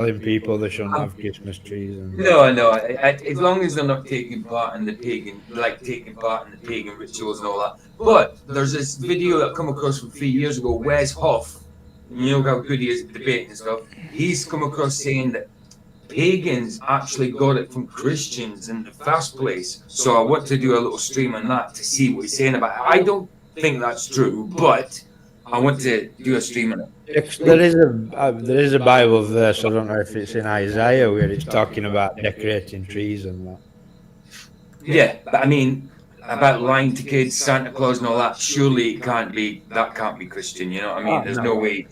telling people they shouldn't have Christmas trees and No. As long as they're not taking part in the pagan rituals and all that. But there's this video that I come across from 3 years ago. Wes Hoff, you know how good he is at debating and stuff. He's come across saying that pagans actually got it from Christians in the first place. So I want to do a little stream on that to see what he's saying about it. I don't think that's true, but I want to do a stream on it. there is a Bible verse. I don't know if it's in Isaiah where it's talking about decorating trees and that. Yeah, but I mean, about lying to kids, Santa Claus, and all that. Surely that can't be Christian. You know what I mean? There's no way.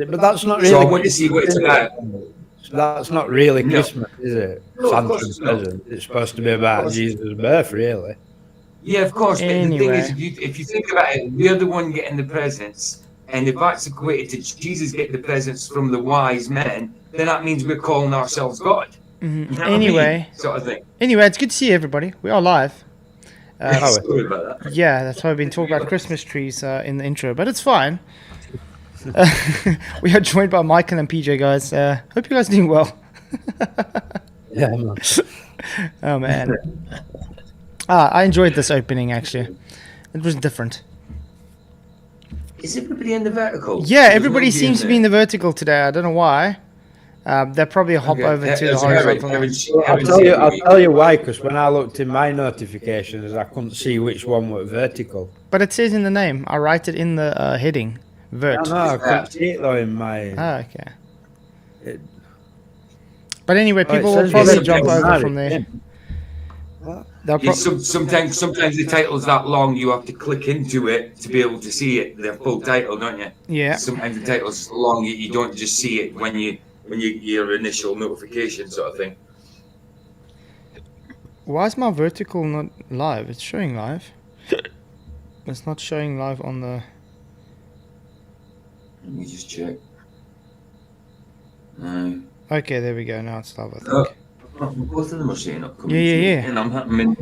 But that's not really. So I want to see what it's about. That's not really Christmas, is it? No, Santa's present. It's supposed to be about Jesus' birth, really. Yeah, of course. Anyway. But the thing is, if you think about it, we're the one getting the presents. And if that's equated to Jesus getting the presents from the wise men, then that means we're calling ourselves God. Mm-hmm. You know Anyway, what I mean? Sort of thing. Anyway, it's good to see everybody. We are live. Sorry about that. Yeah, that's why I've been talking about Christmas trees in the intro, but it's fine. We are joined by Michael and PJ, guys. Hope you guys are doing well. Yeah, man. Oh, man. I enjoyed this opening, actually. It was different. Is everybody in the vertical? Yeah, everybody seems to be in the vertical today. I don't know why. They'll probably hop over to the horizontal. I'll tell you why, because when I looked in my notifications, I couldn't see which one was vertical. But it says in the name. I write it in the heading. Vert. No, I couldn't see it though in my... Okay. But anyway, people will probably jump over from there. Sometimes the title's that long, you have to click into it to be able to see it, the full title, don't you? Yeah. Sometimes the title's so long you don't just see it when your initial notification sort of thing. Why is my vertical not live? It's showing live. It's not showing live on the... Let me just check. Okay, there we go. Now it's live, I think. Both of them are saying upcoming. Yeah. And I'm in.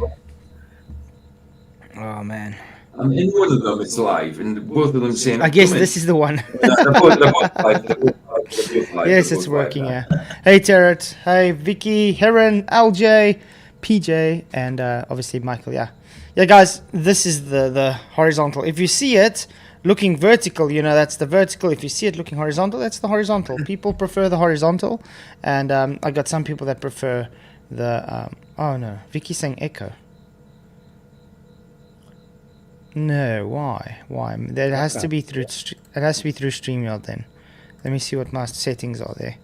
Oh, man. I'm in one of them, it's live, and both of them saying I guess this is the one. They're both live. Yes, it's working, yeah. Hey, Tarot. Hey, Vicky, Heron, LJ, PJ, and obviously Michael, yeah. Yeah, guys, this is the horizontal. If you see it looking vertical, you know, that's the vertical. If you see it looking horizontal, that's the horizontal. People prefer the horizontal, and I got some people that prefer the... oh, no. Vicky's saying echo. No, why? That has to be through. It has to be through StreamYard then. Let me see what my settings are there.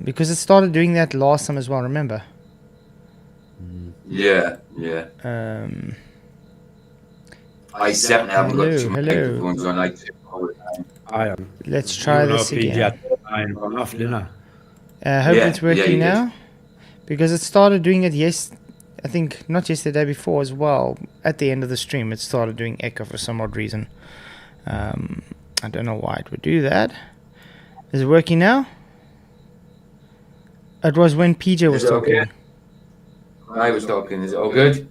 Because it started doing that last time as well. Remember? Yeah. I certainly haven't got two microphones on. I am. Let's try this again. I hope it's working now, because it started doing it I think not yesterday, before as well. At the end of the stream, it started doing echo for some odd reason. I don't know why it would do that. Is it working now? It was when PJ was talking. Okay? I was talking. Is it all good?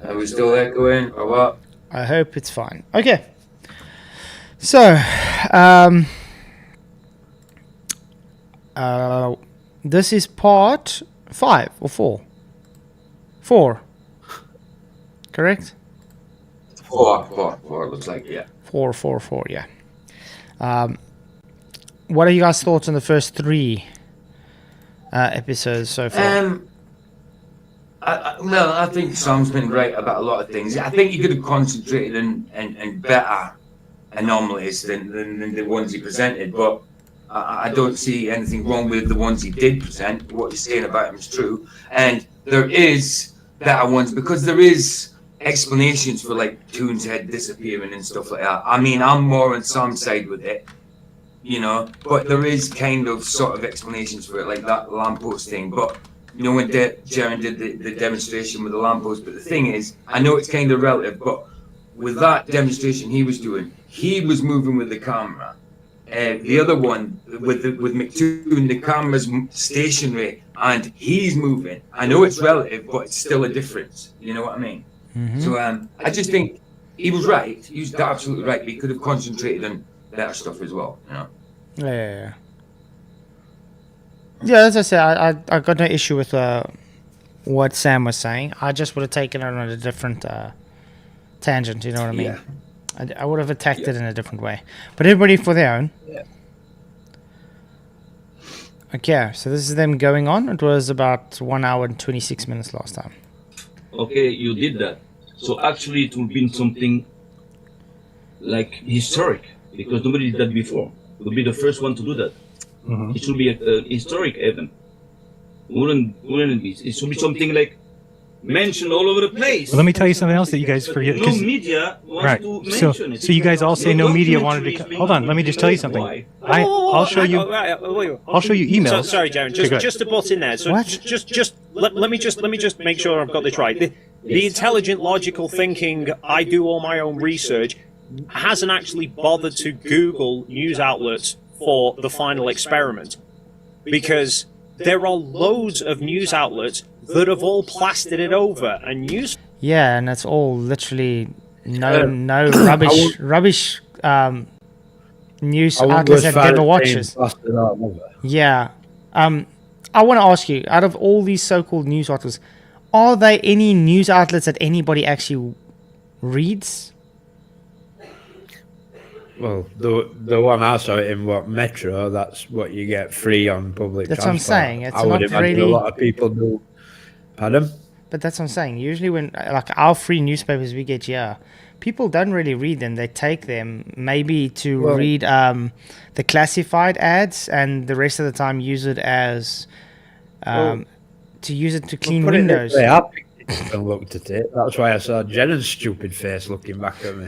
Are we still echoing or what? I hope it's fine. Okay. So, this is part 5 or 4? 4. Correct? 4 looks like, yeah. 4, yeah. What are you guys' thoughts on the first 3 episodes so far? I think Sam's been right about a lot of things. I think he could have concentrated in better anomalies than the ones he presented, but I don't see anything wrong with the ones he did present. What he's saying about him is true, and there is better ones because there is explanations for like Toon's head disappearing and stuff like that. I mean, I'm more on Sam's side with it, you know, but there is kind of sort of explanations for it, like that lamppost thing. But you know, when Jaren did the demonstration with the lamppost, but the thing is, I know it's kind of relative, but with that demonstration he was doing, he was moving with the camera. The other one with McToon, the camera's stationary and he's moving. I know it's relative, but it's still a difference. You know what I mean? Mm-hmm. So I just think he was right. He was absolutely right. But he could have concentrated on better stuff as well. You know? Yeah. Yeah, as I said, I got no issue with what Sam was saying. I just would have taken it on a different tangent. You know what I mean? Yeah. I would have attacked it in a different way. But everybody for their own. Yeah. Okay, so this is them going on. It was about 1 hour and 26 minutes last time. Okay, you did that. So actually it will be something like historic, because nobody did that before. It will be the first one to do that. It should be a historic event. Wouldn't it be? It should be something like mentioned all over the place. Well, let me tell you something else that you guys forget. No 'cause- media wants right. to So, mention it. so you guys all say no media wanted to. documentaries Hold on. Let me just tell you something. Why? I'll show you. I'll show you emails. Sorry, Jaren. Just to butt in there. So What? let me just make sure I've got this right. The intelligent, logical thinking. I do all my own research. Hasn't actually bothered to Google news outlets for the final experiment, because there are loads of news outlets that have all plastered it over and news. Yeah, and it's all literally no rubbish news I won't go outlets as that far never as watches. saying blasted all over. Yeah. I want to ask you, out of all these so-called news outlets, are there any news outlets that anybody actually reads? Well, the one I saw it in Metro, that's what you get free on public That's what I'm transport. saying, it's I would not imagine really- a lot of people do. Pardon? But that's what I'm saying. Usually when, like, our free newspapers we get here, people don't really read them. They take them maybe to Well- read the classified ads, and the rest of the time use it as to use it to clean Put it windows. this way, I picked it up and looked at it. That's why I saw Jen's stupid face looking back at me.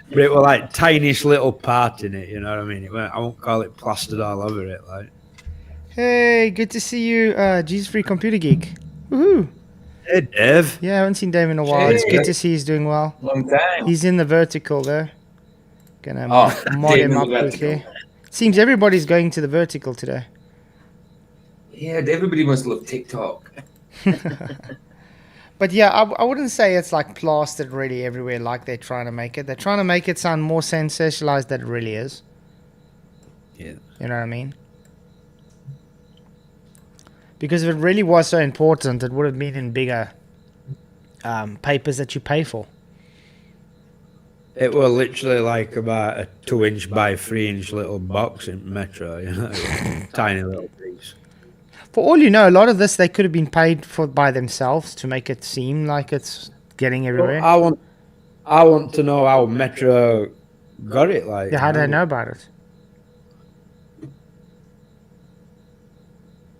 But it was like tiniest little part in it, you know what I mean? I won't call it plastered all over it, like. Hey, good to see you, Jesus Free Computer Geek. Woohoo! Hey, Dave. Yeah, I haven't seen Dave in a while. It's Hey. good to see he's doing well. Long time. He's in the vertical there. Gonna Oh, mod Dave him in the up vertical. quickly. Seems everybody's going to the vertical today. Yeah, everybody must love TikTok. But yeah, I wouldn't say it's like plastered really everywhere like they're trying to make it. They're trying to make it sound more sensationalized than it really is. Yeah. You know what I mean? Because if it really was so important, it would have been in bigger papers that you pay for. It was literally like about a 2-inch by 3-inch little box in Metro, you know, tiny little piece. For all you know, a lot of this they could have been paid for by themselves to make it seem like it's getting everywhere. I want to know how Metro got it. Like, Yeah, how you do I know about it?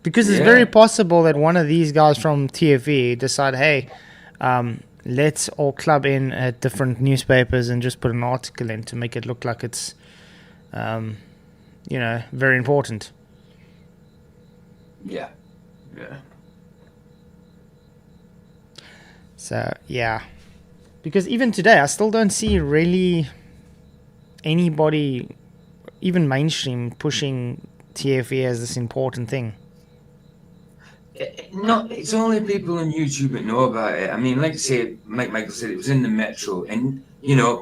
Because it's Yeah. very possible that one of these guys from TFE decide, hey, let's all club in at different newspapers and just put an article in to make it look like it's, very important. Yeah. Yeah. So, yeah. Because even today, I still don't see really anybody, even mainstream, pushing TFE as this important thing. No, it's only people on YouTube that know about it. I mean, like I say, Michael said, it was in the Metro, and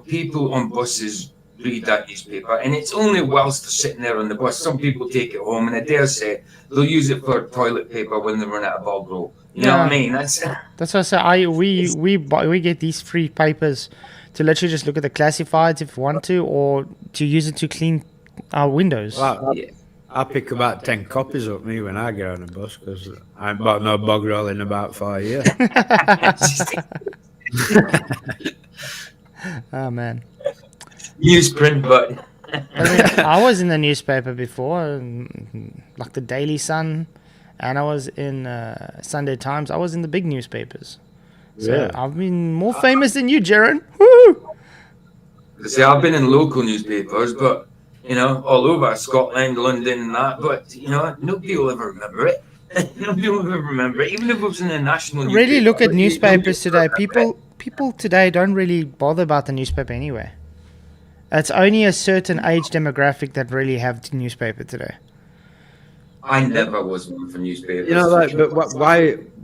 people on buses read that newspaper, and it's only whilst they're sitting there on the bus. Some people take it home, and I dare say they'll use it for toilet paper when they run out of bog roll. You know what I mean? That's what I say. We get these free papers to literally just look at the classifieds if you want to, or to use it to clean our windows. Well, yeah. I pick about 10 copies up me when I get on a bus because I ain't bought no bog roll in about 4 years. Oh man. Newsprint, but I was in the newspaper before, like the Daily Sun, and I was in Sunday Times. I was in the big newspapers. So Yeah. I've been more famous than you, Jaren. Woo! see, I've been in local newspapers, but all over Scotland, London, and that. But nobody will ever remember it. Nobody will ever remember it, even if it was in a national. Really look at newspaper, newspapers nobody will today. remember it. People today don't really bother about the newspaper anyway. It's only a certain age demographic that really have the newspaper today. I never was one for newspapers. But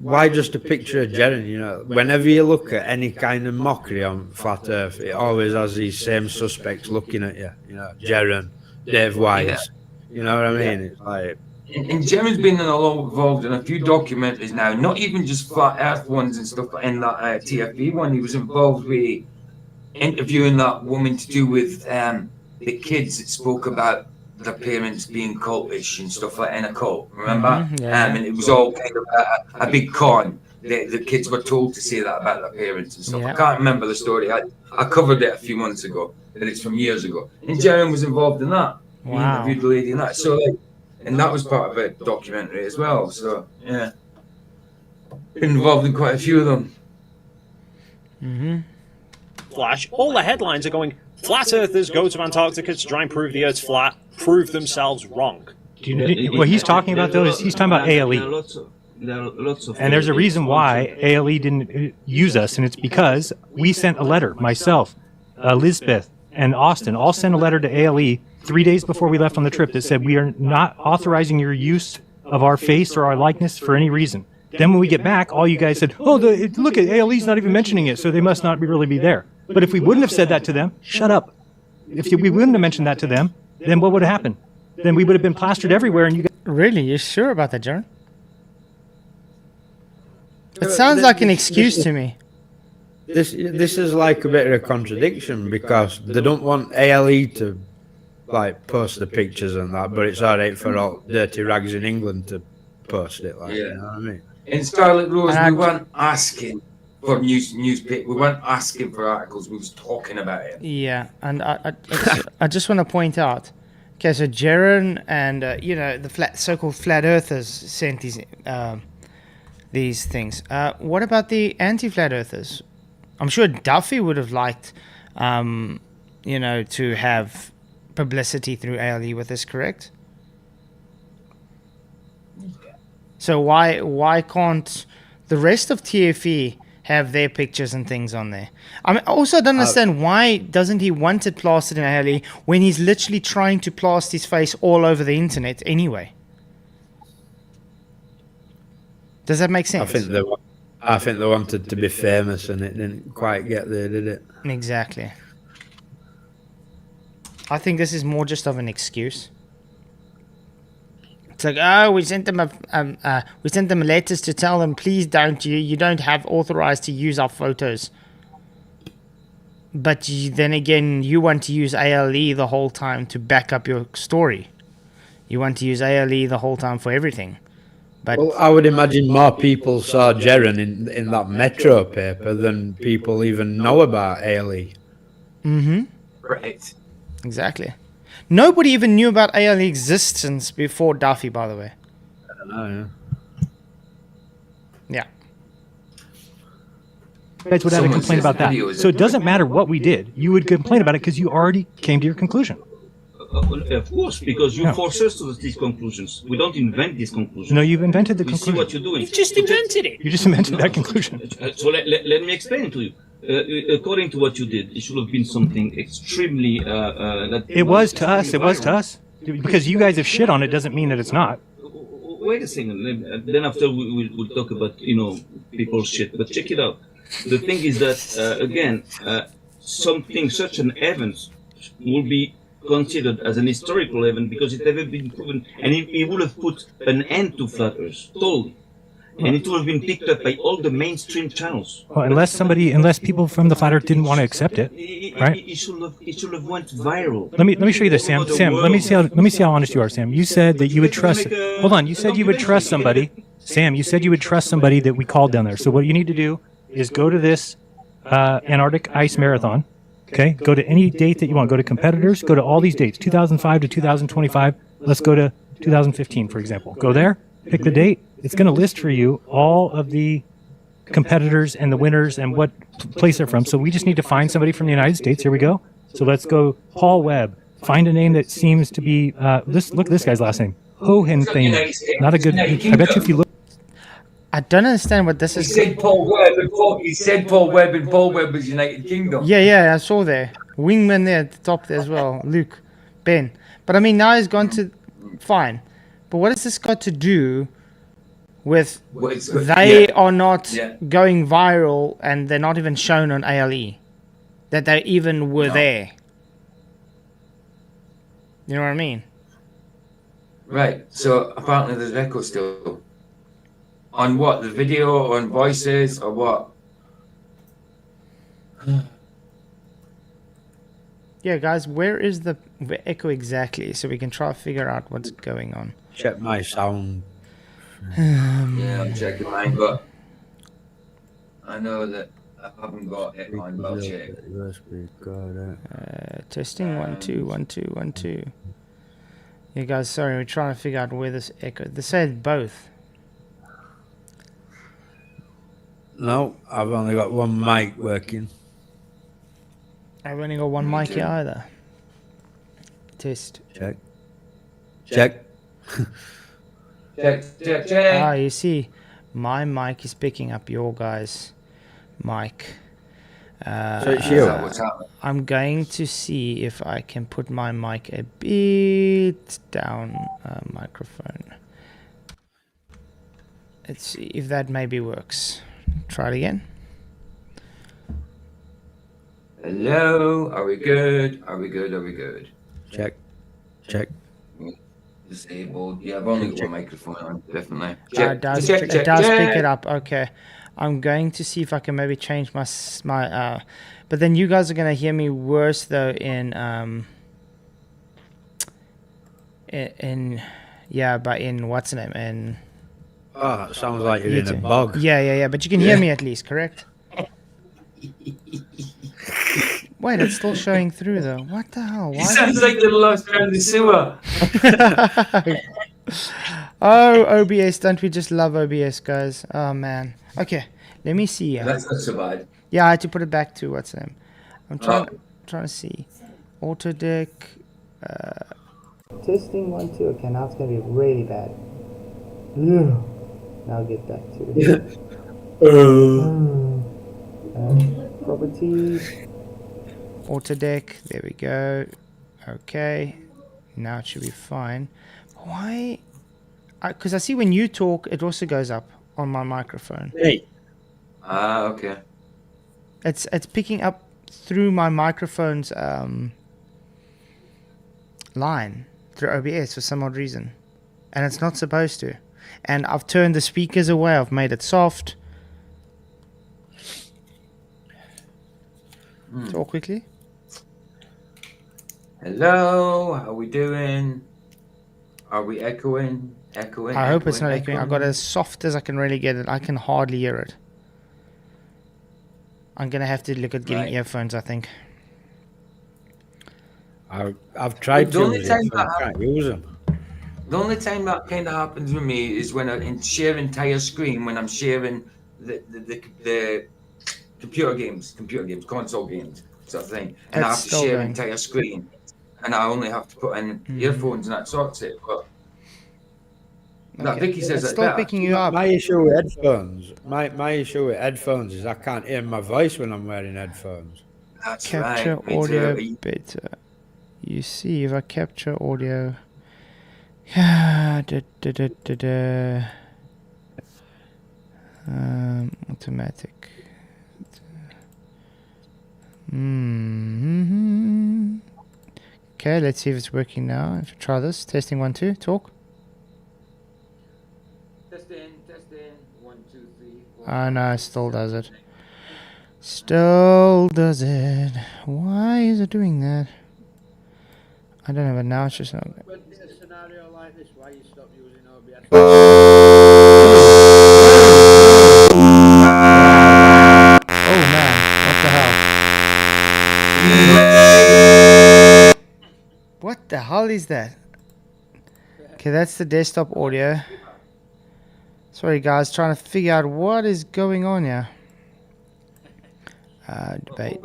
why just a picture of Jeren? Whenever you look at any kind of mockery on Flat Earth, it always has these same suspects looking at you. Jeren, Dave Weiss. You know what I mean? It's like And Jeremy's been involved in a few documentaries now, not even just flat Earth ones and stuff. But in that TFB one, he was involved with interviewing that woman to do with the kids that spoke about their parents being cultish and stuff like in a cult. Remember? And it was all kind of a big con. The kids were told to say that about their parents and stuff. I can't remember the story. I covered it a few months ago, but it's from years ago. And Jeremy was involved in that. He interviewed the lady in that. So, like, and that was part of a documentary as well. So, yeah. Been involved in quite a few of them. Flash, all the headlines are going, flat earthers go to Antarctica to try and prove the Earth's flat, prove themselves wrong. What he's talking about, though, is he's talking about ALE. There are lots of And there's a reason why ALE didn't use us, and it's because we sent a letter, myself, Elizabeth, and Austin, all sent a letter to ALE 3 days before we left on the trip that said we are not authorizing your use of our face or our likeness for any reason. Then when we get back, all you guys said, oh, look, at ALE's not even mentioning it, so they must not really be there. But if we wouldn't have said that to them, shut up. If we wouldn't have mentioned that to them, then what would have happened? Then we would have been plastered everywhere, and you guys... Really? You're sure about that, Jaren? It sounds like an excuse to me. this is like a bit of a contradiction because they don't want ALE to like post the pictures and that, but it's alright for all dirty rags in England to post it. Like, you know what I mean? In Scarlet Rose, we weren't asking for newspaper. We weren't asking for articles. We was talking about it. Yeah, and I just want to point out. Okay, so Jaren and the so-called flat earthers sent these things. What about the anti-flat earthers? I'm sure Duffy would have liked, to have publicity through ALE with this, correct? So why can't the rest of TFE have their pictures and things on there? I mean, also don't understand why doesn't he want it plastered in ALE when he's literally trying to plaster his face all over the internet anyway? Does that make sense? I think they wanted to be famous and it didn't quite get there, did it? Exactly. I think this is more just of an excuse. It's like, oh, we sent them letters to tell them, please don't, you don't have authorized to use our photos. But then again, you want to use ALE the whole time to back up your story. You want to use ALE the whole time for everything. But well, I would imagine more people saw Jeren in that Metro paper than people even know about ALE. Mm-hmm. Right. Exactly. Nobody even knew about ALE existence before Duffy, by the way. I don't know, yeah. You guys would have to complain about that. So it doesn't matter what we did. You would complain about it because you already came to your conclusion. Of course, because you force us to these conclusions. We don't invent these conclusions. No, you've invented the We conclusion. see what you're doing. You've just invented it. You just invented that conclusion. So let me explain to you. According to what you did, it should have been something extremely... It was to us. It was to us. Because you guys have shit on it doesn't mean that it's not. Wait a second. Then after we'll talk about, people's shit. But check it out. The thing is that, again, something, such an event will be considered as an historical event because it never been proven, and it would have put an end to flat Earth, totally. And it would have been picked up by all the mainstream channels. Well, unless people from the Flat Earth didn't want to accept it, right? It should have went viral. Let me show you this, Sam. Sam, let me see how honest you are, Sam. You said that you would trust. Hold on. You said you would trust somebody. Sam, you said you would trust somebody that we called down there. So what you need to do is go to this Antarctic Ice Marathon. Okay, go to any date that you want. Go to competitors. Go to all these dates, 2005 to 2025. Let's go to 2015, for example. Go there, pick the date. It's going to list for you all of the competitors and the winners and what place they're from. So we just need to find somebody from the United States. Here we go. So let's go Paul Webb. Find a name that seems to be, look at this guy's last name. Hohenstein. Not a good, I bet you if you look. I don't understand what this is. He said Paul Webb, and Paul Webb was United Kingdom. Yeah, I saw there. Wingman there at the top there as well. Luke, Ben. But I mean, now he's gone to... Fine. But what has this got to do with they are not going viral and they're not even shown on ALE? That they even were there. You know what I mean? Right. So apparently there's echo still. On what? The video, on voices, or what? Yeah, guys, where is the echo exactly, so we can try to figure out what's going on. Check my sound. Yeah, I'm checking mine, but I know that I haven't got it on, but I'll check. Testing 1 2 1 2 1 2. Yeah, guys, sorry, we're trying to figure out where this echo. They said both. No, I've only got one mic working. I've only got one Me mic too. here either. Test. Check. Check. Check, check, check. Ah, you see, my mic is picking up your guys' mic. So it's Is you. that what's happening? I'm going to see if I can put my mic a bit down microphone. Let's see if that maybe works. Try it again. Hello, are we good? Are we good? Are we good? Check. Check. Disabled. Yeah, I've only got one microphone on, definitely. It Check, does, check, it check, does check. pick it up. Okay. I'm going to see if I can maybe change my but then you guys are going to hear me worse though in what's the name? In Oh, that sounds like you're in a bog. Yeah, but you can hear me at least, correct? Wait, it's still showing through though. What the hell? He Why? sounds like the lost down the sewer. Oh, OBS, don't we just love OBS, guys? Oh man. Okay, let me see. That's not so bad. Yeah, I had to put it back to what's the name. I'm trying Oh. trying to see. Auto deck. Testing 1 2. Okay, now it's gonna be really bad. Yeah. Now I'll get back to it. Properties. Auto deck. There we go. Okay. Now it should be fine. Why? Because I see when you talk, it also goes up on my microphone. Hey. Ah, okay. It's picking up through my microphone's line through OBS for some odd reason, and it's not supposed to. And I've turned the speakers away. I've made it soft. Talk quickly. Hello, how we doing? Are we echoing? Echoing? I hope it's not echoing, echoing. I got it as soft as I can really get it. I can hardly hear it. I'm gonna have to look at getting Right. earphones, I think. I've tried The to only use time it, but I can't use them. The only time that kind of happens with me is when I share entire screen, when I'm sharing the computer games, console games, sort of thing. And I It's have to still share going. entire screen. And I only have to put in earphones and that sorts it. But that Okay. Vicky says It's that's still better. picking you up. My issue with headphones, my issue with headphones is I can't hear my voice when I'm wearing headphones. That's Capture right. Me audio too. better. You see, if I capture audio. Automatic. Okay, let's see if it's working now. If you try this, testing 1 2, talk. Testing. 1, 2, 3. Oh no, it still does it. Still does it. Why is it doing that? I don't know, but now it's just not. When in a scenario like this, why you stop using OBS? Oh man, what the hell? What the hell is that? Okay, that's the desktop audio. Sorry guys, trying to figure out what is going on here. Debate.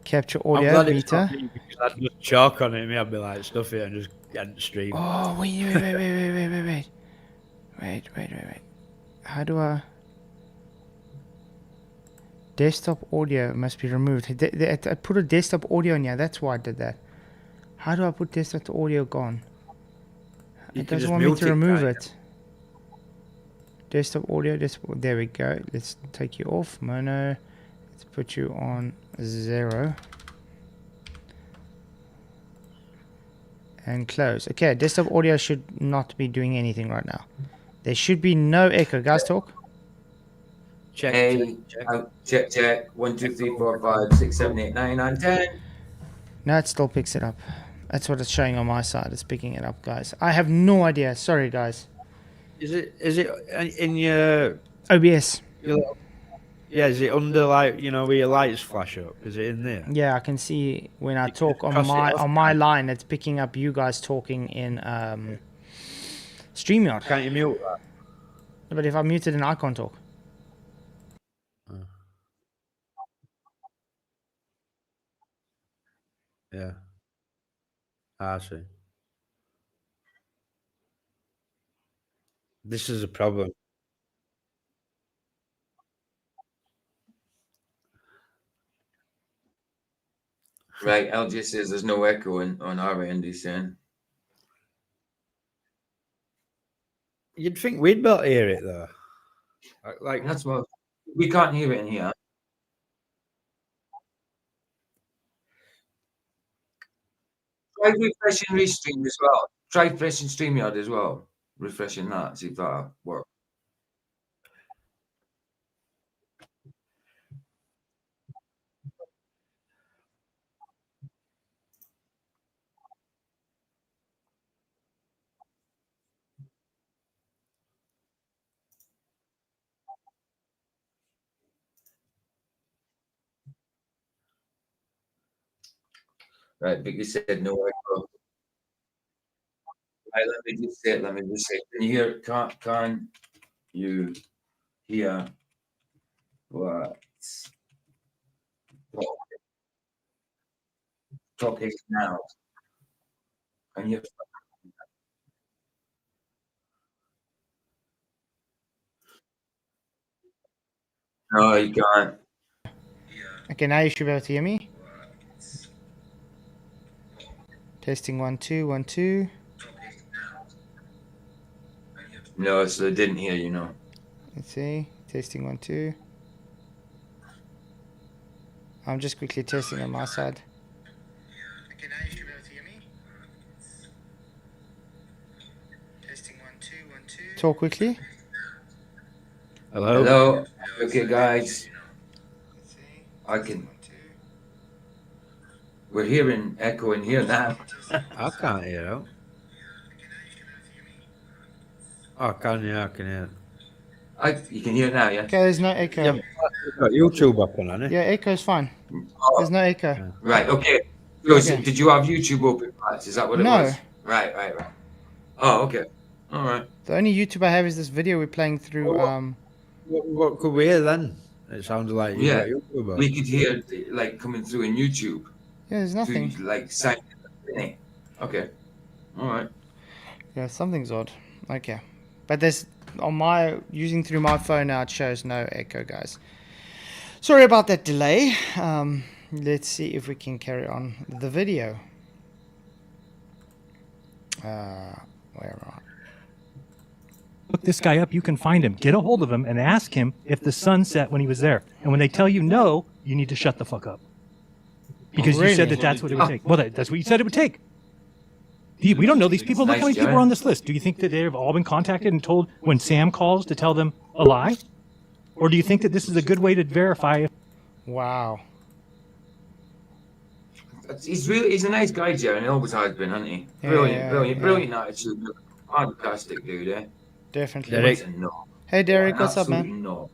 Capture I'm audio glad it's beta. not me because I'd just chalk on it and I'd be like, stuff it and just end the stream. Oh, wait. How do I... Desktop audio must be removed. I put a desktop audio in here. That's why I did that. How do I put desktop audio gone? You It can doesn't just want me mute to it, remove can't it. Desktop audio. There we go. Let's take you off. Mono. Let's put you on 0. And close. Okay, desktop audio should not be doing anything right now. There should be no echo. Guys, talk. Check, Hey, check. check. 1, 2, 3, 4, 5, 6, 7, 8, 9, 9, 10. No, it still picks it up. That's what it's showing on my side. It's picking it up, guys. I have no idea. Sorry, guys. Is it in your OBS. yeah? Is it under like where your lights flash up? Is it in there? Yeah, I can see when I talk on cross it off, my line. It's picking up you guys talking in StreamYard. Can't you mute that? But if I mute it, then I can't talk. Yeah. I see. This is a problem. Right, LJ says there's no echo on our end, he's saying. You'd think we'd be able to hear it though. Like That's what we can't hear it in here. Try refreshing Restream as well. Try refreshing StreamYard as well. Refreshing that, see if that works. Right, Vicky said no echo. Right, let me just say. Can you hear? Can you hear what talking now? Can you? No, you can't. Okay, now you should be able to hear me. Testing 1 2 1 2. No, so they didn't hear you. No. Let's see. Testing 1 2. I'm just quickly testing on my side. Okay, now you should be able to hear me. Testing 1 2 1 2. Talk quickly. hello. Hello. Okay, guys. I can. We're hearing echo in here now. I can't hear it. Oh, can you? I can hear. You can hear it now, yeah. Okay, there's no echo. Yeah, you've got YouTube up on it. Yeah, echo's fine. Oh, There's no echo. right. Okay. So, Okay. did you have YouTube open? Is that what it No. was? Right. Oh, okay. All right. The only YouTube I have is this video we're playing through. What could we hear then? It sounded like you got YouTube on. We could hear like coming through in YouTube. Yeah, there's nothing. Through, like sign. Okay. All right. Yeah, something's odd. Okay. But there's on my using through my phone now, it shows no echo, guys. Sorry about that delay. Let's see if we can carry on the video. Where am I? Look this guy up. You can find him. Get a hold of him and ask him if the sun set when he was there. And when they tell you no, you need to shut the fuck up. Because you said really? that's what it would take. Well, that's what you said it would take. We don't know these people. Look how many people are on this list. Do you think that they've all been contacted and told when Sam calls to tell them a lie? Or do you think that this is a good way to verify? Wow. He's a nice guy, Jerry, and he always has been, hasn't he? Yeah, Brilliant attitude. Fantastic dude, eh? Definitely. Derek. No. Hey Derek, what's up, man? Absolutely no.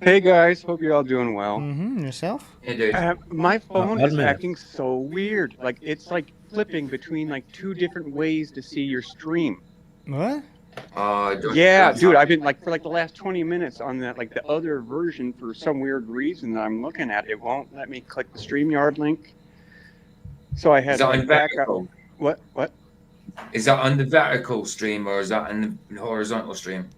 Hey guys, hope you're all doing well. Yourself? Hey, dude. My phone is admit. acting so weird. Like it's like flipping between like two different ways to see your stream. What? Yeah, dude, I've been like for like the last 20 minutes on that like the other version for some weird reason that I'm looking at. It won't let me click the StreamYard link. So I had Is that to on back up. vertical? What? Is that on the vertical stream or is that on the horizontal stream?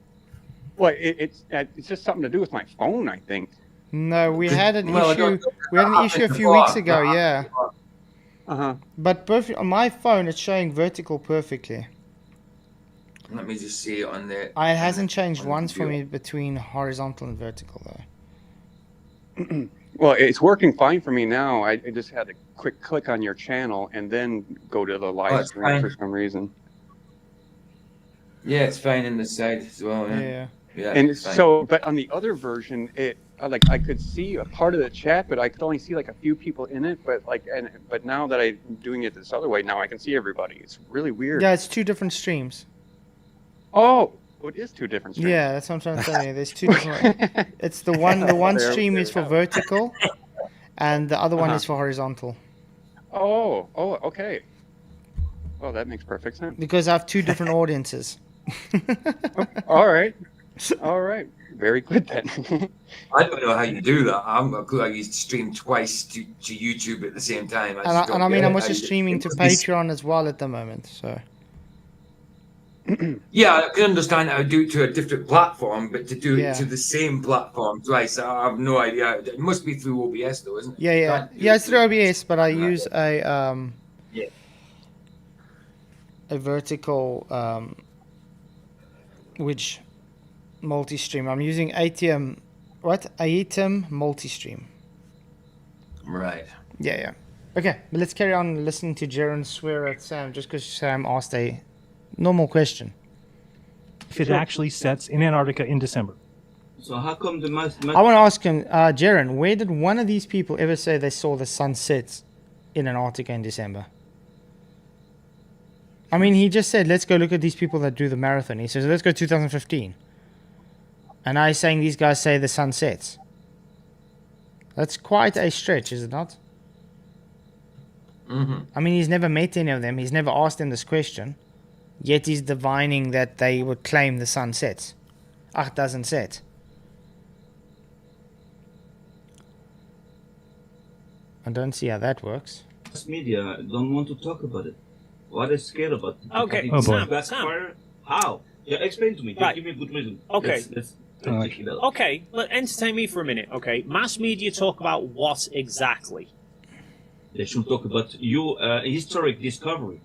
Well, it's just something to do with my phone, I think. No, we had an Well, issue. that We had an happened issue a few before. weeks ago. That Yeah, happened before. Uh-huh. but perfect on my phone, it's showing vertical perfectly. Let me just see it on the. It hasn't changed on the once for me computer. between horizontal and vertical though. Well, it's working fine for me now. I just had to quick click on your channel and then go to the live it's stream fine. for some reason. Yeah, it's fine in the side as well. Yeah. Yeah, And it's fine. so, but on the other version, I could see a part of the chat, but I could only see like a few people in it. But now that I'm doing it this other way, now I can see everybody. It's really weird. Yeah, it's two different streams. Oh, it is two different streams. Yeah, that's what I'm trying to tell you. There's two different. It's the one There- stream there is we for go. vertical, and the other one Uh-huh. is for horizontal. Oh, okay. Well, that makes perfect sense. Because I have two different audiences. All right. Very good then. I don't know how you do that. I haven't got a clue how you stream twice to YouTube at the same time. And I mean, I'm also streaming to Patreon. Pateron as well at the moment. So Yeah, I can understand how to do it to a different platform, but to do Yeah. it to the same platform twice, I have no idea. It must be through OBS though, isn't it? You yeah, can't do yeah. it It's through OBS, but I use Yeah. a vertical which multi-stream. I'm using ATM multi-stream. Right. Yeah. Okay, but let's carry on listening to Jaren swear at Sam just because Sam asked a normal question. If it actually sets in Antarctica in December. So how come the mass? I want to ask him, Jaren, where did one of these people ever say they saw the sun set in Antarctica in December? I mean, he just said, let's go look at these people that do the marathon. He says, let's go 2015. And now he's saying these guys say the sun sets. That's quite a stretch, is it not? Mm-hmm. I mean, he's never met any of them. He's never asked them this question. Yet he's divining that they would claim the sun sets. Doesn't set. I don't see how that works. Mass media don't want to talk about it. Why are they scared about it? Okay, Oh, boy. Sam. How? Yeah, explain to me. Just Right. give me a good reason. Okay. Let's Alright. check it out. Okay, entertain me for a minute. Okay, mass media talk about what exactly? They should talk about historic discovery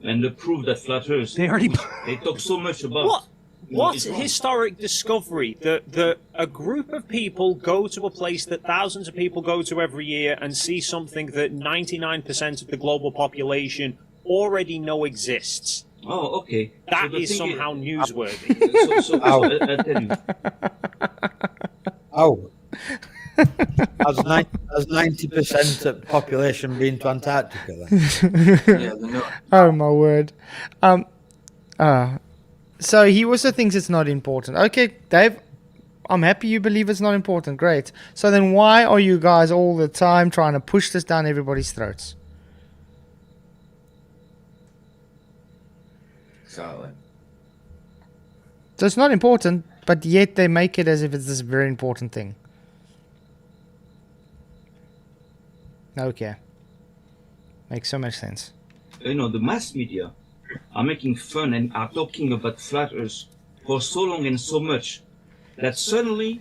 and the proof that flat Earth. They already- They talk so much about. What? What It's wrong. historic discovery that a group of people go to a place that thousands of people go to every year and see something that 99% of the global population already know exists? Oh, okay. That So the is thing somehow newsworthy. Ow. I'll tell you. Oh. Has 90% of population been to Antarctica then? Yeah, they're not. Oh my word. So he also thinks it's not important. Okay, Dave, I'm happy you believe it's not important. Great. So then why are you guys all the time trying to push this down everybody's throats? Exactly. So it's not important, but yet they make it as if it's this very important thing. Okay. Makes so much sense. You know, the mass media are making fun and are talking about flat Earth for so long and so much that suddenly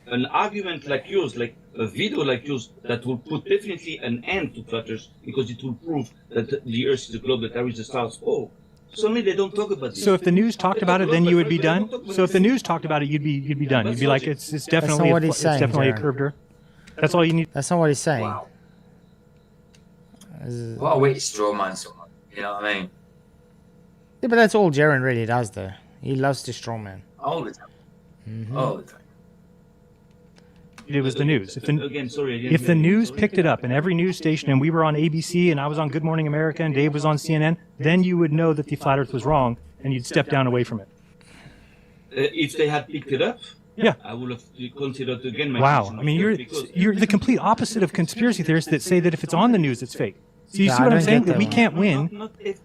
an argument like yours, like a video like yours, that will put definitely an end to flat Earth because it will prove that the Earth is a globe, that there is a stars. Oh, suddenly they don't talk about this. So if the news talked about it, then you would be done. So if the news talked about it, you'd be done. You'd be like, it's definitely what he's it's saying, definitely a Jared. curved Earth. That's all you need. That's not what he's saying. Wow. What a way to straw man someone. You know what I mean? Yeah, but that's all Jaren really does, though. He loves to strawman. All the time. Mm-hmm. All the time. It was the news. If If the news picked it up in every news station and we were on ABC and I was on Good Morning America and Dave was on CNN, then you would know that the flat Earth was wrong and you'd step down away from it. if they had picked it up, Yeah. I would have considered again my Wow. decision I mean, because- you're the complete opposite of conspiracy theorists that say that if it's on the news, it's fake. So you Yeah, see I what I'm don't saying? get That that we one. can't win.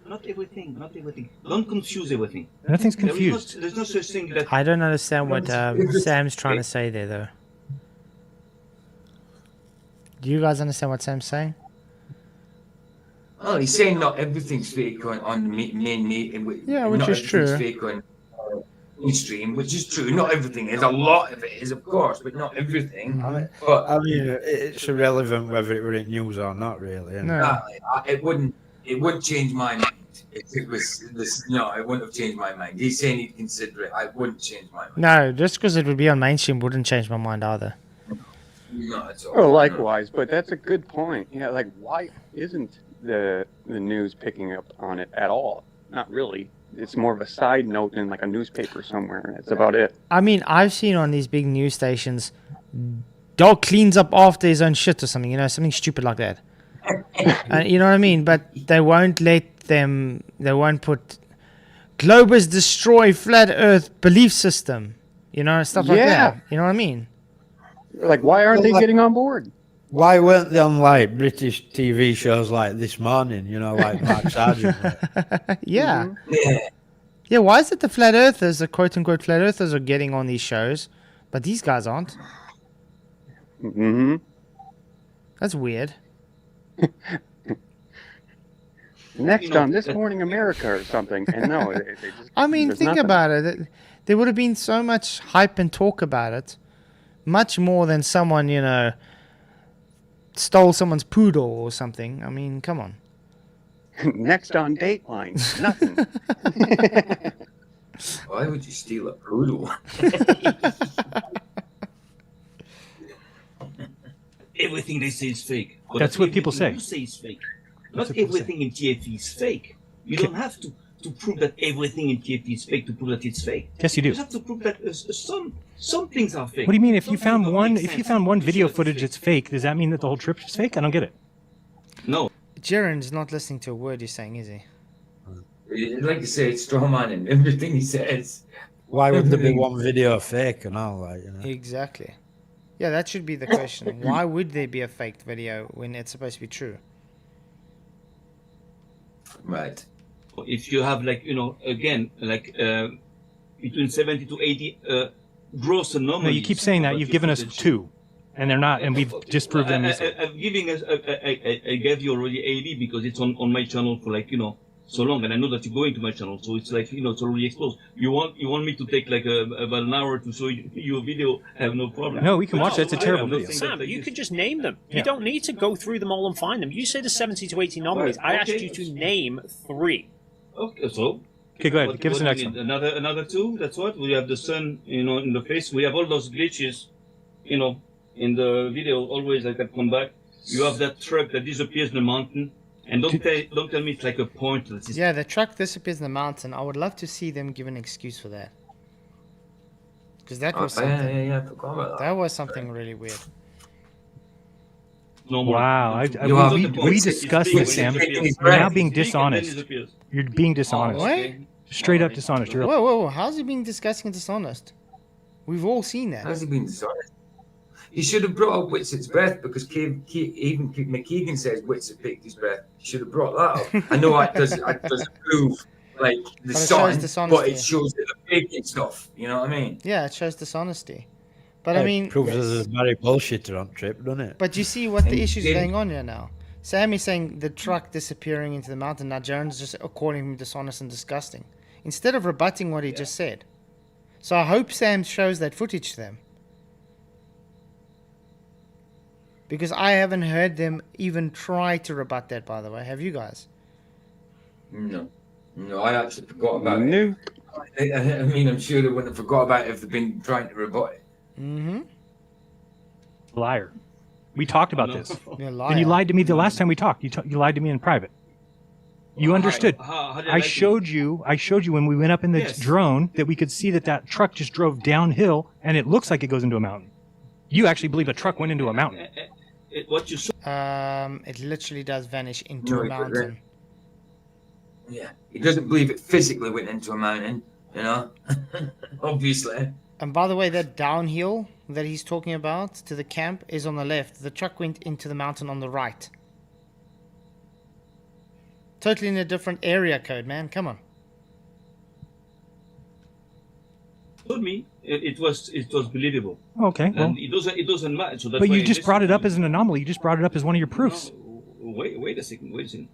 Not everything. Not everything. Don't confuse everything. Nothing's There is confused. there's no such thing that. I don't understand what Sam's trying to say there, though. Do you guys understand what Sam's saying? Oh, he's saying not everything's fake on the main meeting. Yeah, which not is true. everything's fake on mainstream, which is true. Not everything is. A lot of it is, of course, but not everything. But I mean, it's irrelevant whether it were in news or not, really. isn't it? No. it wouldn't change my mind if it was this. No, it wouldn't have changed my mind. He's saying he'd consider it. I wouldn't change my mind. No, just because it would be on mainstream wouldn't change my mind either. Not at all. Oh, likewise, but that's a good point. Yeah, like why isn't the news picking up on it at all? Not really. It's more of a side note in like a newspaper somewhere. That's about it. I mean, I've seen on these big news stations, dog cleans up after his own shit or something, something stupid like that. You know what I mean? But they won't put Globers destroy flat Earth belief system, stuff like that. You know what I mean? Like, why aren't they getting on board? Why weren't they on like British TV shows like This Morning? Like Mark Sargent. Yeah. Yeah. Why is it the flat earthers, the quote unquote flat earthers, are getting on these shows, but these guys aren't? Mm-hmm. That's weird. Next on This Morning America or something, and no, they just. I mean, there's think nothing. about it. There would have been so much hype and talk about it, much more than someone, stole someone's poodle or something. I mean, come on. Next on Dateline, nothing. Why would you steal a poodle? Everything they say is fake. But That's what people say. You say is fake. That's Not what people say. everything in TFE is fake. You don't have to prove that everything in TFE is fake to prove that it's fake. Yes, you do. You have to prove that some things are fake. What do you mean? If you Some found things one, don't make if you sense. found one You video show that it's footage fake. that's fake, does that mean that the whole trip is fake? I don't get it. No. Jaren's not listening to a word you're saying, is he? Like you say, it's straw manning everything he says. Why would there be Everything. one video fake and all that? Exactly. Yeah, that should be the question. Why would there be a faked video when it's supposed to be true? Right. If you have again between 70 to 80 gross anomalies. No, you keep saying that. about You've your given us footage. 2, and they're not, and we've disproved them. I'm giving us. I gave you already 80 because it's on my channel for so long, and I know that you go into my channel, so it's it's already exposed. You want me to take about an hour to show you a video? I have no problem. No, we can watch that. It's a I terrible have no video. thing Sam, that you is- could just name them. Yeah. You don't need to go through them all and find them. You say the 70 to 80 anomalies. Right, I asked okay. you to name 3. Okay, so. Okay, go ahead. What- Give us the what next we one. need? Another 2. That's what we have. The sun, in the face. We have all those glitches, in the video. Always I can come back. You have that truck that disappears in the mountain, and don't tell me it's like a point. That is, Yeah, the truck disappears in the mountain. I would love to see them give an excuse for that. Because that was something. Yeah, I forgot about that. That was something really weird. no more. Wow, You have we the point. discussed It's this, Sam. big, it's You're now big, being It's big and then dishonest. disappears. You're being dishonest. What? Straight up dishonest. You're Whoa. How's he being disgusting and dishonest? We've all seen that. How's he been dishonest? He should have brought up Whitset's breath because even McKeegan says Whitsett picked his breath. He should have brought that up. I know it doesn't prove the But it shows sun, but dishonesty. it shows the big and stuff. You know what I mean? Yeah, it shows dishonesty. But I mean, proves there's a very bullshitter on trip, doesn't it? but you see what the And issue's then- going on here now. Sam is saying the truck disappearing into the mountain. Now Jaren's just calling him dishonest and disgusting. Instead of rebutting what he just said. So I hope Sam shows that footage to them. Because I haven't heard them even try to rebut that, by the way. Have you guys? No, I actually forgot about it. Nope. I mean, I'm sure they wouldn't have forgot about it if they've been trying to rebut it. Mm-hmm. liar. We talked about No. this. You're a liar. And you lied to me the last time we talked. You lied to me in private. You understood. How did I like it? showed you when we went up in the Yes. drone that we could see that truck just drove downhill and it looks like it goes into a mountain. You actually believe a truck went into a mountain. What you saw. It literally does vanish into No, a it doesn't. mountain. Yeah, he doesn't believe it physically went into a mountain. Obviously. And by the way, that downhill that he's talking about to the camp is on the left. The truck went into the mountain on the right. Totally in a different area code, man. Come on. Told me it was believable. Okay, well, And it doesn't matter. So that's but why you I just brought it listened up to as an anomaly. You just brought it up as one of your proofs. No, wait a second.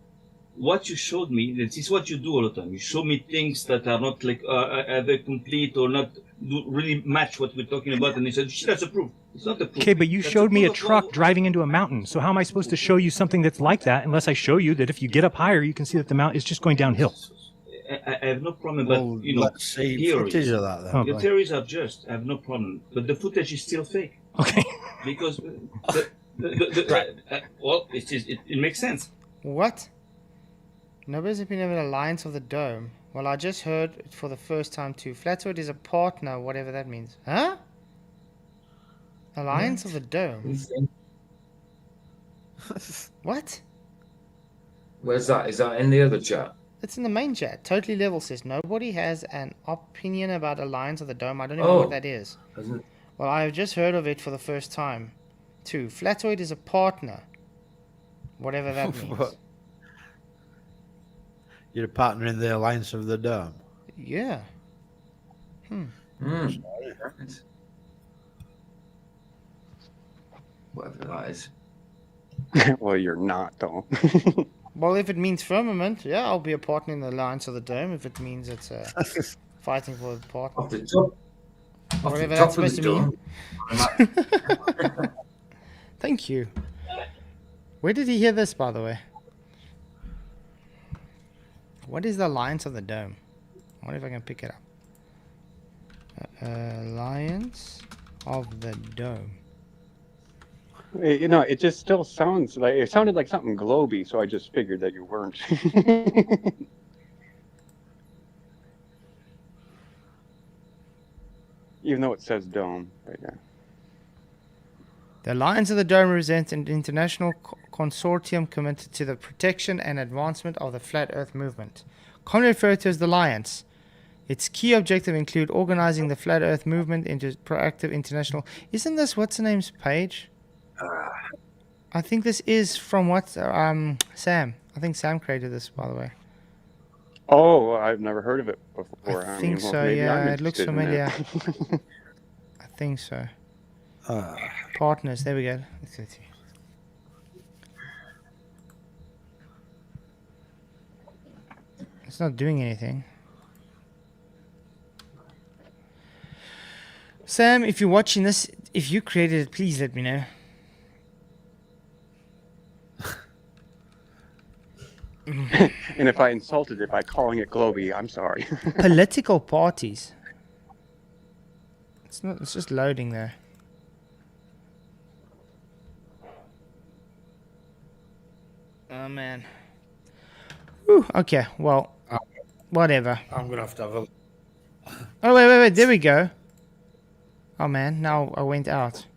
What you showed me, this is what you do all the time. You show me things that are not either complete or not really match what we're talking about, and you said, that's a proof. It's not a proof. Okay, but you That's showed me a proof of truck what- driving into a mountain. So how am I supposed to show you something that's like that unless I show you that if you get up higher, you can see that the mountain is just going downhill? I have no problem, but Well, you know, let's see theories. footage of that then. Oh, Your theories are just. I have no problem, but the footage is still fake. Okay. Because well, it makes sense. What? Nobody's opinion of the Alliance of the Dome. Well, I just heard it for the first time too. Flat Earth is a partner, whatever that means. Huh? Alliance of the Dome. What? Where's that? Is that in the other chat? It's in the main chat. Totally Level says nobody has an opinion about Alliance of the Dome. I don't even know what that is. Isn't it? Well, I have just heard of it for the first time too. Flat Earth is a partner, whatever that means. What? You're a partner in the Alliance of the Dome. Yeah. Whatever that is. Well, you're not, though. Well, if it means firmament, yeah, I'll be a partner in the Alliance of the Dome. If it means it's fighting for the partner. Off the top. Off Whatever the that's top of supposed the to mean. Thank you. Where did he hear this, by the way? What is the Alliance of the Dome? I wonder if I can pick it up. Alliance of the Dome. You know, it just still sounds like it sounded like something globy, so I just figured that you weren't. Even though it says dome right there. The Alliance of the Dome represents an international consortium committed to the protection and advancement of the Flat Earth movement, commonly referred to as the Alliance. Its key objective include organizing the Flat Earth movement into proactive international... Isn't this what's-her-name's page? I think this is from what... Sam. I think Sam created this, by the way. Oh, I've never heard of it before. I think well, so, maybe I'm yeah. It looks interested in familiar. that. I think so. Partners, there we go. Let's see. It's not doing anything. Sam, if you're watching this, if you created it, please let me know. And if I insulted it by calling it globy, I'm sorry. Political parties. It's not. It's just loading there. Oh man. Whew, okay. Well, whatever. I'm gonna have to have a. Oh wait. There we go. Oh man. Now I went out.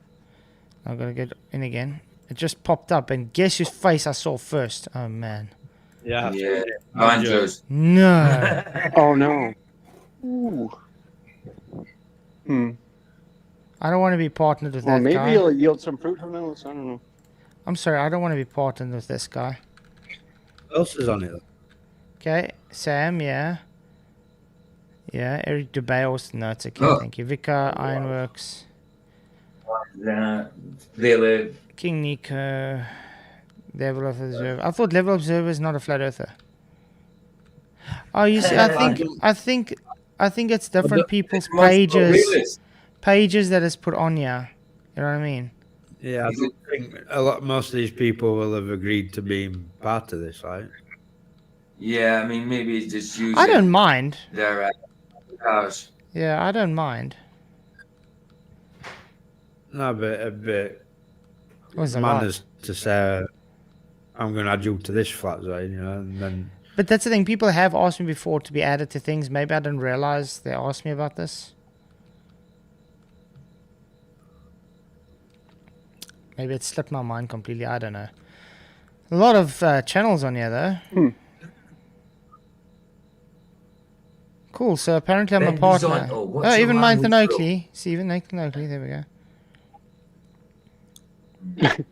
I'm gonna get in again. It just popped up, and guess whose face I saw first? Oh man. Yeah. Yeah. Andrews. No. Oh no. Ooh. I don't want to be partnered with Well, that maybe guy. it'll yield some fruit. Who knows? I don't know. I'm sorry. I don't want to be partnered with this guy. What else is on it? Okay, Sam, yeah. Yeah, Eric DeBales, no, it's okay, Oh. thank you. Vika, Ironworks, They live. King Nico, Level of Observer. I thought Level Observer is not a flat earther. Oh, you see, I think it's different people's pages that is put on here. You know what I mean? Yeah, I don't think most of these people will have agreed to being part of this, right? Yeah, I mean, maybe it's just using I don't mind. their cars. Yeah, I don't mind. No, but a bit Was a lot. manners to say, I'm going to add you to this flat zone, you know, and then. But that's the thing. People have asked me before to be added to things. Maybe I didn't realize they asked me about this. Maybe it slipped my mind completely. I don't know. A lot of channels on here, though. Cool. So apparently I'm a Ben partner. Design- oh, what's Oh, your even language, Nathan bro? Oakley. See, even Nathan Oakley. There we go.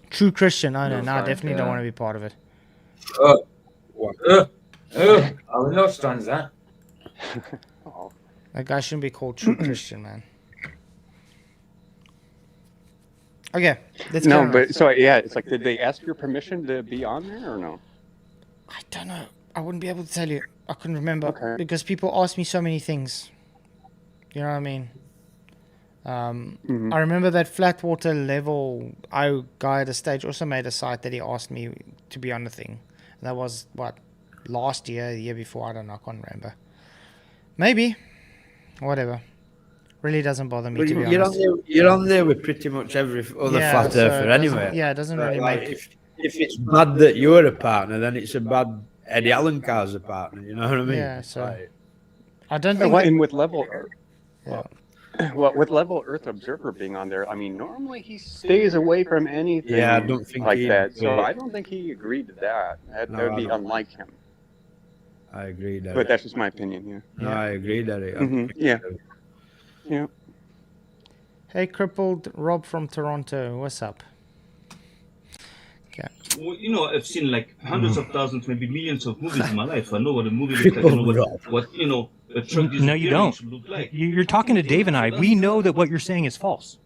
True Christian. I know. You'll No, I find, definitely don't want to be part of it. I will not stand that. That guy shouldn't be called True Christian, man. Okay, let's No, carry on. but so yeah, it's like, did they ask your permission to be on there or no? I don't know. I wouldn't be able to tell you. I couldn't remember Okay. because people ask me so many things. You know what I mean? I remember that Flatwater level guy at the stage also made a site that he asked me to be on the thing. And that was what, last year, the year before. I don't know. I can't remember. Maybe. Whatever. Really doesn't bother me, But to be you're on honest. there. You're on there with pretty much every other Yeah, flat so earther it doesn't- anyway. yeah, it doesn't really Like, make. if it's bad that you're a partner, then it's a bad Eddie Allen Carr's a partner. You know what I mean? Yeah, It's so- like, I don't And think. with level, Yeah. well, with level Earth Observer being on there, I mean, normally he stays away from anything Yeah, I don't think like he- that. So yeah. I don't think he agreed to that. That No, would I be don't. unlike him. I agree, Derek. But that's just my opinion. Yeah. No, I agree, Derek. Yeah. Yeah. Hey, crippled Rob from Toronto, what's up? Okay. Well, you know, I've seen like hundreds of thousands, maybe millions of movies in my life. I know what a movie looks like. I know what you know, a truck No, you disappearing don't. should look like. You're talking to Dave and I. We know that what you're saying is false.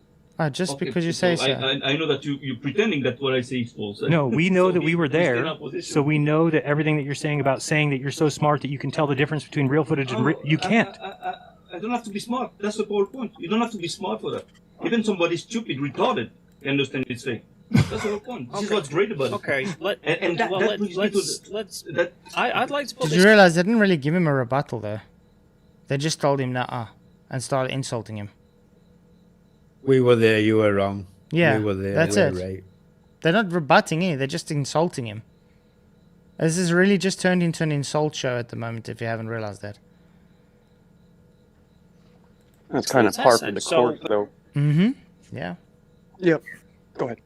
Just Okay, because you say so. I know that you're pretending that what I say is false. No, we know So that we were he's in there, our position. so we know that everything that you're saying about saying that you're so smart that you can tell the difference between real footage and you can't. I don't have to be smart. That's the whole point. You don't have to be smart for that. Even somebody stupid, retarded, can understand it's fake. That's the whole point. This is what's great about it. Okay, And that brings me to let's. that. I'd like to put Did this. you realize they didn't really give him a rebuttal though? They just told him nah and started insulting him. We were there. You were wrong. Yeah, we were there. that's you were it. Right. They're not rebutting any, they're just insulting him. This is really just turned into an insult show at the moment, if you haven't realized that. That's kind of par for the So- course, though. Mm-hmm. Yeah. Yep. Go ahead.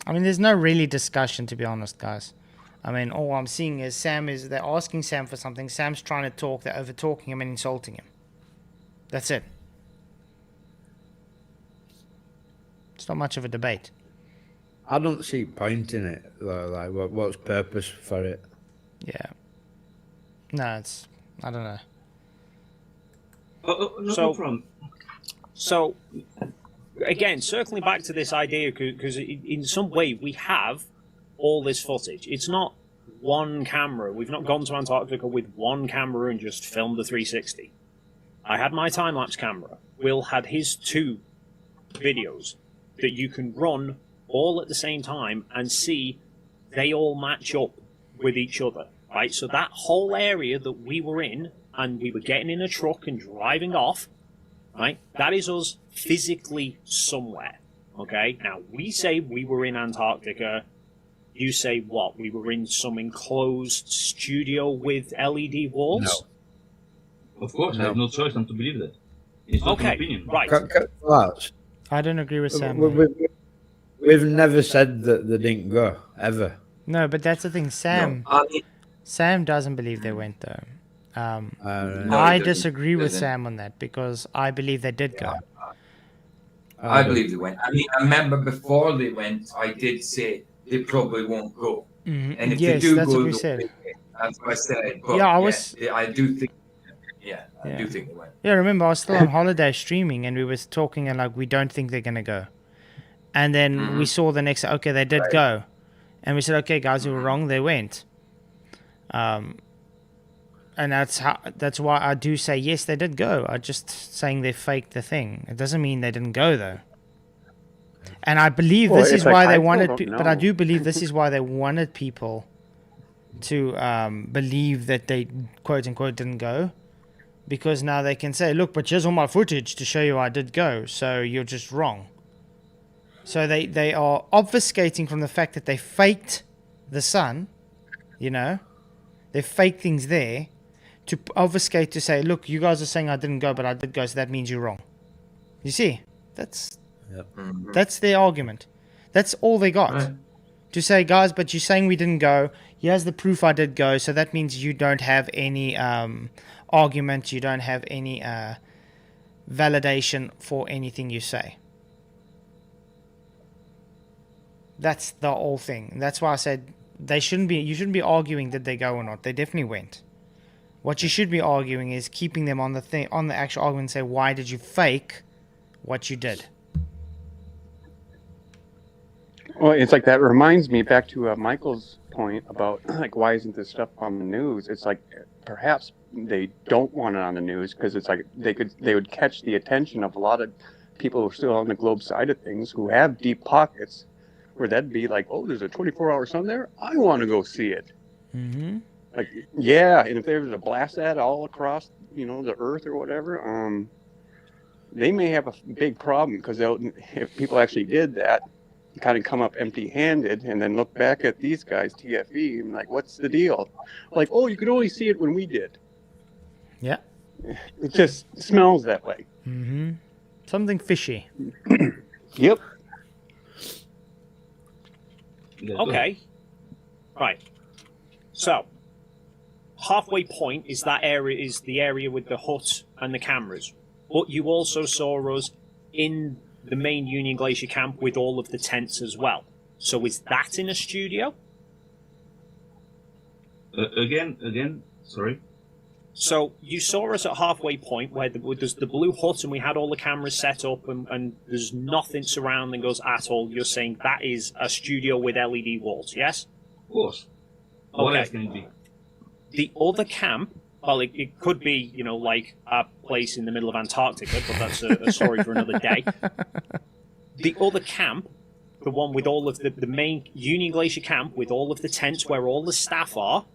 I mean, there's no really discussion, to be honest, guys. I mean, all I'm seeing is they're asking Sam for something. Sam's trying to talk. They're over-talking him and insulting him. That's it. It's not much of a debate. I don't see point in it. Though, like, what's purpose for it? Yeah. No, it's... I don't know. No So- problem. So, again, circling back to this idea, because in some way we have all this footage. It's not one camera. We've not gone to Antarctica with one camera and just filmed the 360. I had my time-lapse camera. Will had his 2 videos that you can run all at the same time and see they all match up with each other, right? So that whole area that we were in, and we were getting in a truck and driving off, right? That is us physically somewhere, okay? Now, we say we were in Antarctica. You say what? We were in some enclosed studio with LED walls? Of course, I No. have no choice than to believe that. It's not an Okay, opinion. right. Lads, I don't agree with Sam. we've never said that they didn't go ever. No, but that's the thing. Sam I mean, Sam doesn't believe they went, though. No, I he doesn't. disagree with Doesn't. Sam on that, because I believe they did go. I believe they went. I mean, I remember before they went, I did say they probably won't go. Mhm. And if Yes, they do that's go, what we they'll said. make it. That's what I said. But Yeah, I was- I do think. Yeah, I Yeah. do think they went. Yeah, remember, I was still on holiday streaming, and we was talking, and like, we don't think they're gonna go. And then we saw the next. Okay, they did go, and we said, okay, guys, we were wrong. They went. And that's why I do say yes, they did go. I'm just saying they faked the thing. It doesn't mean they didn't go though. And I believe Well, this is it's like, why I they still wanted, don't but I know. do believe this is why they wanted people to believe that they quote unquote didn't go, because now they can say, look, but here's all my footage to show you I did go, so you're just wrong. So they are obfuscating from the fact that they faked the sun, you know, they faked things there to obfuscate, to say, look, you guys are saying I didn't go, but I did go, so that means you're wrong. You see, that's their argument. That's all they got. Right. To say, guys, but you're saying we didn't go. Here's the proof I did go, so that means you don't have any argument, you don't have any validation for anything you say. That's the whole thing. That's why I said you shouldn't be arguing did they go or not. They definitely went. What you should be arguing is keeping them on the actual argument and say, why did you fake what you did? Well, it's like that reminds me back to Michael's point about like why isn't this stuff on the news? It's like perhaps they don't want it on the news because it's like they would catch the attention of a lot of people who are still on the globe side of things who have deep pockets, where that'd be like, oh, there's a 24-hour sun there. I want to go see it. Mm-hmm. Like, yeah, and if there was a blast that all across, the earth or whatever, they may have a big problem because if people actually did that, kind of come up empty-handed and then look back at these guys, TFE, and like, what's the deal? Like, oh, you could only see it when we did. Yeah. It just smells that way. Mm-hmm. Something fishy. Yep. Okay. Right. So, halfway point is the area with the hut and the cameras. But you also saw us in the main Union Glacier camp with all of the tents as well. So is that in a studio? Again, sorry. So you saw us at halfway point where there's the blue hut and we had all the cameras set up and there's nothing surrounding us at all. You're saying that is a studio with LED walls, yes? Of course. Okay. What else can it be? The other camp, well, it could be, you know, like a place in the middle of Antarctica, but that's a story for another day. The other camp, the one with all of the main Union Glacier camp with all of the tents where all the staff are,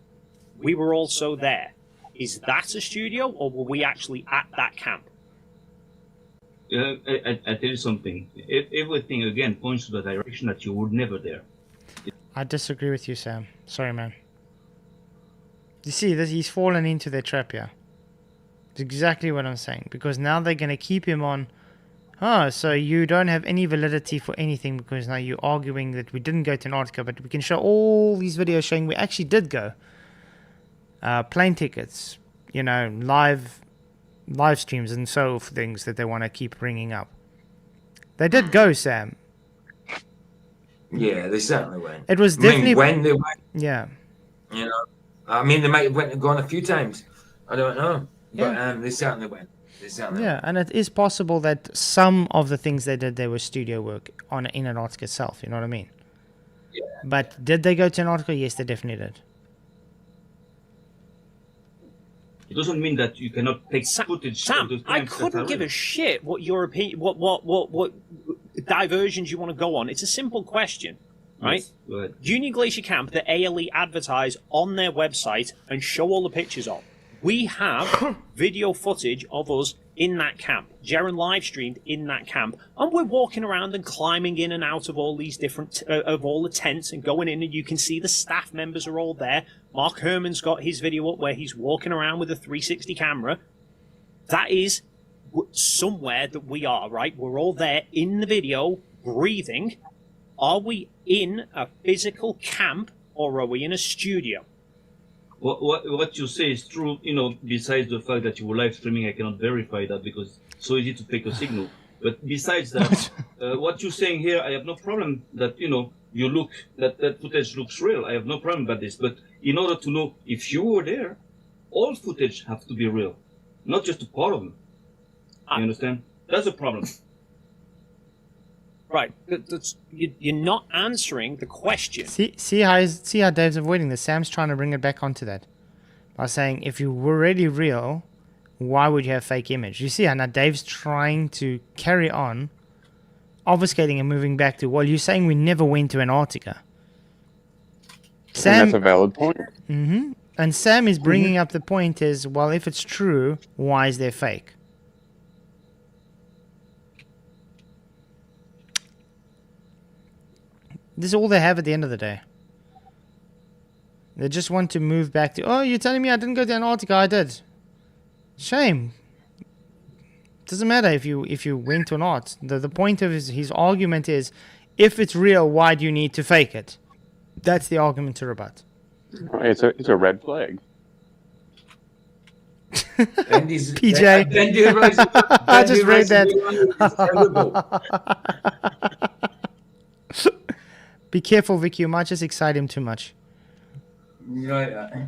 we were also there. Is that a studio, or were we actually at that camp? I tell you something. Everything, again, points to the direction that you were never there. I disagree with you, Sam. Sorry, man. You see, he's fallen into their trap here. It's exactly what I'm saying. Because now they're going to keep him on. Oh, so you don't have any validity for anything because now you're arguing that we didn't go to Antarctica, but we can show all these videos showing we actually did go. Plane tickets, you know, live streams and so things that they want to keep bringing up. They did go, Sam. Yeah, they certainly went. It was I mean, definitely when they went. Yeah. You know, I mean, they might have gone a few times. I don't know, but they certainly went. They certainly Yeah, and it is possible that some of the things they did there was studio work in Antarctica itself. You know what I mean? Yeah. But did they go to Antarctica? Yes, they definitely did. It doesn't mean that you cannot take footage. Sam, of the I camps that couldn't are give real. a shit what your opinion, what diversions you want to go on. It's a simple question, right? Yes, go ahead. Union Glacier Camp, the ALE advertise on their website and show all the pictures of. We have video footage of us in that camp. Jaren live streamed in that camp, and we're walking around and climbing in and out of all these different of all the tents and going in, and you can see the staff members are all there. Mark Herman's got his video up where he's walking around with a 360 camera. That is somewhere that we are, right? We're all there in the video, breathing. Are we in a physical camp or are we in a studio? What you say is true, you know, besides the fact that you were live streaming, I cannot verify that because it's so easy to fake a signal. But besides that, what you're saying here, I have no problem that, you know, that footage looks real. I have no problem about this. But in order to know if you were there, all footage have to be real, not just a part of them. You understand? That's a problem. Right. You're not answering the question. See how Dave's avoiding this. Sam's trying to bring it back onto that by saying if you were really real, why would you have fake image? You see how now Dave's trying to carry on, obfuscating and moving back to, well, you're saying we never went to Antarctica. Sam, And that's a valid point. Mm-hmm. And Sam is bringing up the point is, well, if it's true, why is there fake? This is all they have at the end of the day. They just want to move back to, oh, you're telling me I didn't go to Antarctica? I did. Shame. Doesn't matter if you went or not. The point of his argument is, if it's real, why do you need to fake it? That's the argument to rebut. It's a red flag. PJ. I just read that. Be careful, Vicky. You might just excite him too much. Right.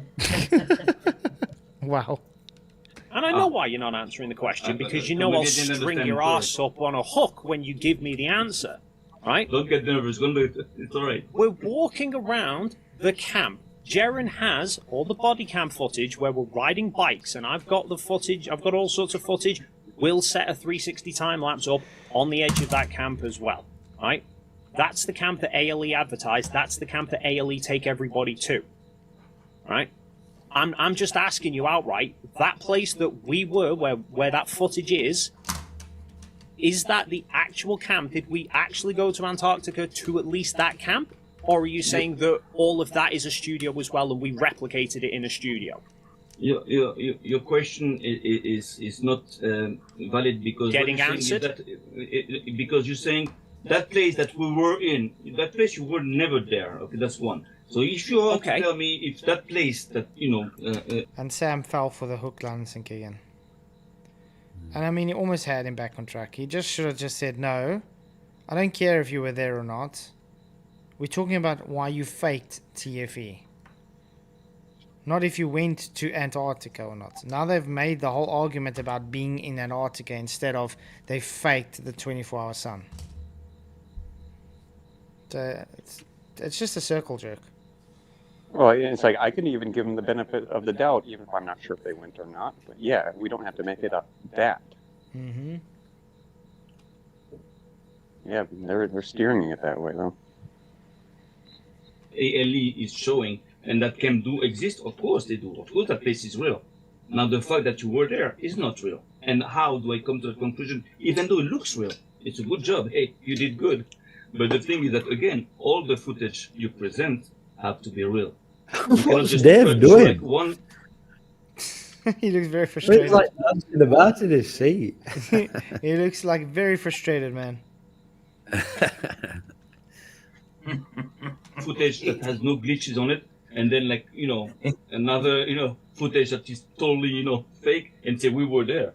Wow. And I know why you're not answering the question, because you know I'll string your ass up on a hook when you give me the answer. Right? Don't get nervous. It's all right. We're walking around the camp. Jaren has all the body cam footage where we're riding bikes, and I've got the footage. I've got all sorts of footage. We'll set a 360 time lapse up on the edge of that camp as well. Right? That's the camp that ALE advertised. That's the camp that ALE take everybody to. Right? I'm just asking you outright, that place that we were, where that footage is is that the actual camp? Did we actually go to Antarctica to at least that camp? Or are you saying that all of that is a studio as well and we replicated it in a studio? Your question is not valid because Getting what you're saying answered? is that, because you're saying that place that we were in, that place you were never there. Okay, that's one. So if you want to tell me if that place that And Sam fell for the hook, line, and sinker again. And I mean, he almost had him back on track. He just should have just said, no, I don't care if you were there or not. We're talking about why you faked TFE. Not if you went to Antarctica or not. Now they've made the whole argument about being in Antarctica instead of they faked the 24-hour sun. It's just a circle jerk. Well, it's like I can even give them the benefit of the doubt, even if I'm not sure if they went or not. But yeah, we don't have to make it up that. Mm-hmm. Yeah, they're steering it that way, though. ALE is showing, and that camp do exist. Of course they do. Of course that place is real. Now the fact that you were there is not real. And how do I come to the conclusion? Even though it looks real, it's a good job. Hey, you did good. But the thing is that again, all the footage you present have to be real. What's Dave doing? One... He looks very frustrated. He's like dancing about in his seat. He looks like very frustrated, man. Footage that has no glitches on it, and then another footage that is totally fake, and say we were there.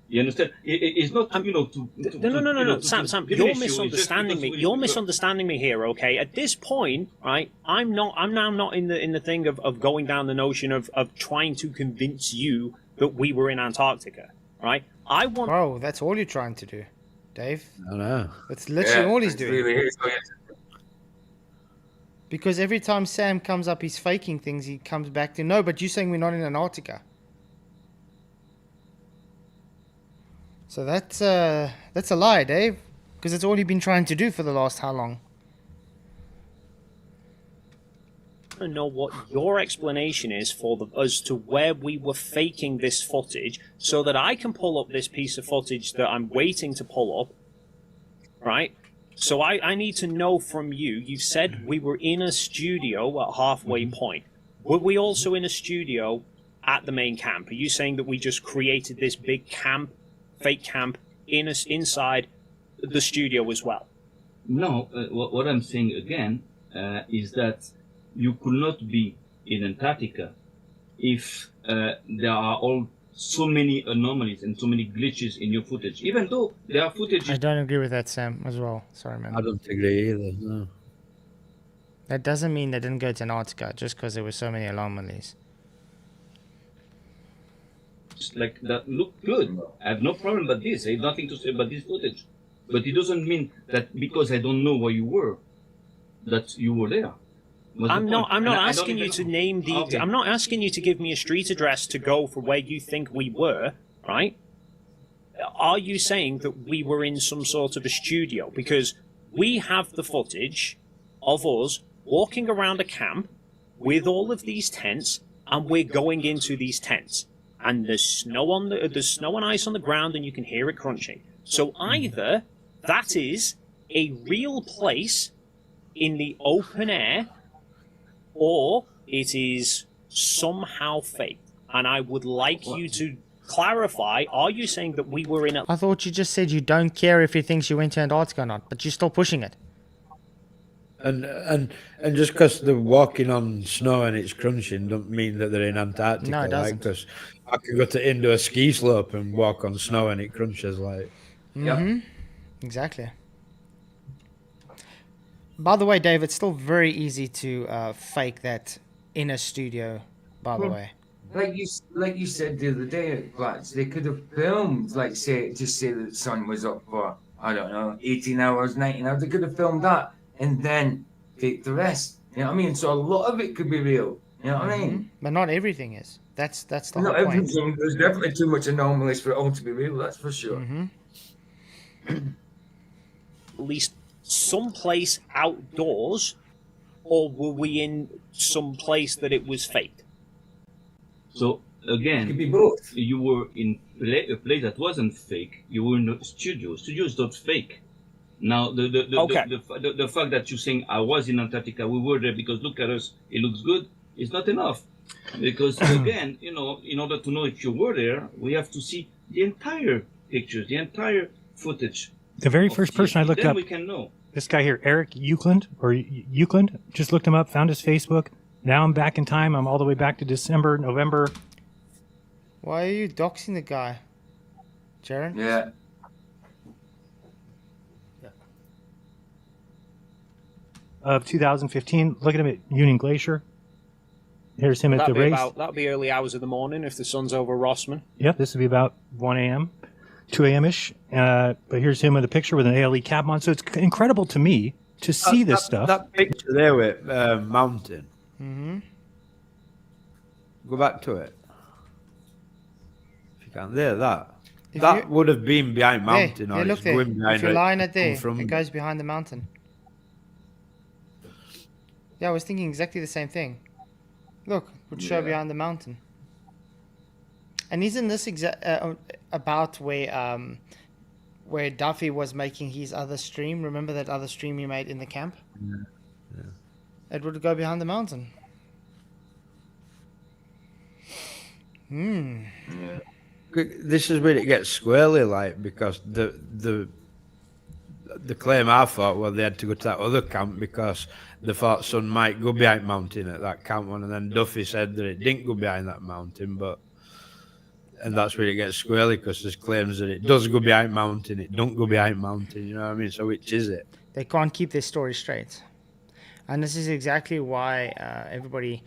You understand? It's not No, Sam, you're misunderstanding me. You're misunderstanding me here. Okay, at this point, right? I'm now not in the thing of going down the notion of trying to convince you that we were in Antarctica, right? Bro, that's all you're trying to do, Dave. I know. That's literally all he's doing. Really is. Because every time Sam comes up, he's faking things. He comes back to no, but you're saying we're not in Antarctica. So that's a lie, Dave. Because it's all you've been trying to do for the last how long? I want to know what your explanation is as to where we were faking this footage, so that I can pull up this piece of footage that I'm waiting to pull up, right? So I need to know from you. You said we were in a studio at halfway point. Were we also in a studio at the main camp? Are you saying that we just created this big camp, fake camp, inside the studio as well? No, what I'm saying again is that you could not be in Antarctica if there are so many anomalies and so many glitches in your footage. Even though there are footage. I don't agree with that, Sam, as well. Sorry, man. I don't agree either. No. That doesn't mean they didn't go to Antarctica just because there were so many anomalies. Like that look good. I have no problem about this. I have nothing to say about this footage. But it doesn't mean that because I don't know where you were, that you were there. I'm not asking you to name the. Okay. I'm not asking you to give me a street address to go for where you think we were, right? Are you saying that we were in some sort of a studio? Because we have the footage of us walking around a camp with all of these tents, and we're going into these tents, and there's snow and ice on the ground, and you can hear it crunching. So either that is a real place in the open air, or it is somehow fake. And I would like you to clarify, are you saying that we were in a... I thought you just said you don't care if he thinks you went to Antarctica or not, but you're still pushing it. And just because they're walking on snow and it's crunching don't mean that they're in Antarctica. No, it doesn't. Because I could go to into a ski slope and walk on snow and it crunches like... Mm-hmm. Exactly. By the way, Dave, it's still very easy to fake that in a studio, by the way. Like you said the other day, lads, they could have filmed, say that the sun was up for, I don't know, 18 hours, 19 hours. They could have filmed that and then fake the rest. You know what I mean? So a lot of it could be real. You know what I mean? But not everything is. That's the whole not point. Everything. There's definitely too much anomalies for it all to be real. That's for sure. Mm-hmm. At least someplace outdoors, or were we in some place that it was fake? So again, Could be both. you were in a place that wasn't fake. You were in a studio. Studio is not fake. Now, the fact that you're saying I was in Antarctica, we were there because look at us, it looks good, is not enough. Because again, you know, in order to know if you were there, we have to see the entire pictures, the entire footage. The very first person I looked then up, we can know. this guy here, Eric Euclid, just looked him up, found his Facebook. Now I'm back in time. I'm all the way back to December, November. Why are you doxing the guy, Jaren? Yeah. Of 2015. Look at him at Union Glacier. Here's him at the race. That'll be early hours of the morning if the sun's over Rossman. Yep, this would be about 1 a.m., 2 a.m.-ish. But here's him with a picture with an ALE cap on. So it's incredible to me to see this stuff. That picture there with mountain. Mm-hmm. Go back to it. If you can. There, that. If That you- would have been behind mountain. Hey, or look it's there. going behind If you're it, lying at there, from it goes behind the mountain. Yeah, I was thinking exactly the same thing. Look, it would show behind the mountain. And isn't this about where Duffy was making his other stream? Remember that other stream he made in the camp? Yeah. It would go behind the mountain. Hmm. Yeah. This is where it gets squirrely, like, because the claim I thought, well, they had to go to that other camp because they thought Sun might go behind mountain at that camp one, and then Duffy said that it didn't go behind that mountain, and that's where it gets squirrely because there's claims that it does go behind mountain, it don't go behind mountain, you know what I mean? So which is it? They can't keep their story straight. And this is exactly why everybody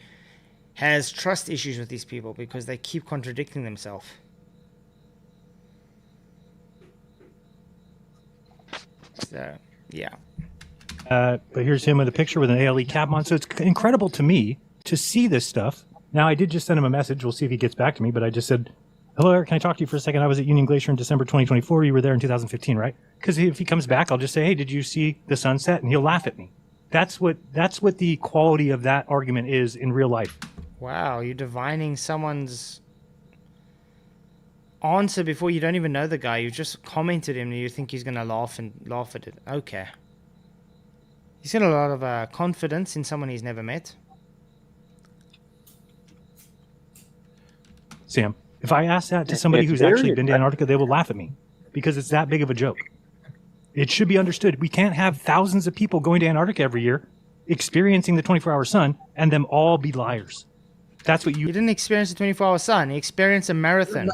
has trust issues with these people, because they keep contradicting themselves. So, yeah. But here's him with a picture with an ALE cap on. So it's incredible to me to see this stuff. Now, I did just send him a message. We'll see if he gets back to me. But I just said, hello, Eric, can I talk to you for a second? I was at Union Glacier in December 2024. You were there in 2015, right? Because if he comes back, I'll just say, hey, did you see the sunset? And he'll laugh at me. That's what the quality of that argument is in real life. Wow, you're divining someone's answer before you don't even know the guy. You just commented him and you think he's going to laugh at it. Okay. He's got a lot of confidence in someone he's never met. Sam, if I ask that to somebody who's actually been to Antarctica, they will laugh at me because it's that big of a joke. It should be understood. We can't have thousands of people going to Antarctica every year, experiencing the 24-hour sun, and them all be liars. That's what You didn't experience the 24-hour sun. You experienced a marathon.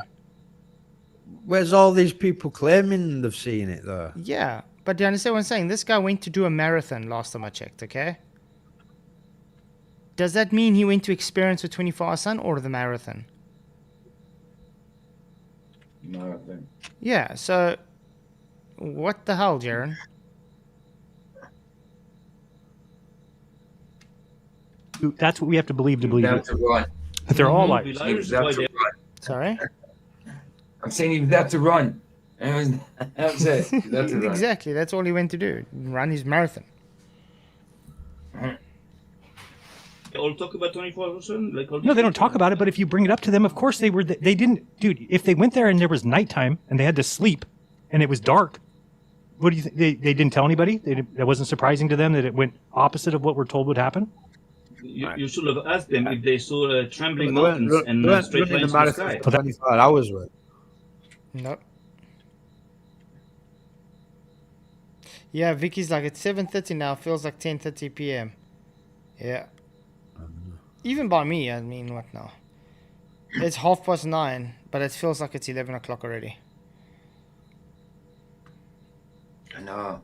Where's all these people claiming they've seen it, though? Yeah, but do you understand what I'm saying? This guy went to do a marathon last time I checked, okay? Does that mean he went to experience the 24-hour sun or the marathon? Marathon. Yeah, so what the hell, Jaren? That's what we have to believe to believe it. To run. That they're all Mhm. liars. He was there to run. Sorry? I'm saying he was there to run. And that's it. He was there to run. Exactly, that's all he went to do. Run his marathon. They all talk about 24 sun, like all No, they don't talk about it, but if you bring it up to them, of course they didn't, dude, if they went there and there was nighttime and they had to sleep and it was dark, what do you think? They didn't tell anybody? That wasn't surprising to them that it went opposite of what we're told would happen? You should have asked them if they saw trembling They weren't mountains and straight running lines the in the marathon sky. for 24 hours worth. Nope. Yeah, Vicky's like, it's 7:30 now, feels like 10:30 p.m. Yeah. Even by me, I mean, what now? It's 9:30, but it feels like it's 11 o'clock already. I know.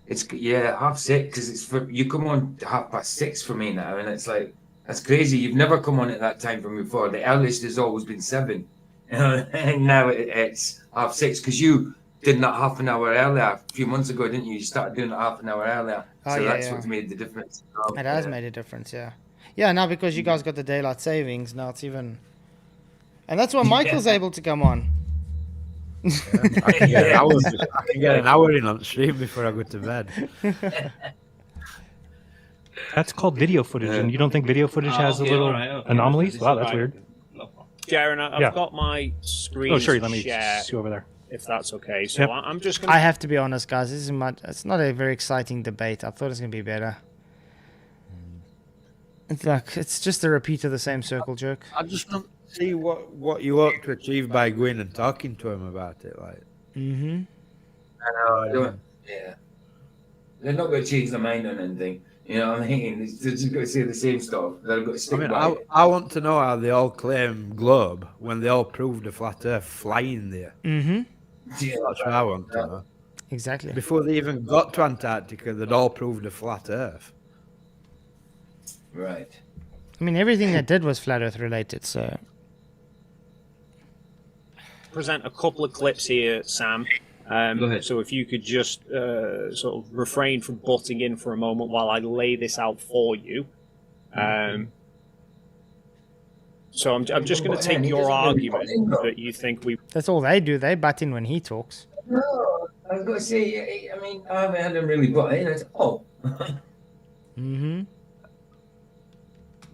It's 6:30 because it's for you come on 6:30 for me now, and it's like that's crazy. You've never come on at that time for me before. The earliest has always been 7, and now it's 6:30 because you did that half an hour earlier a few months ago, didn't you? You started doing it half an hour earlier, Oh, so yeah, that's yeah. what's made the difference. It has made a difference, yeah. Yeah, now because you guys got the daylight savings, now it's even... And that's why Michael's able to come on. I can get an hour in on stream before I go to bed. That's called video footage, and you don't think video footage has a little anomalies? Wow, that's weird. Jaren, I've Yeah. got my screen Oh, sure. to Let me share, see over there. if that's okay. So Yep. I'm just going I to... have to be honest, guys. This is it's not a very exciting debate. I thought it was gonna be better. It's like it's just a repeat of the same circle jerk. I just don't see what you ought to achieve by going and talking to him about it. Like, Mm-hmm. I don't. Yeah. They're not going to change their mind on anything. You know what I mean? They're just going to say the same stuff. They're going to I stick mean, by I, it. I want to know how they all claim globe when they all proved a flat Earth flying there. Mm-hmm. Yeah, That's what I want to know. Exactly. Before they even got to Antarctica, they'd all proved a flat Earth. right. I mean, everything they did was flat Earth related. So present a couple of clips here, Sam. Go ahead. So if you could just sort of refrain from butting in for a moment while I lay this out for you. So I'm just going to take your argument that you think we... that's all they do. They butt in when he talks. No, I was going to say, I mean, I haven't had them really butt in. Mm-hmm.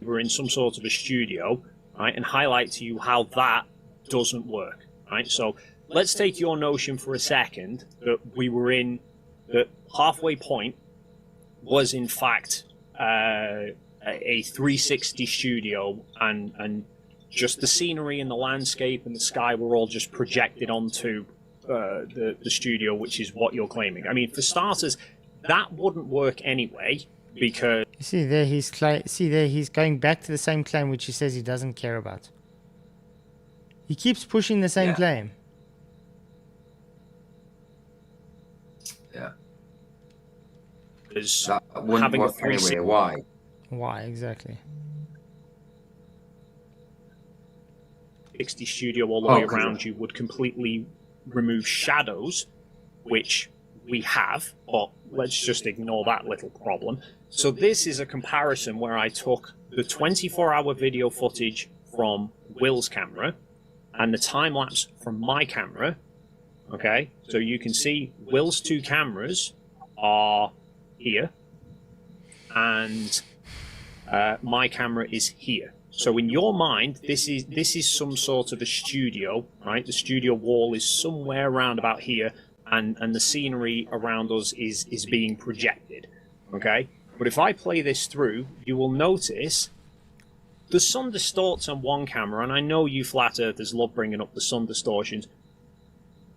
We're in some sort of a studio, right, and highlight to you how that doesn't work, right? So let's take your notion for a second that we were in the halfway point was in fact a 360 studio, and just the scenery and the landscape and the sky were all just projected onto the studio, which is what you're claiming. I mean, for starters, that wouldn't work anyway, because You see there, he's going back to the same claim which he says he doesn't care about. He keeps pushing the same Yeah. claim. Yeah. there's That wouldn't having a work anyway. Why? Why exactly? 360 studio all the way Okay. around you would completely remove shadows, which we have, but let's just ignore that little problem. So this is a comparison where I took the 24-hour video footage from Will's camera and the time-lapse from my camera. Okay, so you can see Will's two cameras are here, and my camera is here. So in your mind, this is some sort of a studio, right? The studio wall is somewhere around about here, and the scenery around us is being projected. Okay, but if I play this through, you will notice the sun distorts on one camera, and I know you flat earthers love bringing up the sun distortions,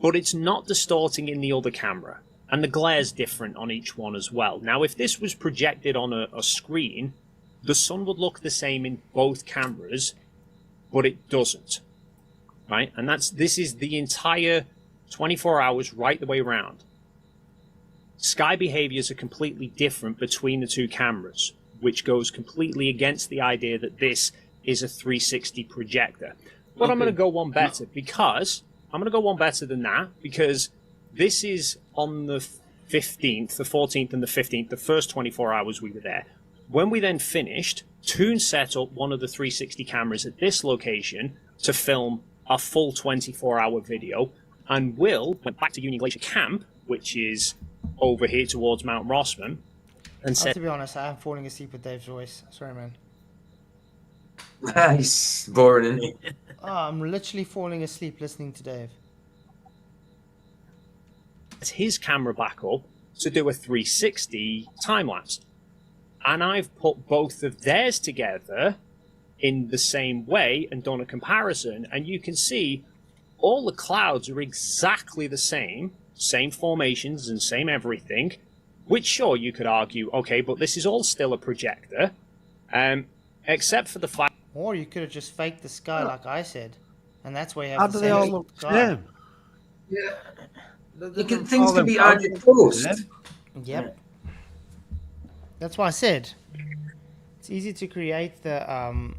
but it's not distorting in the other camera, and the glare's different on each one as well. Now, if this was projected on a screen, the sun would look the same in both cameras, but it doesn't, right? And this is the entire 24 hours right the way around. Sky behaviors are completely different between the two cameras, which goes completely against the idea that this is a 360 projector. But I'm going to go one better than that, because this is on the 15th, the 14th and the 15th, the first 24 hours we were there. When we then finished, Toon set up one of the 360 cameras at this location to film a full 24-hour video, and Will went back to Union Glacier Camp, which is over here towards Mount Rossman, and To said, be honest, I am falling asleep with Dave's voice. Sorry, man. Nice. Boring, isn't it? Oh, I'm literally falling asleep listening to Dave. his camera back up to do a 360 time-lapse. And I've put both of theirs together in the same way and done a comparison, and you can see all the clouds are exactly the same formations and same everything, which sure you could argue, okay, but this is all still a projector, except for the fact... Or you could have just faked the sky like I said, and that's why you have How the do same they all look the sky. same? Yeah. Things can be added post. Yep. That's why I said it's easy to create the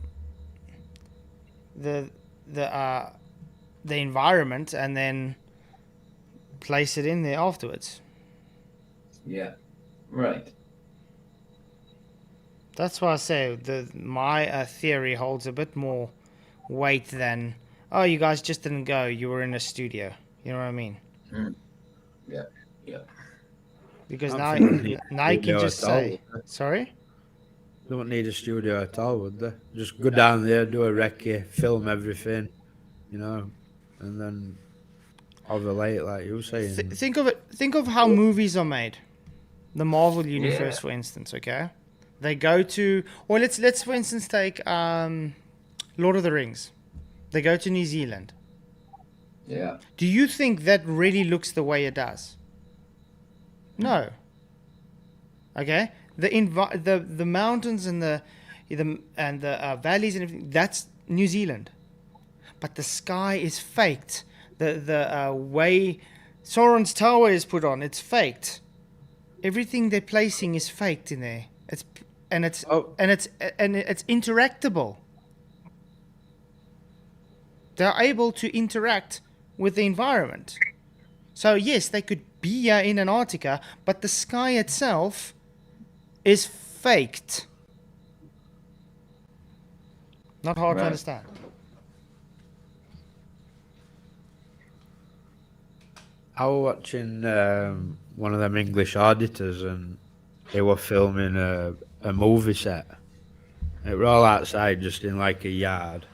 environment and then place it in there afterwards. Yeah. Right. That's why I say my theory holds a bit more weight than, oh, you guys just didn't go, you were in a studio. You know what I mean? Mm. Yeah. Yeah. Because I'm now thinking you can studio just at all. say, sorry? They wouldn't need a studio at all, would they? Just go down there, do a recce, film everything, you know, and then overlay it like you were saying. Think of it. Think of how movies are made. The Marvel universe, Yeah. for instance. Okay, they go to, or let's for instance take Lord of the Rings. They go to New Zealand. Yeah. Do you think that really looks the way it does? No. Okay, the mountains and the valleys and everything, that's New Zealand, but the sky is faked. The way Sauron's tower is put on, it's faked. Everything they're placing is faked in there. It's interactable. They're able to interact with the environment. So yes, they could be here in Antarctica, but the sky itself is faked. Not hard to Right. understand. I was watching one of them English auditors, and they were filming a movie set. It were all outside, just in like a yard,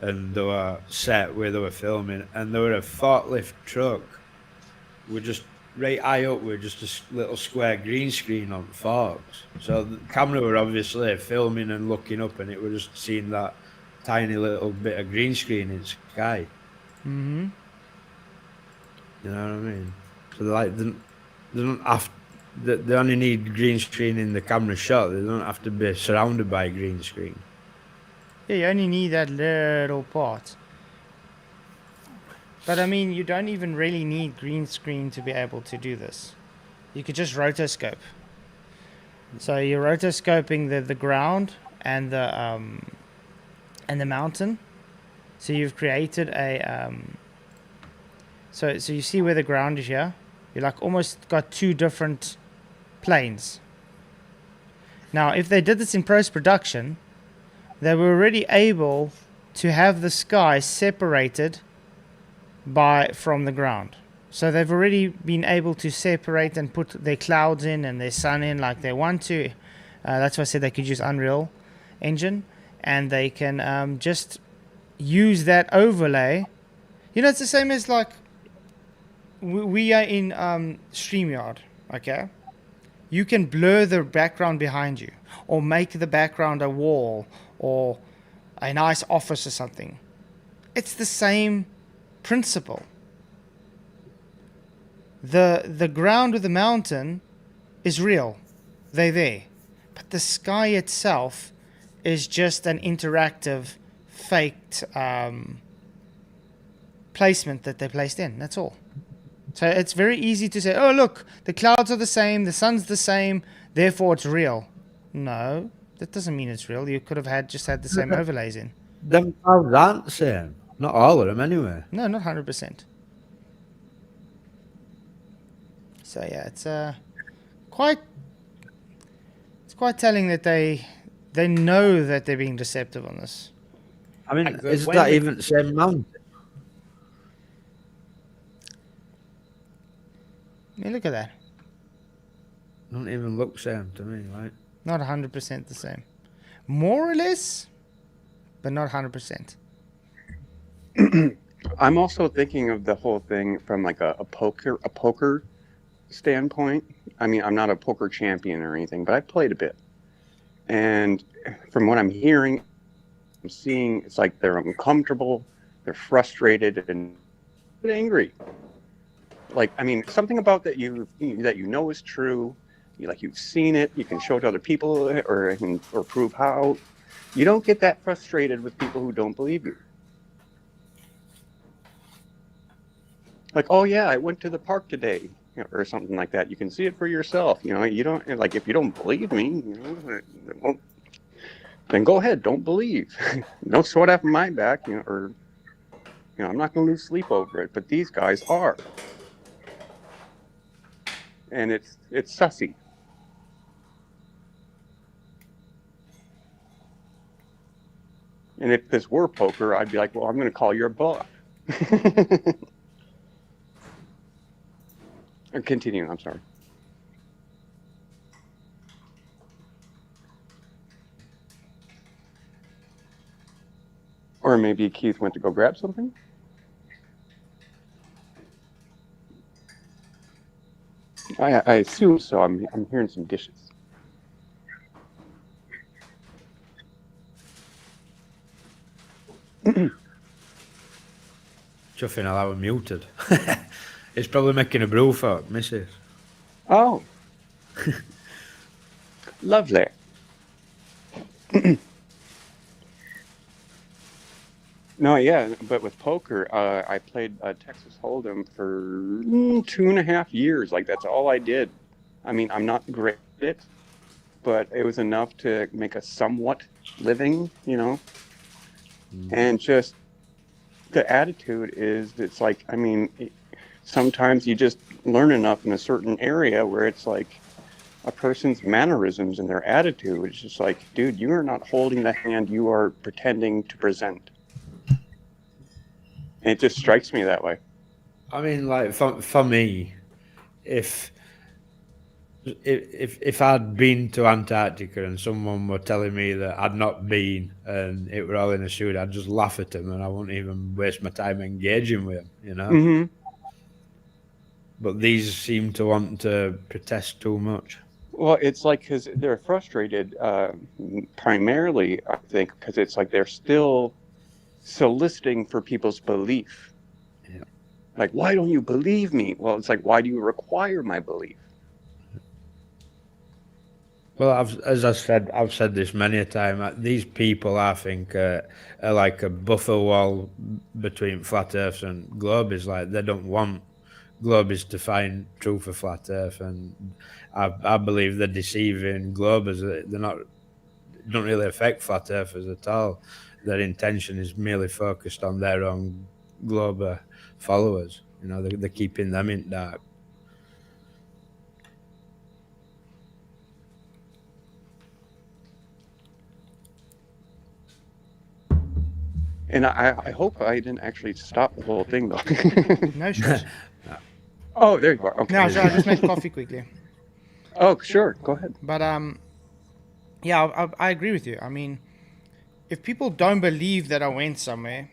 and they were set where they were filming, and there were a forklift truck with just right high up with just a little square green screen on forks. So the camera were obviously filming and looking up, and it was just seeing that tiny little bit of green screen in the sky. Mm-hmm. You know what I mean? So they don't have. They only need green screen in the camera shot. They don't have to be surrounded by green screen. Yeah, you only need that little part. But I mean, you don't even really need green screen to be able to do this. You could just rotoscope. So you're rotoscoping the ground and the mountain. So you've created a so you see where the ground is here. You like almost got two different planes. Now, if they did this in post-production, they were already able to have the sky separated from the ground. So they've already been able to separate and put their clouds in and their sun in like they want to. That's why I said they could use Unreal Engine, and they can just use that overlay. You know, it's the same as like we are in StreamYard, okay? You can blur the background behind you, or make the background a wall, or a nice office or something. It's the same principle. The ground of the mountain is real. They're there. But the sky itself is just an interactive, faked placement that they placed in. That's all. So it's very easy to say, oh, look, the clouds are the same, the sun's the same, therefore it's real. No, that doesn't mean it's real. You could have just had the same overlays in. Them clouds aren't the same. Not all of them, anyway. No, not 100%. So yeah, it's quite telling that they know that they're being deceptive on this. I mean, Like, is when that we- even the same mountain? I mean, look at that. Don't even look same to me, right? Not 100% the same. More or less, but not 100%. I'm also thinking of the whole thing from like a poker standpoint. I mean, I'm not a poker champion or anything, but I played a bit. And from what I'm hearing, I'm seeing, it's like they're uncomfortable, they're frustrated and angry. Like, I mean, something about that you know is true. You've seen it. You can show it to other people, or prove how. You don't get that frustrated with people who don't believe you. Like, oh yeah, I went to the park today, or something like that. You can see it for yourself. You don't like, if you don't believe me, well, then go ahead, don't believe. Don't sweat off my back, or I'm not going to lose sleep over it. But these guys are, and it's sussy. And if this were poker, I'd be like, well, I'm going to call your bluff. Continue, I'm sorry. Or maybe Keith went to go grab something? I assume so. I'm hearing some dishes. Chuffing I was muted. It's probably making a brew for Mrs. Oh. Lovely. No, yeah, but with poker, I played Texas Hold'em for 2.5 years. Like, that's all I did. I mean, I'm not great at it, but it was enough to make a somewhat living, you know? And just the attitude is, it's like, I mean, sometimes you just learn enough in a certain area where it's like a person's mannerisms and their attitude. It's just like, dude, you are not holding the hand you are pretending to present. And it just strikes me that way. I mean, like for me, if I'd been to Antarctica and someone were telling me that I'd not been and it were all in a shoot, I'd just laugh at them and I wouldn't even waste my time engaging with them, you know. Mm-hmm. But these seem to want to protest too much. Well, it's like because they're frustrated primarily, I think, because it's like they're still soliciting for people's belief. Yeah. Like, why don't you believe me? Well, it's like, why do you require my belief? Well, I've said this many a time. These people, I think, are like a buffer wall between flat Earth and globe. Is like they don't want globies to find truth for flat Earth, and I believe they're deceiving globers. Don't really affect flat Earthers at all. Their intention is merely focused on their own globe followers. You know, they're keeping them in dark. And I hope I didn't actually stop the whole thing, though. No stress. Oh, there you are. Okay. No, so I'll just make coffee quickly. Oh, sure. Go ahead. But yeah, I agree with you. I mean, if people don't believe that I went somewhere,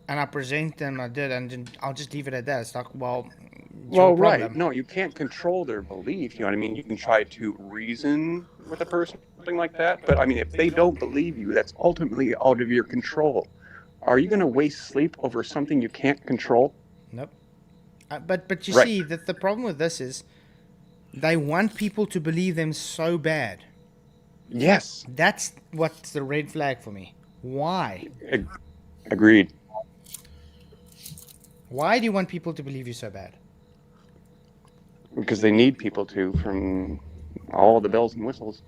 and I present them I did, and then I'll just leave it at that. It's like, well, it's your Right. problem. No, you can't control their belief. You know what I mean? You can try to reason with a person, something like that. But I mean, if they don't believe you, that's ultimately out of your control. Are you going to waste sleep over something you can't control? Nope. But you Right. see that the problem with this is they want people to believe them so bad. Yes. That's what's the red flag for me. Why? Agreed. Why do you want people to believe you so bad? Because they need people to, from all the bells and whistles.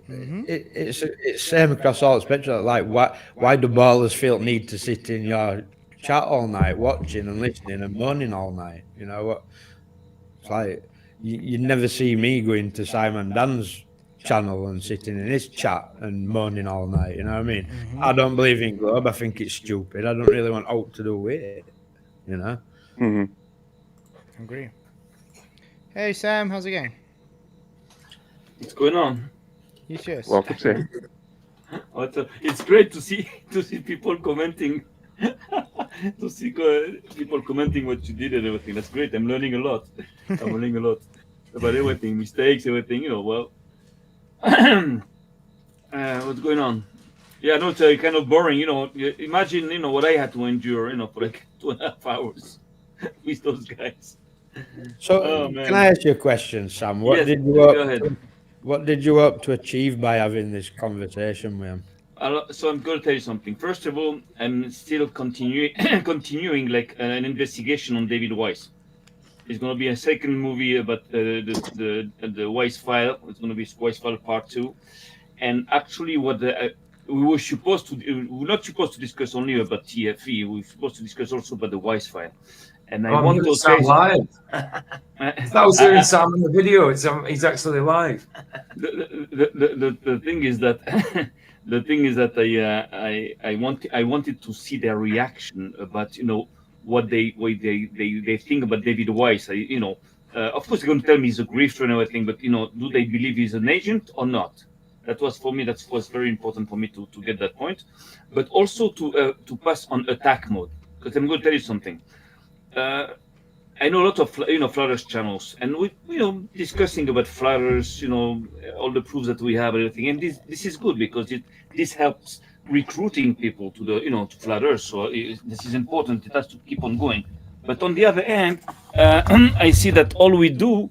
It's same across all spectrum. Like, why do ballers feel need to sit in your chat all night, watching and listening and moaning all night? You know what? It's like you never see me going to Simon Dan's channel and sitting in his chat and moaning all night. You know what I mean? I don't believe in globe. I think it's stupid. I don't really want out to do with it. You know? Mm-hmm. Agree. Hey Sam, how's it going? What's going on? Yes. Welcome, sir. It's great to see people commenting. People commenting what you did and everything. That's great. I'm learning a lot. About everything, mistakes, everything. You know, well, what's going on? Yeah, no, it's kind of boring. You know, imagine what I had to endure. For like 2.5 hours with those guys. So, can I ask you a question, Sam? Yes, go ahead. What did you hope to achieve by having this conversation with him? So I'm going to tell you something. First of all, I'm still continuing like an investigation on David Weiss. It's going to be a second movie about the Weiss file. It's going to be Weiss file part 2. And actually, what we were not supposed to discuss only about TFE. We were supposed to discuss also about the Weiss file. And I want to say live. That was hearing Sam in the video. He's actually live. The thing is that I wanted to see their reaction about what they think about David Weiss. Of course they're going to tell me he's a grifter and everything, but do they believe he's an agent or not? That was for me. That was very important for me to get that point, but also to pass on attack mode. Because I'm going to tell you something. I know a lot of flat Earth channels, and we discussing about flat Earth, all the proofs that we have and everything, and this is good because this helps recruiting people to the to flat Earth. So this is important. It has to keep on going. But on the other hand, I see that all we do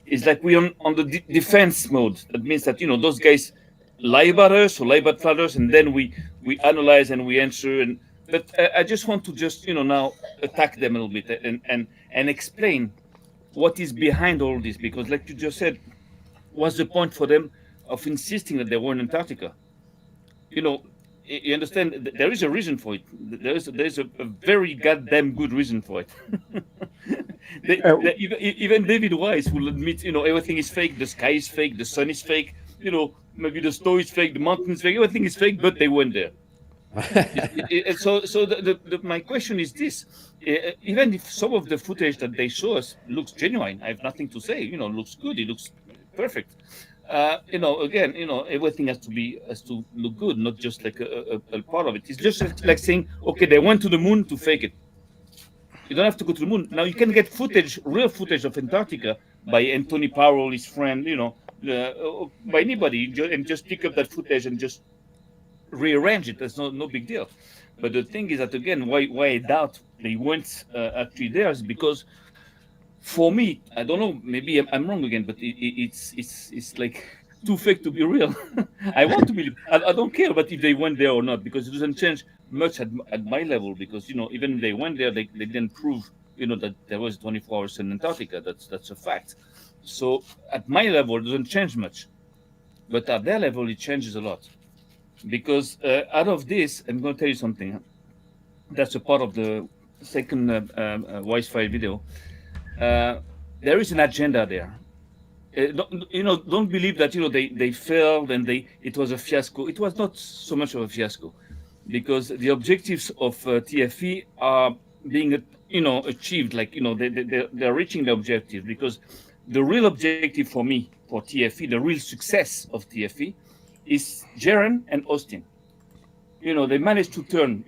is like we on the defense mode. That means that those guys lie about us or lie about flat Earth, and then we analyze and we answer. But I just want to just now attack them a little bit and explain what is behind all this, because like you just said, what's the point for them of insisting that they were in Antarctica? You understand? There is a reason for it. There's a very goddamn good reason for it. Even David Weiss will admit, everything is fake. The sky is fake. The sun is fake. Maybe the snow is fake. The mountain is fake. Everything is fake, but they went there. So my question is this: even if some of the footage that they show us looks genuine, I have nothing to say. Looks good. It looks perfect. Again, everything has to look good, not just like a part of it. It's just like saying, okay, they went to the moon to fake it. You don't have to go to the moon. Now you can get real footage of Antarctica by Anthony Powell, his friend, by anybody, and just pick up that footage and just rearrange it. That's no big deal. But the thing is that, again, why I doubt they went actually there is because, for me, I don't know, maybe I'm wrong again, but it's like too fake to be real. I want to believe. I don't care about if they went there or not, because it doesn't change much at my level, because even if they went there, they didn't prove that there was 24 hours in Antarctica. That's a fact. So at my level, it doesn't change much, but at their level, it changes a lot. Because out of this, I'm going to tell you something. That's a part of the second Weiss file video. There is an agenda there. Don't believe that they failed and it was a fiasco. It was not so much of a fiasco, because the objectives of TFE are being achieved. Like they're reaching the objective, because the real objective for me for TFE, the real success of TFE, is Jeren and Austin. They managed to turn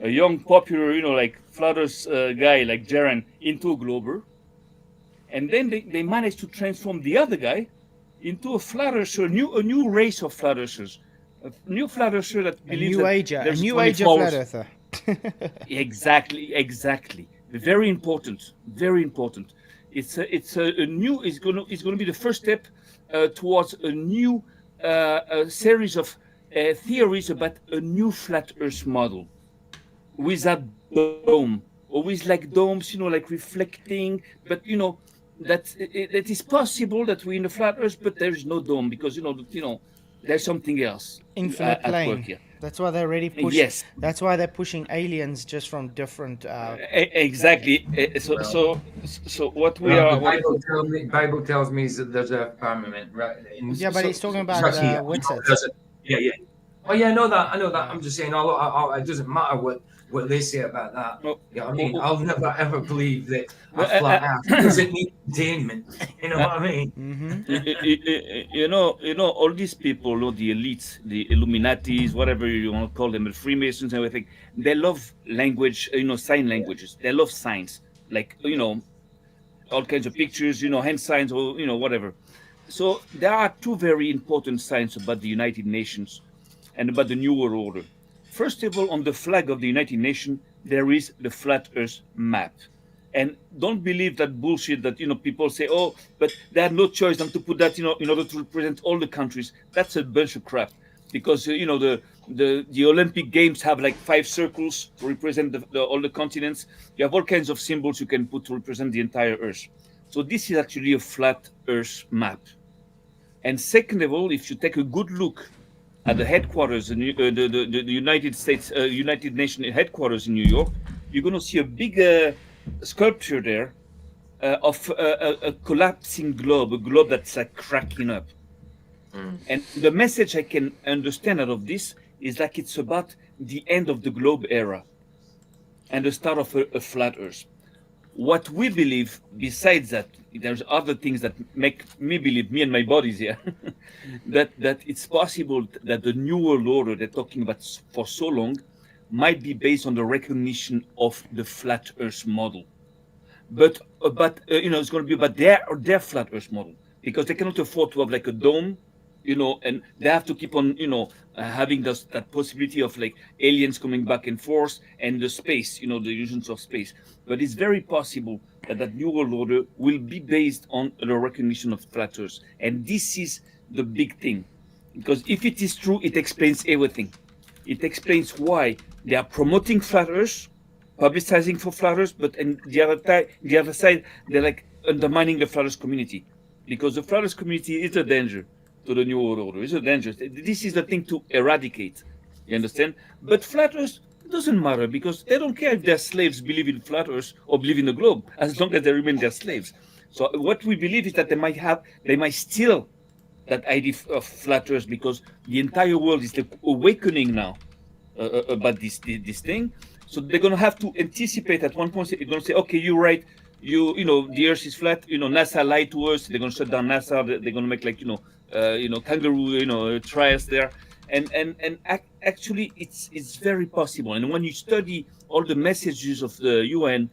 a young, popular, like flat Earth guy like Jeren into a glober. And then they managed to transform the other guy into a flat earther, a new race of flat earthers. A new flat earther that believes a new age of flat earther. Exactly. Very important. It's a new, it's going to be the first step towards a new series of theories about a new flat Earth model without dome, or with like domes, like reflecting, but that it is possible that we're in a flat Earth, but there is no dome, because there's something else. Infinite plane. That's why they already push. Yes. That's why they're pushing aliens just from different. Exactly. So what we are. The Bible tells me is that there's a firmament, right? Yeah, but he's talking about Whitsett. Yeah. Oh yeah, I know that. I'm just saying, it doesn't matter what they say about that. I'll never ever believe that a flat Earth doesn't need containment. You know what I mean? Mm-hmm. All these people, the elites, the Illuminatis, whatever you want to call them, the Freemasons and everything, they love language, sign languages. They love signs, like all kinds of pictures, hand signs, or whatever. So there are two very important signs about the United Nations and about the New World Order. First of all, on the flag of the United Nations, there is the Flat Earth map. And don't believe that bullshit that people say, oh, but they had no choice than to put that in order to represent all the countries. That's a bunch of crap, because the Olympic Games have like 5 circles to represent all the continents. You have all kinds of symbols you can put to represent the entire Earth. So this is actually a Flat Earth map. And second of all, if you take a good look at the headquarters, the United States, United Nations headquarters in New York, you're going to see a big sculpture there of a collapsing globe, a globe that's like cracking up. And the message I can understand out of this is like it's about the end of the globe era and the start of a flat Earth. what we believe, besides that, there's other things that make me believe, me and my bodies here, that it's possible that the New World Order they're talking about for so long might be based on the recognition of the flat Earth model. But it's going to be about their flat Earth model, because they cannot afford to have like a dome, and they have to keep on, having that possibility of like aliens coming back and forth and the space, the illusions of space. But it's very possible that New World Order will be based on the recognition of flat Earth, and this is the big thing, because if it is true, it explains everything. It explains why they are promoting flat Earth, publicizing for flat Earth, but on the other side, they're like undermining the flat Earth community, because the flat Earth community is a danger to the New World Order. It's a danger. This is the thing to eradicate. You understand? But flat Earth doesn't matter, because they don't care if their slaves believe in flat Earth or believe in the globe, as long as they remain their slaves. So what we believe is that they might steal that idea of flat Earth, because the entire world is like awakening now about this thing. So they're going to have to anticipate at one point. They're going to say, okay, you're right. The Earth is flat. NASA lied to us. They're going to shut down NASA. They're going to make like, kangaroo, trials there. And actually, it's very possible. And when you study all the messages of the UN,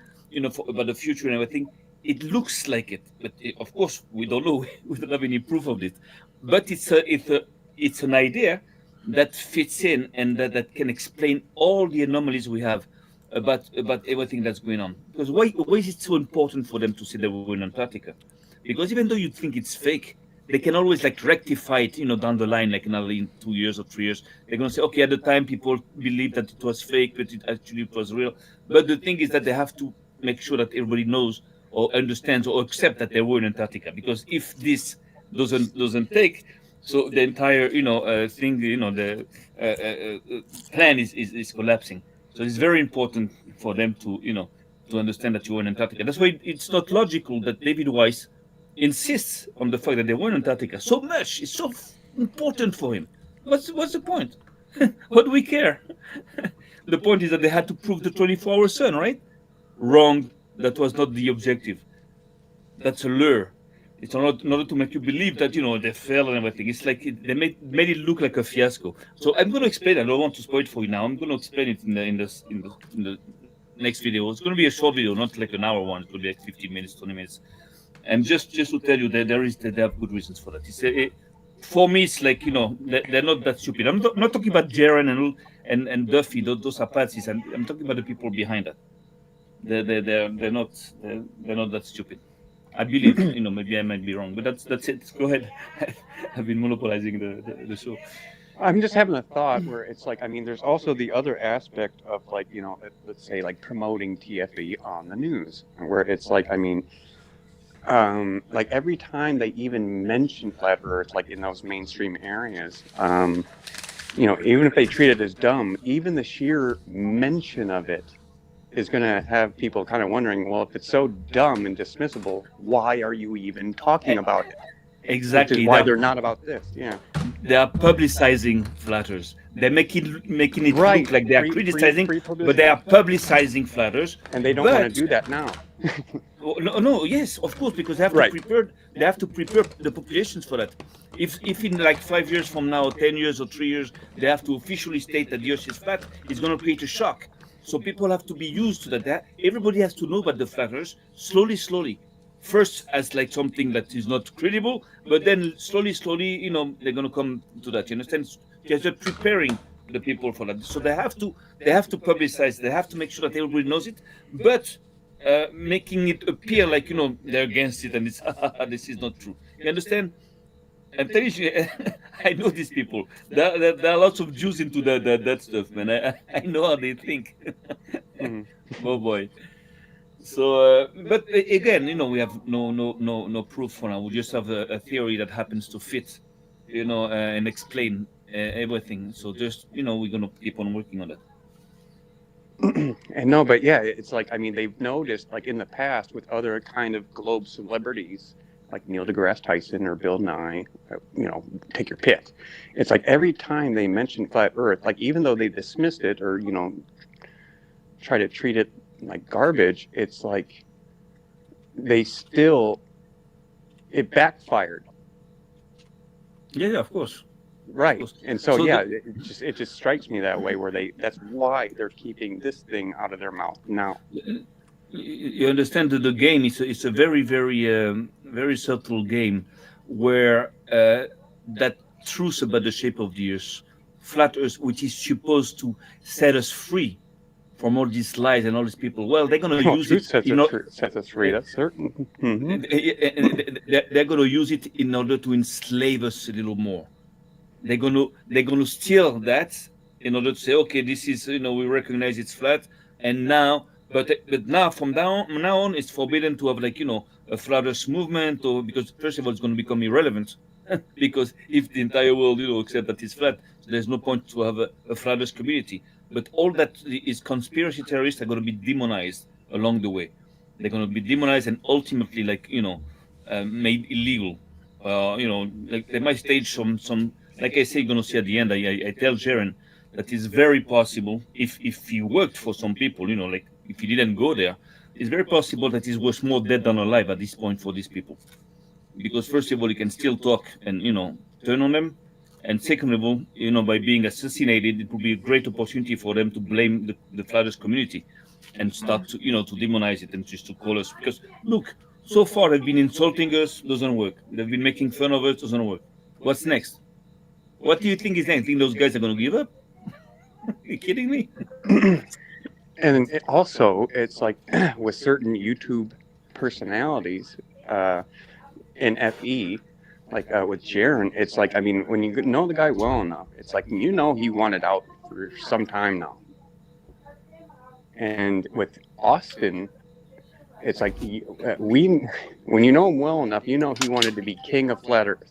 about the future and everything, it looks like it. But of course, we don't know. We don't have any proof of it. But it's an idea that fits in, and that can explain all the anomalies we have about everything that's going on. Because why is it so important for them to say they were in Antarctica? Because even though you think it's fake, they can always like rectify it, down the line, like in 2 years or 3 years. They're going to say, okay, at the time people believed that it was fake, but it was real. But the thing is that they have to make sure that everybody knows or understands or accept that they were in Antarctica. Because if this doesn't take, so the entire, thing, the plan is collapsing. So it's very important for them to, to understand that you were in Antarctica. That's why it's not logical that David Weiss insists on the fact that they were in Antarctica so much. It's so important for him. What's the point? What do we care? The point is that they had to prove the 24-hour sun, right? Wrong. That was not the objective. That's a lure. It's not in order to make you believe that they fell and everything. It's like they made it look like a fiasco. So I'm going to explain. I don't want to spoil it for you now. I'm going to explain it in the next video. It's going to be a short video, not like an hour one. It will be like 15 minutes, 20 minutes. And just to tell you that they have good reasons for that. For me, it's like they're not that stupid. I'm not talking about Jaren and Duffy. Those are patsies. I'm talking about the people behind that. They're not that stupid. I believe, maybe I might be wrong, but that's it. Go ahead. I've been monopolizing the show. I'm just having a thought where it's like, there's also the other aspect of like, let's say like promoting TFE on the news, where it's like, like every time they even mention flat Earth, like in those mainstream areas, even if they treat it as dumb, even the sheer mention of it is going to have people kind of wondering, well, if it's so dumb and dismissible, why are you even talking about it? Exactly. Which is why they're not about this. Yeah. They are publicizing flat Earth. They're making it look like they are criticizing, but they are publicizing flat Earth. And they don't want to do that now. No, yes, of course, because they have to prepare. They have to prepare the populations for that. If in like 5 years from now, 10 years or 3 years, they have to officially state that the Earth is flat, it's going to create a shock. So people have to be used to that. Everybody has to know about the flat Earth slowly. First as like something that is not credible, but then slowly, they're going to come to that. You understand? They're preparing the people for that. So they have to publicize. They have to make sure that everybody knows it, but making it appear like they're against it and it's this is not true. You understand? I'm telling you, I know these people. There are lots of Jews into that stuff, man. I know how they think. Oh boy. So, but again, we have no proof for now. We just have a theory that happens to fit, and explain everything. So just, we're gonna keep on working on that. And no, but yeah, it's like, they've noticed, like in the past with other kind of globe celebrities, like Neil deGrasse Tyson or Bill Nye, take your pick. It's like every time they mention flat Earth, like even though they dismissed it or, try to treat it like garbage, it's like they still, it backfired. Yeah, of course. Right. course. And so, So yeah, it just strikes me that way, where that's why they're keeping this thing out of their mouth now. You understand that the game is it's a very very subtle game where that truth about the shape of the earth, flat earth, which is supposed to set us free from all these lies and all these people, well, they're going to Well, use truth it sets us free, that's certain. Mhm. they're going to use it in order to enslave us a little more. They're going to steal that in order to say, okay, this is, we recognize it's flat, and now, but now from now on, it's forbidden to have a flat Earth movement, or because first of all, it's going to become irrelevant, because if the entire world accept that it's flat, so there's no point to have a flat Earth community. But all that is conspiracy theorists are going to be demonized along the way. They're going to be demonized and ultimately, made illegal. Like they might stage some. Like I say, you're going to see at the end. I tell Jaren that it's very possible if he worked for some people, like if he didn't go there, it's very possible that he's worth more dead than alive at this point for these people. Because first of all, he can still talk and turn on them, and second of all, by being assassinated, it will be a great opportunity for them to blame the Flat Earth community and start to to demonize it and just to call us. Because look, so far they've been insulting us, doesn't work. They've been making fun of us, doesn't work. What's next? What do you think is next? Think those guys are going to give up? Are you kidding me? And it's like with certain YouTube personalities in FE, like with Jaren, it's like, I mean, when you know the guy well enough, it's like, he wanted out for some time now. And with Austin, it's like, when you know him well enough, he wanted to be king of Flat Earth.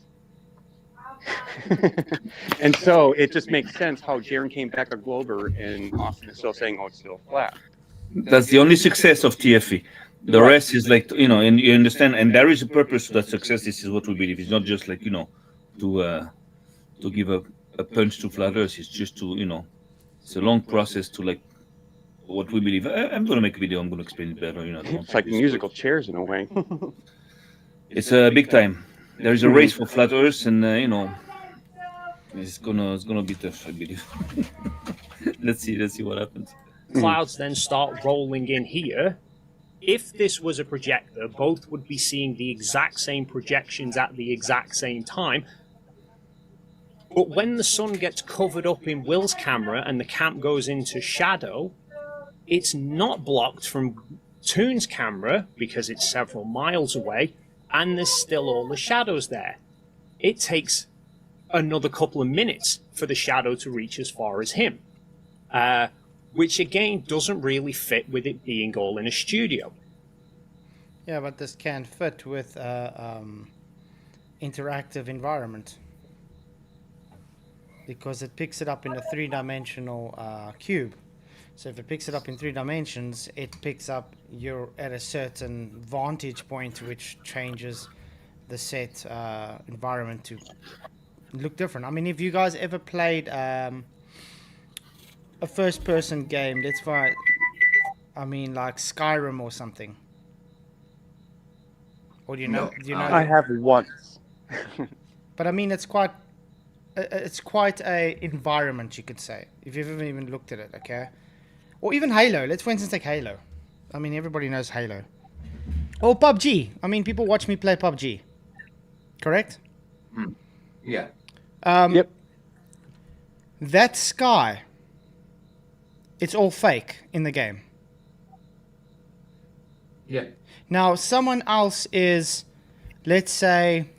And so it just makes sense how Jaren came back a Glober and Austin is still saying, oh, it's still flat. That's the only success of TFE. The rest is like, and you understand, and there is a purpose to that success. This is what we believe. It's not just like, to give a punch to Flat Earth. It's just to, it's a long process to like what we believe. I'm going to make a video. I'm going to explain it better. It's like musical chairs in a way. It's a big time. There is a race for Flat Earth, and it's gonna be tough, I believe. Let's see what happens. Clouds then start rolling in here. If this was a projector, both would be seeing the exact same projections at the exact same time. But when the sun gets covered up in Will's camera and the camp goes into shadow, it's not blocked from Toon's camera because it's several miles away, and there's still all the shadows there. It takes another couple of minutes for the shadow to reach as far as him, which again doesn't really fit with it being all in a studio. Yeah, but this can't fit with interactive environment because it picks it up in a three-dimensional cube. So if it picks it up in 3 dimensions, it picks up you're at a certain vantage point, which changes the set environment to look different. I mean, if you guys ever played a first-person game, like Skyrim or something, or do you know? I have once. But I mean, it's quite a environment, you could say, if you've ever even looked at it. Okay. Or even Halo. Let's, for instance, take Halo. I mean, everybody knows Halo. Or PUBG. I mean, people watch me play PUBG. Correct? Yeah. Yep. That sky, it's all fake in the game. Yeah. Now, someone else is, let's say,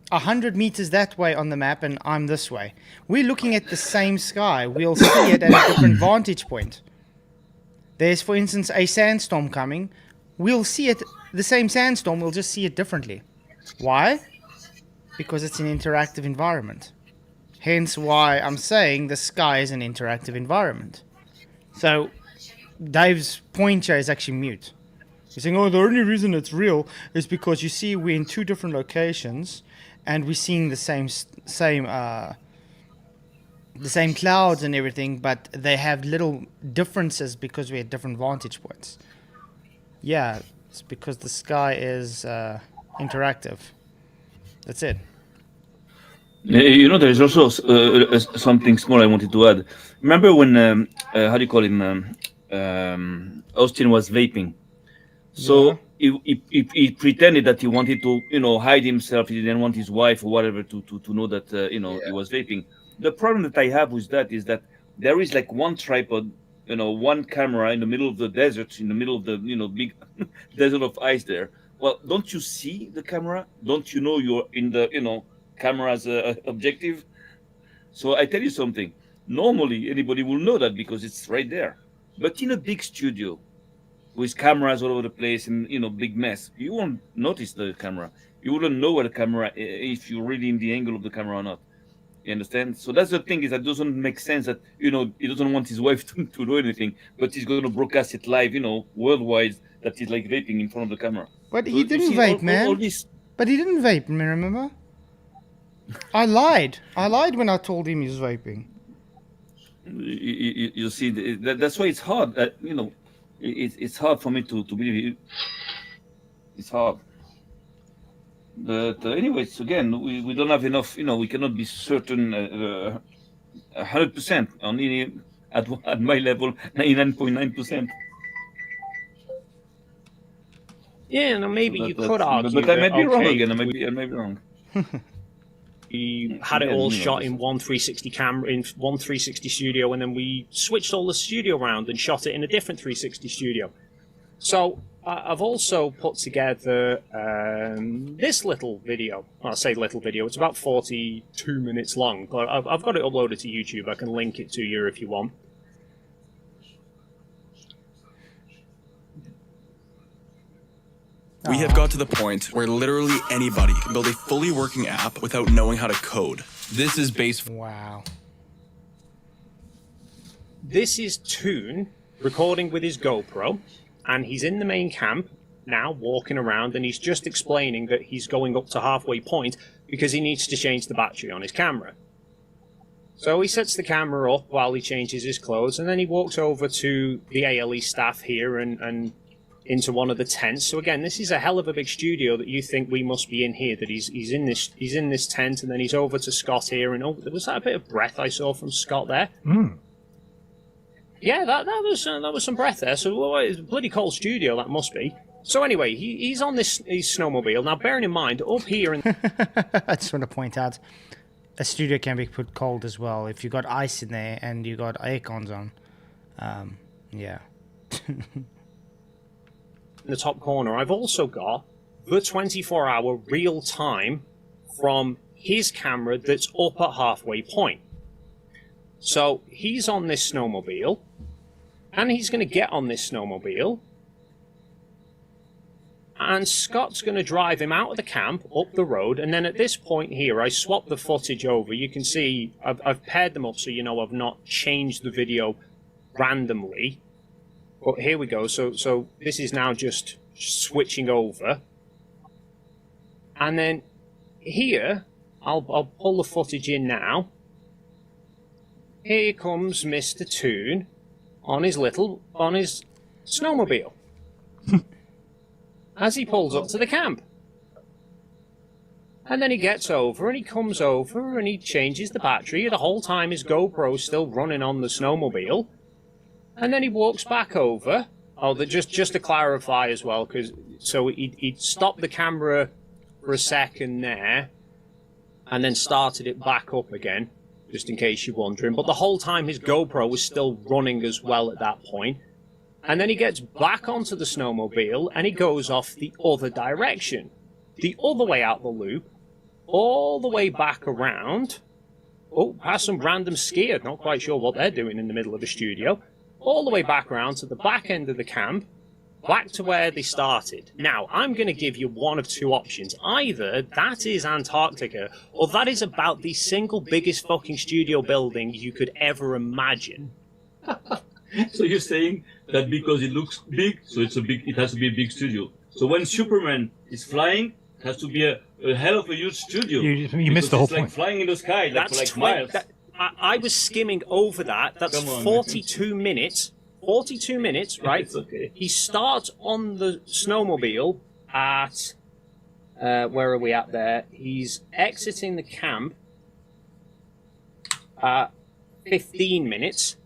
100 meters that way on the map, and I'm this way. We're looking at the same sky. We'll see it at a different vantage point. There's, for instance, a sandstorm coming. We'll see it, the same sandstorm, we'll just see it differently. Why? Because it's an interactive environment. Hence why I'm saying the sky is an interactive environment. So, Dave's point here is actually mute. He's saying, oh, the only reason it's real is because you see we're in 2 different locations and we're seeing the same clouds and everything, but they have little differences because we're at different vantage points. Yeah, it because the sky is interactive. That's it. You know, there's also something small I wanted to add. Remember when, how do you call him, Austin was vaping? So he pretended that he wanted to, you know, hide himself. He didn't want his wife or whatever to know that, you know, he was vaping. The problem that I have with that is that there is like one tripod, you know, one camera in the middle of the desert, in the middle of the, you know, big desert of ice there. Well, don't you see the camera? Don't you know you're in the, you know, camera's objective? So I tell you something. Normally, anybody will know that because it's right there. But in a big studio with cameras all over the place and, you know, big mess, you won't notice the camera. You wouldn't know where the camera, if you're really in the angle of the camera or not. You understand? So that's the thing, is that doesn't make sense that, you know, he doesn't want his wife to do anything, but he's going to broadcast it live, you know, worldwide, that he's like vaping in front of the camera. But So he didn't vape, man. all this, But he didn't vape, remember? I lied. I lied when I told him he was vaping. you see, that's why it's hard. You know, it's hard for me to believe it. It's hard. But anyways, again, we don't have enough. You know, we cannot be certain 100% on any at my level, 99.9%. Yeah, no, maybe you could argue. But I might be wrong okay, again. I might be wrong. We had it all shot in one 360 camera, in one 360 studio, and then we switched all the studio around and shot it in a different 360 studio. So I've also put together this little video. Well, I say little video. It's about 42 minutes long, but I've got it uploaded to YouTube. I can link it to you if you want. We have got to the point where literally anybody can build a fully working app without knowing how to code. This is based. Wow. This is Toon recording with his GoPro, and he's in the main camp now, walking around, and he's just explaining that he's going up to halfway point because he needs to change the battery on his camera. So he sets the camera up while he changes his clothes, and then he walks over to the ALE staff here and into one of the tents. So again, this is a hell of a big studio that you think we must be in here. That he's in this tent, and then he's over to Scott here. And was that a bit of breath I saw from Scott there? Mm. Yeah, that was some breath there. So it's a bloody cold studio that must be. So anyway, he's on his snowmobile now. Bearing in mind, up here, and I just want to point out, a studio can be put cold as well if you got ice in there and you got air cons on. Yeah. in the top corner, I've also got the 24-hour real time from his camera that's up at halfway point. So he's on this snowmobile, and he's going to get on this snowmobile, and Scott's going to drive him out of the camp, up the road, and then at this point here, I swapped the footage over. You can see I've paired them up so you know I've not changed the video randomly. But here we go. So this is now just switching over. And then here, I'll pull the footage in now. Here comes Mr. Toon on his snowmobile. As he pulls up to the camp. And then he gets over and he comes over and he changes the battery. The whole time his GoPro's still running on the snowmobile. And then he walks back over. Oh, just to clarify as well, so he'd stopped the camera for a second there, and then started it back up again, just in case you're wondering. But the whole time his GoPro was still running as well at that point. And then he gets back onto the snowmobile and he goes off the other direction, the other way out the loop, all the way back around. Oh, past some random skier, not quite sure what they're doing in the middle of a studio. All the way back around to the back end of the camp, back to where they started. Now, I'm going to give you one of two options. Either that is Antarctica, or that is about the single biggest fucking studio building you could ever imagine. So you're saying that because it looks big, so it has to be a big studio. So when Superman is flying, it has to be a hell of a huge studio. You missed the whole point. Like flying in the sky, like miles. I was skimming over that. That's 42 minutes 42 minutes, right? It's okay. He starts on the snowmobile at where are we at there? He's exiting the camp at 15 minutes,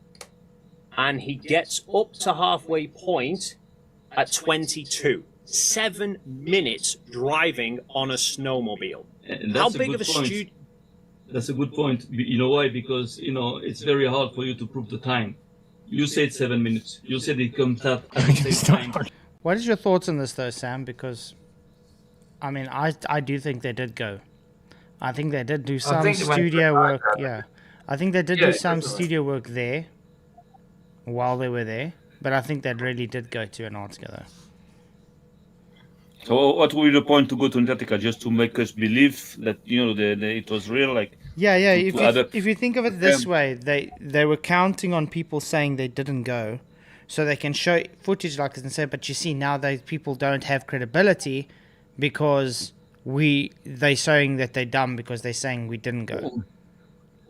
and he gets up to halfway point at 22. 7 minutes driving on a snowmobile. And How that's a big good of a point. studio? That's a good point. You know why? Because, you know, it's very hard for you to prove the time. You said 7 minutes. You said it comes out at the same time. What is your thoughts on this, though, Sam? Because, I mean, I do think they did go. I think they did do some think they went studio pretty work. hard. Yeah, I think they did Yeah, do some definitely. studio work there while they were there. But I think they really did go to Antarctica, though. So what will be the point to go to Antarctica? Just to make us believe that, you know, it was real? Like, Yeah. to If you think of it this way, they were counting on people saying they didn't go, so they can show footage like this and say, but you see now people don't have credibility because they saying that they're dumb because they're saying we didn't go.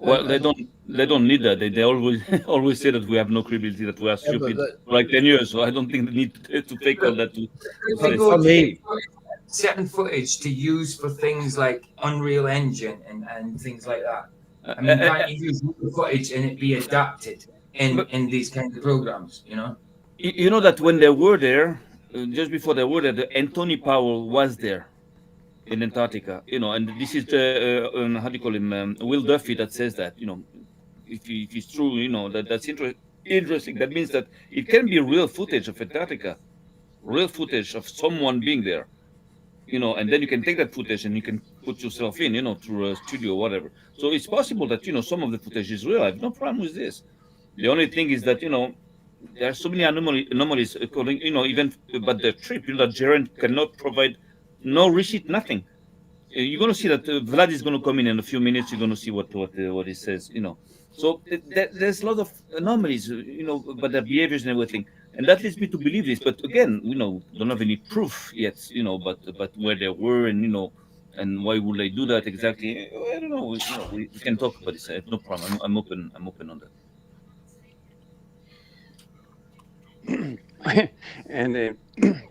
well, they don't need that. They always always say that we have no credibility, that we are stupid for like 10 years. So I don't think they need to take all that to If say. they go For to me- get certain footage to use for things like Unreal Engine and things like that. I mean, can't you use the footage and it be adapted in these kinds of programs, you know? You know that when they were there, just before they were there, the Anthony Powell was there in Antarctica, you know, and this is the how do you call him, Will Duffy, that says that, you know, if it's true, you know, that's interesting. That means that it can be real footage of Antarctica, real footage of someone being there, you know, and then you can take that footage and you can put yourself in, you know, through a studio or whatever. So it's possible that, you know, some of the footage is real. I have no problem with this. The only thing is that, you know, there are so many anomalies according, you know, even about the trip, you know, that Jaren cannot provide no receipt, nothing. You're going to see that Vlad is going to come in a few minutes. You're going to see what he says, you know. So there's a lot of anomalies, you know, about their behaviors and everything. And that leads me to believe this. But again, you know, don't have any proof yet, you know, but where they were and, you know, and why would they do that exactly? I don't know. You know, we can talk about this. I have no problem. I'm open on that. And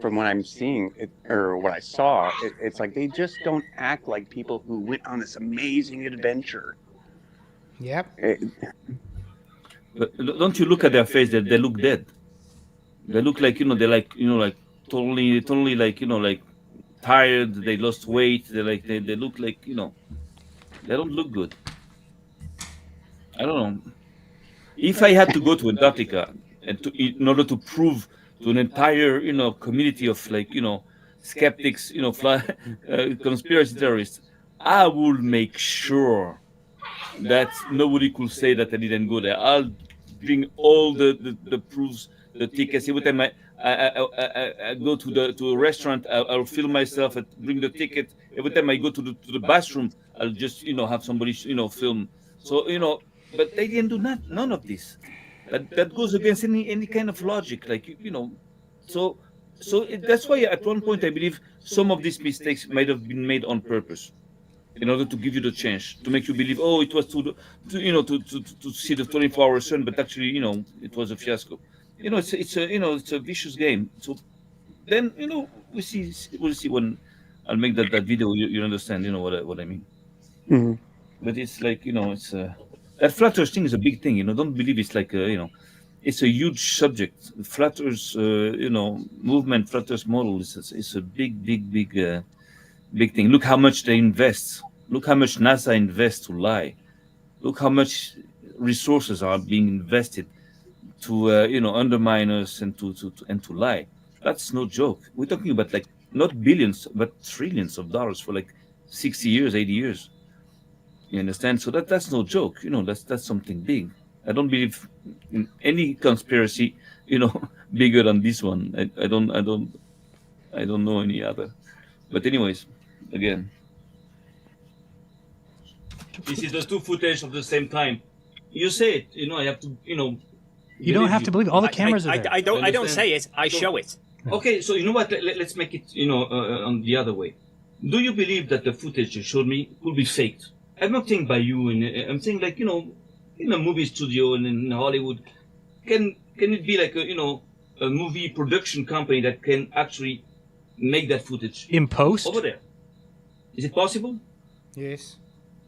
from what I'm seeing, or what I saw, it's like they just don't act like people who went on this amazing adventure. Yep. But don't you look at their face? They look dead. They look like, you know, they're like, you know, like totally like, you know, like tired. They lost weight. They look like, you know, they don't look good. I don't know. If I had to go to Antarctica and in order to prove to an entire, you know, community of like, you know, skeptics, you know, conspiracy theorists, I would make sure that nobody could say that I didn't go there. I'll bring all the proofs, the tickets. Every time I go to a restaurant, I'll film myself and bring the ticket. Every time I go to the bathroom, I'll just, you know, have somebody, you know, film. So, you know, but they didn't do none of this. That goes against any kind of logic, like, you know. So that's why at one point I believe some of these mistakes might have been made on purpose, in order to give you the chance, to make you believe, oh, it was to see the 24-hour sun, but actually, you know, it was a fiasco. You know, it's a vicious game. So then, you know, we'll see when I'll make that video. You understand, you know what I mean. Mm-hmm. But it's like, you know, it's that Flat Earth thing is a big thing. You know, don't believe it's like you know, it's a huge subject. Flat Earth, you know, movement, Flat Earth model is a big thing. Look how much they invest. Look how much NASA invests to lie. Look how much resources are being invested to you know, undermine us and to lie. That's no joke. We're talking about like not billions but trillions of dollars for like 60 years, 80 years. You understand? So that's no joke. You know, that's something big. I don't believe in any conspiracy, you know, bigger than this one. I don't know any other. But anyways, again, this is the two footage of the same time. You say it, you know. I have to, you know. You don't have to believe all the cameras are there. I don't say it. I show it. Okay, so you know what? Let's make it, you know, on the other way. Do you believe that the footage you showed me could be faked? I'm not saying by you, and I'm saying like, you know, in a movie studio and in Hollywood, can can it be like a movie production company that can actually make that footage In post? over there? Is it possible? Yes.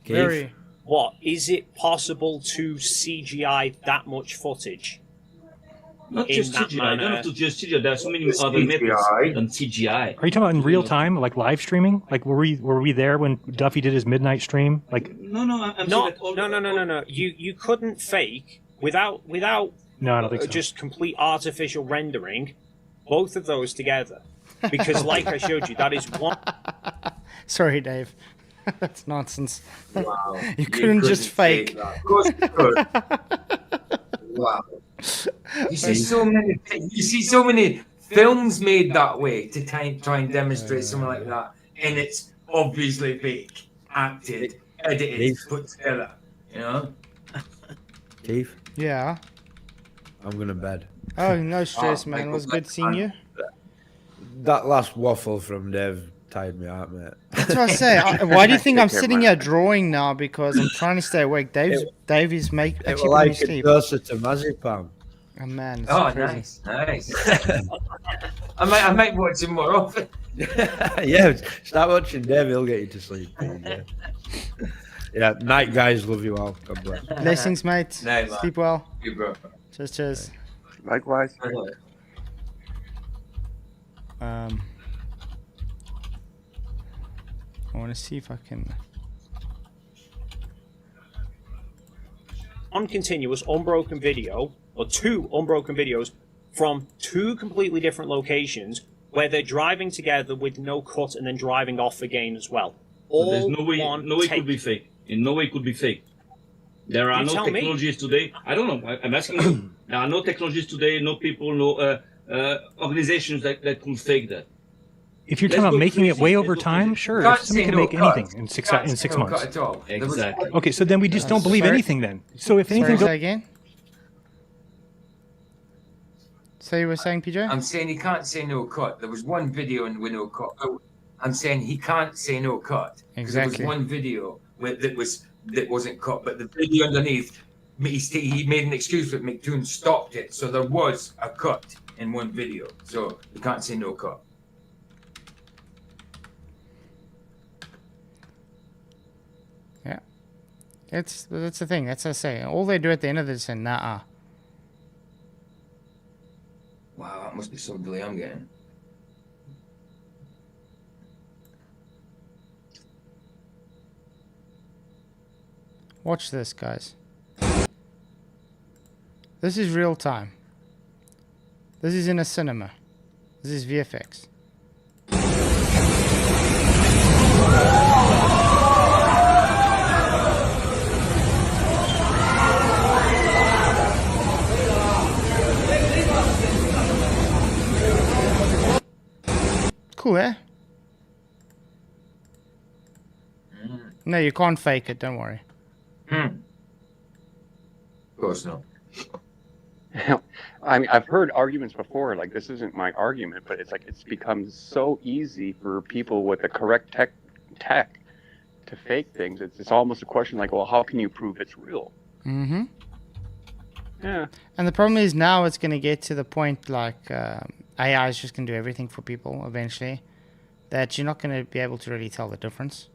Keith? Very. What, is it possible to CGI that much footage? Not In just that CGI. I don't manner. have to just CGI. There are so many It's other methods CGI. than CGI. Are you talking about in real time, like live streaming? Like were we there when Duffy did his midnight stream? Like No, I'm saying No, that all, no. You couldn't fake without no, I don't think so. just complete artificial rendering both of those together. Because like I showed you, that is one. Sorry, Dave. That's nonsense. Wow. You couldn't just fake. that. Of course you could. Wow. You see so many films made that way to try and demonstrate something like that, and it's obviously fake, acted, edited, Keith? put together. You know. Keith, Yeah. I'm going to bed. Oh, no stress, Oh, man. It Michael, was good seeing you. That last waffle from Dev tired me out, mate. That's what I say. Why do you think I'm Take care, sitting man. here drawing now? Because I'm trying to stay awake. Dave is It was actually putting me like to a sleep. dose of Temazepam. Oh, man. It's Oh, crazy. nice. I might watch him more often. Yeah, start watching Dev, he'll get you to sleep. Yeah, night guys, love you all. God bless. Blessings, mate. Night, man. Sleep well. You bro. Cheers. Likewise. I want to see if I can. On continuous unbroken video, or two unbroken videos from two completely different locations where they're driving together with no cut and then driving off again as well. So there's All no way one it could take. be fake. In no way it could be fake. There are You no tell me. technologies today. I don't know. I'm asking you. There are no technologies today, no people, no organizations that could fake that. If you're Let's talking about go making it crazy. way Let's over go time, crazy. sure. Can't Somebody say can no make cut. anything in six Can't say months. no cut at all. There was- Exactly. Okay, so then we just don't believe Sorry. anything then. So if Sorry, anything say goes, again. So you were saying, PJ? I'm saying he can't say no cut. There was one video with no cut. I'm saying he can't say no cut. 'Cause Exactly. There was one video that wasn't cut, but the video underneath, he made an excuse with McToon stopped it. So there was a cut in one video. So you can't say no cut. That's the thing. That's what I say. All they do at the end of this is nah. Wow, that must be some delay I'm getting. Watch this, guys. This is real time. This is in a cinema. This is VFX. Cool, eh? No, you can't fake it, don't worry. Of course not. I mean, I've heard arguments before, like this isn't my argument, but it's like it's become so easy for people with the correct tech to fake things. It's almost a question like, well, how can you prove it's real? Mm-hmm. Yeah. And the problem is now it's going to get to the point like AI is just going to do everything for people eventually, that you're not going to be able to really tell the difference.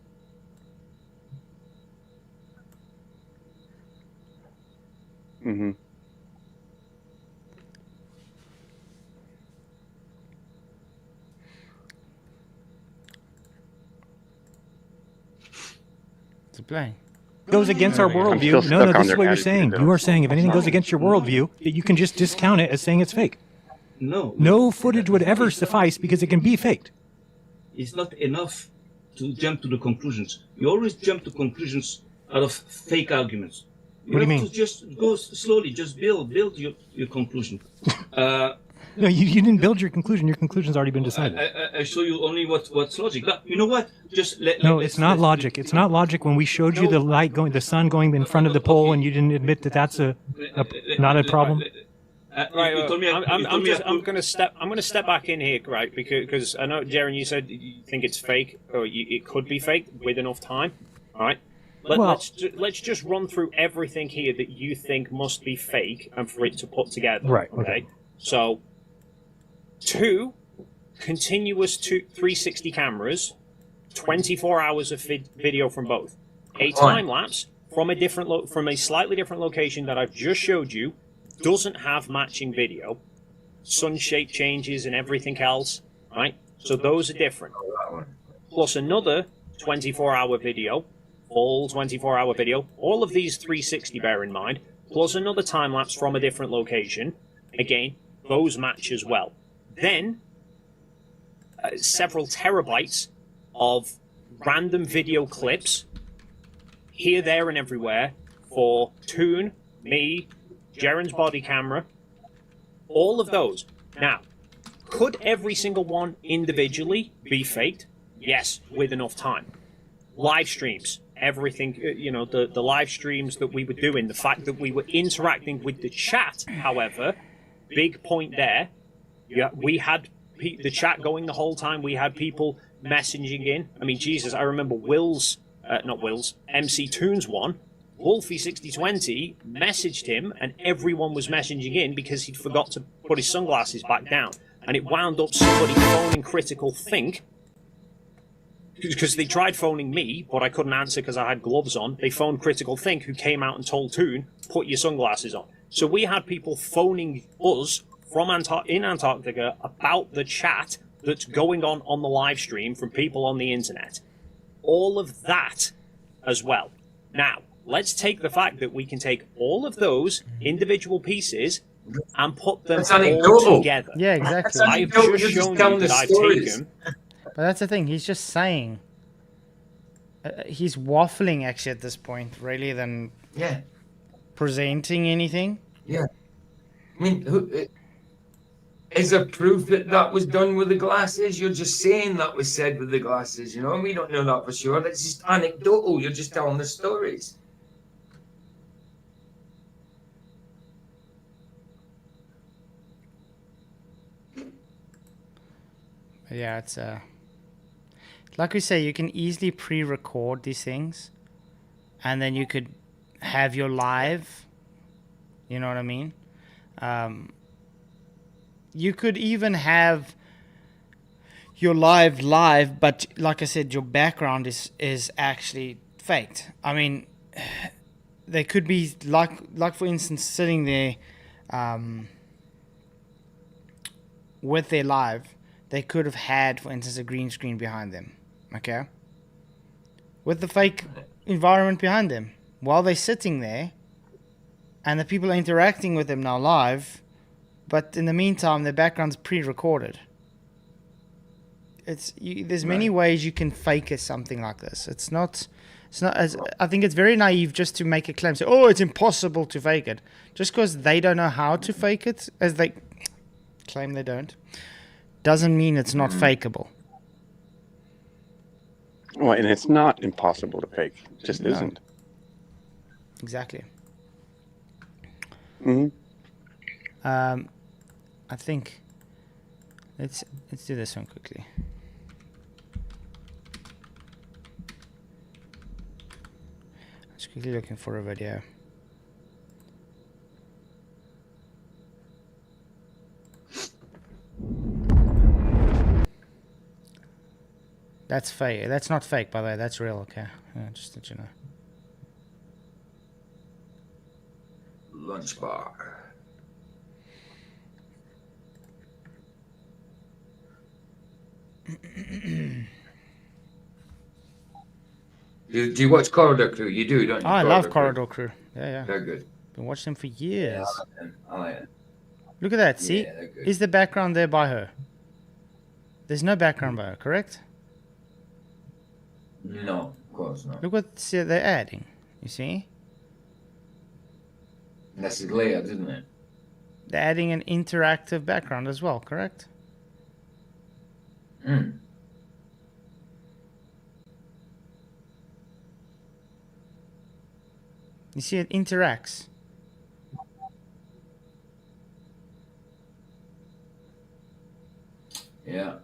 Mm-hmm. It's a play. goes against our I'm still worldview, no, stuck no, on this is their what you're attitude, saying. though. You are saying if anything goes against your worldview, that you can just discount it as saying it's fake. No. No footage would ever suffice because it can be faked. It's not enough to jump to the conclusions. You always jump to conclusions out of fake arguments. What do you have mean? to just go slowly, just build your conclusion. No, you didn't build your conclusion. Your conclusion's already been decided. I show you only what's logic. But you know what? Just let. No, let's- it's not let's- logic. It's not logic when we showed you the light going, the sun going in front of the pole, and you didn't admit that that's not a problem. Right, you told me I- you I'm told me I I'm put- gonna step back in here, right? Because I know, Jaren, you said you think it's fake, or it could be fake with enough time. All right, Let's just run through everything here that you think must be fake and for it to put together. Right, Okay. okay. So, 2 continuous 360 cameras, 24 hours of video from both. A time lapse from a slightly different location that I've just showed you doesn't have matching video. Sun shape changes and everything else, right? So those are different. Plus another 24-hour video, all 24-hour video. All of these 360, bear in mind. Plus another time lapse from a different location. Again, those match as well. Then several terabytes of random video clips here, there, and everywhere for Toon, me, Jaren's body camera, all of those. Now, could every single one individually be faked? Yes, with enough time. Live streams, everything, the live streams that we were doing, the fact that we were interacting with the chat, however, big point there. Yeah, we had the chat going the whole time. We had people messaging in. I mean, Jesus, I remember MC Toon's one. Wolfie6020 messaged him, and everyone was messaging in because he'd forgot to put his sunglasses back down. And it wound up somebody phoning Critical Think, because they tried phoning me, but I couldn't answer because I had gloves on. They phoned Critical Think, who came out and told Toon, put your sunglasses on. So we had people phoning us from in Antarctica about the chat that's going on the live stream from people on the internet. All of that as well. Now, let's take the fact that we can take all of those individual pieces and put them all together. Yeah, exactly. I've just shown you that I've taken... But that's the thing, he's just saying. He's waffling actually at this point, really, than presenting anything. Yeah. I mean, is there proof that that was done with the glasses? You're just saying that was said with the glasses, and we don't know that for sure. That's just anecdotal. You're just telling the stories. Yeah, it's like we say, you can easily pre-record these things, and then you could have your live. You know what I mean? You could even have your live, but like I said, your background is actually faked. I mean, they could be like for instance, sitting there with their live. They could have had, for instance, a green screen behind them, okay? With the fake environment behind them. While they're sitting there, and the people are interacting with them now live, but in the meantime, their background's pre-recorded. There's many ways you can fake something like this. It's not as, I think it's very naive just to make a claim, say, oh, it's impossible to fake it. Just because they don't know how to fake it, as they claim they don't, doesn't mean it's not fakeable. Well, and it's not impossible to fake. It just isn't. Exactly. Mm-hmm. I think let's do this one quickly. Just quickly looking for a video. That's fake. That's not fake, by the way. That's real. Okay, just that you know. Lunch bar. Do you watch Corridor Crew? You do, don't you? Oh, I love Corridor Crew. Yeah. They're good. Been watching them for years. Yeah, I like it. Look at that. See? Yeah, is the background there by her? There's no background by her, correct? No, of course not. Look what they're adding. You see? That's the layout, isn't it? They're adding an interactive background as well, correct? Hmm. You see, it interacts. Yeah.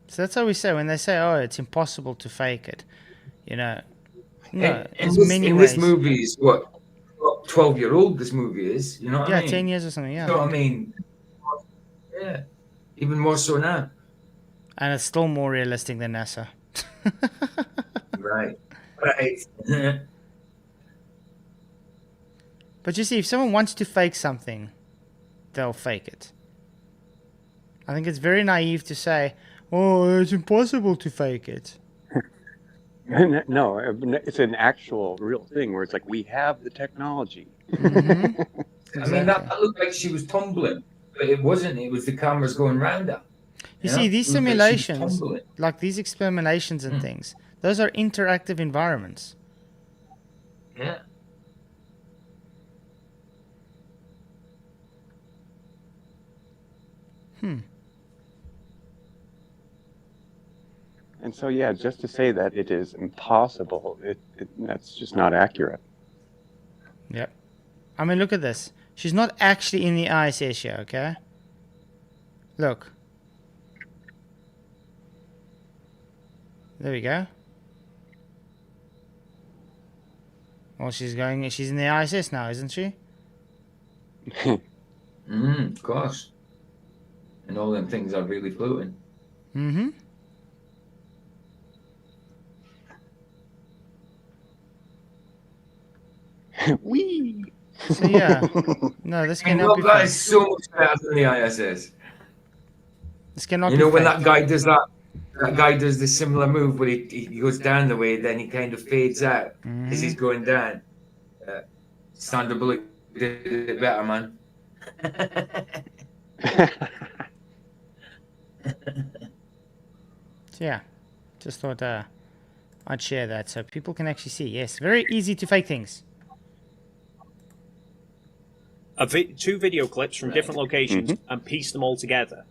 So that's how we say when they say, "Oh, it's impossible to fake it," No, in it's this, many in ways. this movie is what 12-year-old this movie is. You know what I Yeah, mean? 10 years or something. You Yeah. know what I mean? Yeah, even more so now. And it's still more realistic than NASA. Right. Right. But you see, if someone wants to fake something, they'll fake it. I think it's very naive to say, oh, it's impossible to fake it. No, it's an actual real thing where it's like we have the technology. Mm-hmm. I mean, that looked like she was tumbling, but it wasn't. It was the cameras going round her. You know? see, these It looked like she was simulations, tumbling. like these experimentations and things, those are interactive environments. Yeah. And so, yeah, just to say that it is impossible, that's just not accurate. Yep. I mean, look at this. She's not actually in the ISS here, okay? Look. There we go. Well, she's in the ISS now, isn't she? Of course. And all them things are really floating. Mm-hmm. Whee! So yeah, no, this And cannot be that fake. is so much better than the ISS. This cannot You be know, when fake. that guy does that guy does the similar move where he goes down the way, then he kind of fades out as he's going down. Sandra Bullock did it better, man. So yeah, just thought I'd share that so people can actually see. Yes, very easy to fake things. Two video clips from different locations and piece them all together,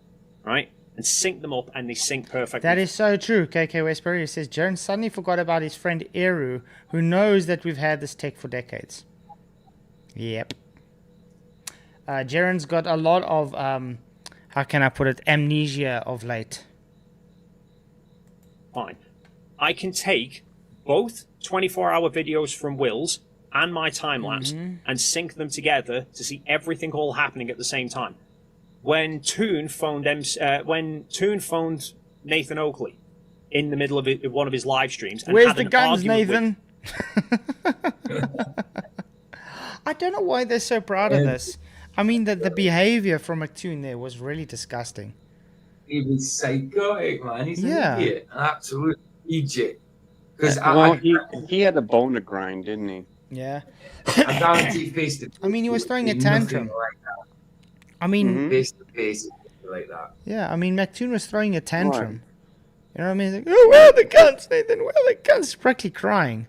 right? And sync them up, and they sync perfectly. That is so true. KK Westbury says Jaren suddenly forgot about his friend Eru, who knows that we've had this tech for decades. Yep. Jaren's got a lot of how can I put it, amnesia of late. Fine. I can take both 24-hour videos from Will's and my time lapse and sync them together to see everything all happening at the same time. When Toon phoned Nathan Oakley in the middle of one of his live streams, and Where's had the an guns, argument Nathan? I don't know why they're so proud of this. I mean, the behavior from McToon there was really disgusting. He was psychotic, man. He's Yeah. an idiot, an absolute idiot. Because Well, he had a bone to grind, didn't he? Yeah. I guarantee face to face. I mean, he was throwing a nothing tantrum. like that. I mean, Face to face like that. yeah, I mean, McToon was throwing a tantrum. You know what I mean? He's like, oh, where are the guns, Nathan? Where are the guns? He's practically crying.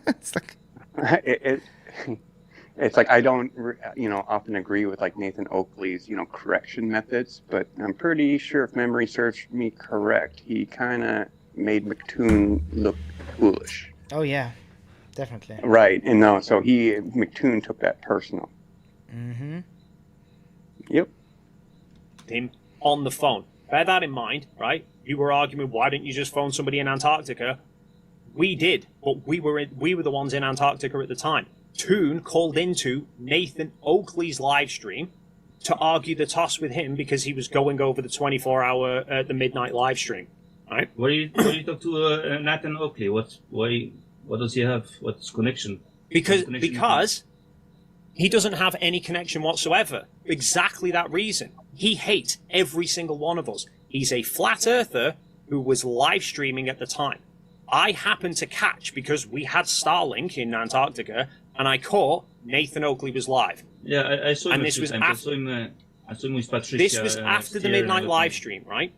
It's like, It's like I don't, often agree with like Nathan Oakley's, correction methods, but I'm pretty sure if memory serves me correct, he kind of made McToon look foolish. oh yeah, definitely. Right, and no, so McToon took that personal. Mm-hmm. Yep. him on the phone. Bear that in mind, right? You were arguing, why didn't you just phone somebody in Antarctica? We did, but we were the ones in Antarctica at the time. Toon called into Nathan Oakley's live stream to argue the toss with him because he was going over the 24-hour, the midnight live stream. Right? Why do you talk to Nathan Oakley? What does he have? What's connection? Because he doesn't have any connection whatsoever. Exactly that reason. He hates every single one of us. He's a flat earther who was live streaming at the time. I happened to catch, because we had Starlink in Antarctica, and I caught Nathan Oakley was live. Yeah, I saw him. And this was I saw him with Patricia. This was after the midnight live stream, right?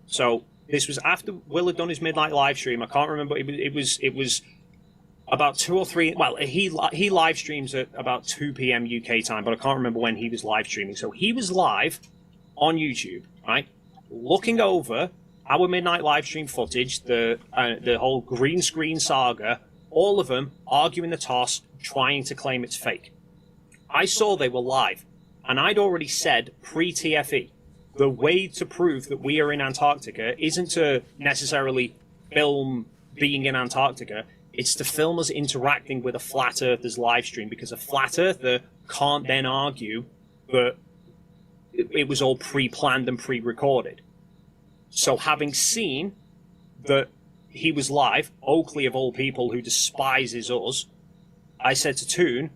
So this was after Will had done his midnight live stream. I can't remember. It was about 2 or 3. Well, he live streams at about 2 p.m. UK time, but I can't remember when he was live streaming. So he was live on YouTube, right, looking over our midnight live stream footage, the whole green screen saga, all of them arguing the toss, trying to claim it's fake. I saw they were live, and I'd already said pre-TFE, the way to prove that we are in Antarctica isn't to necessarily film being in Antarctica, It's to film us interacting with a flat earther's live stream, because a flat earther can't then argue that it was all pre-planned and pre-recorded. So having seen that he was live, Oakley of all people who despises us, I said to Toon,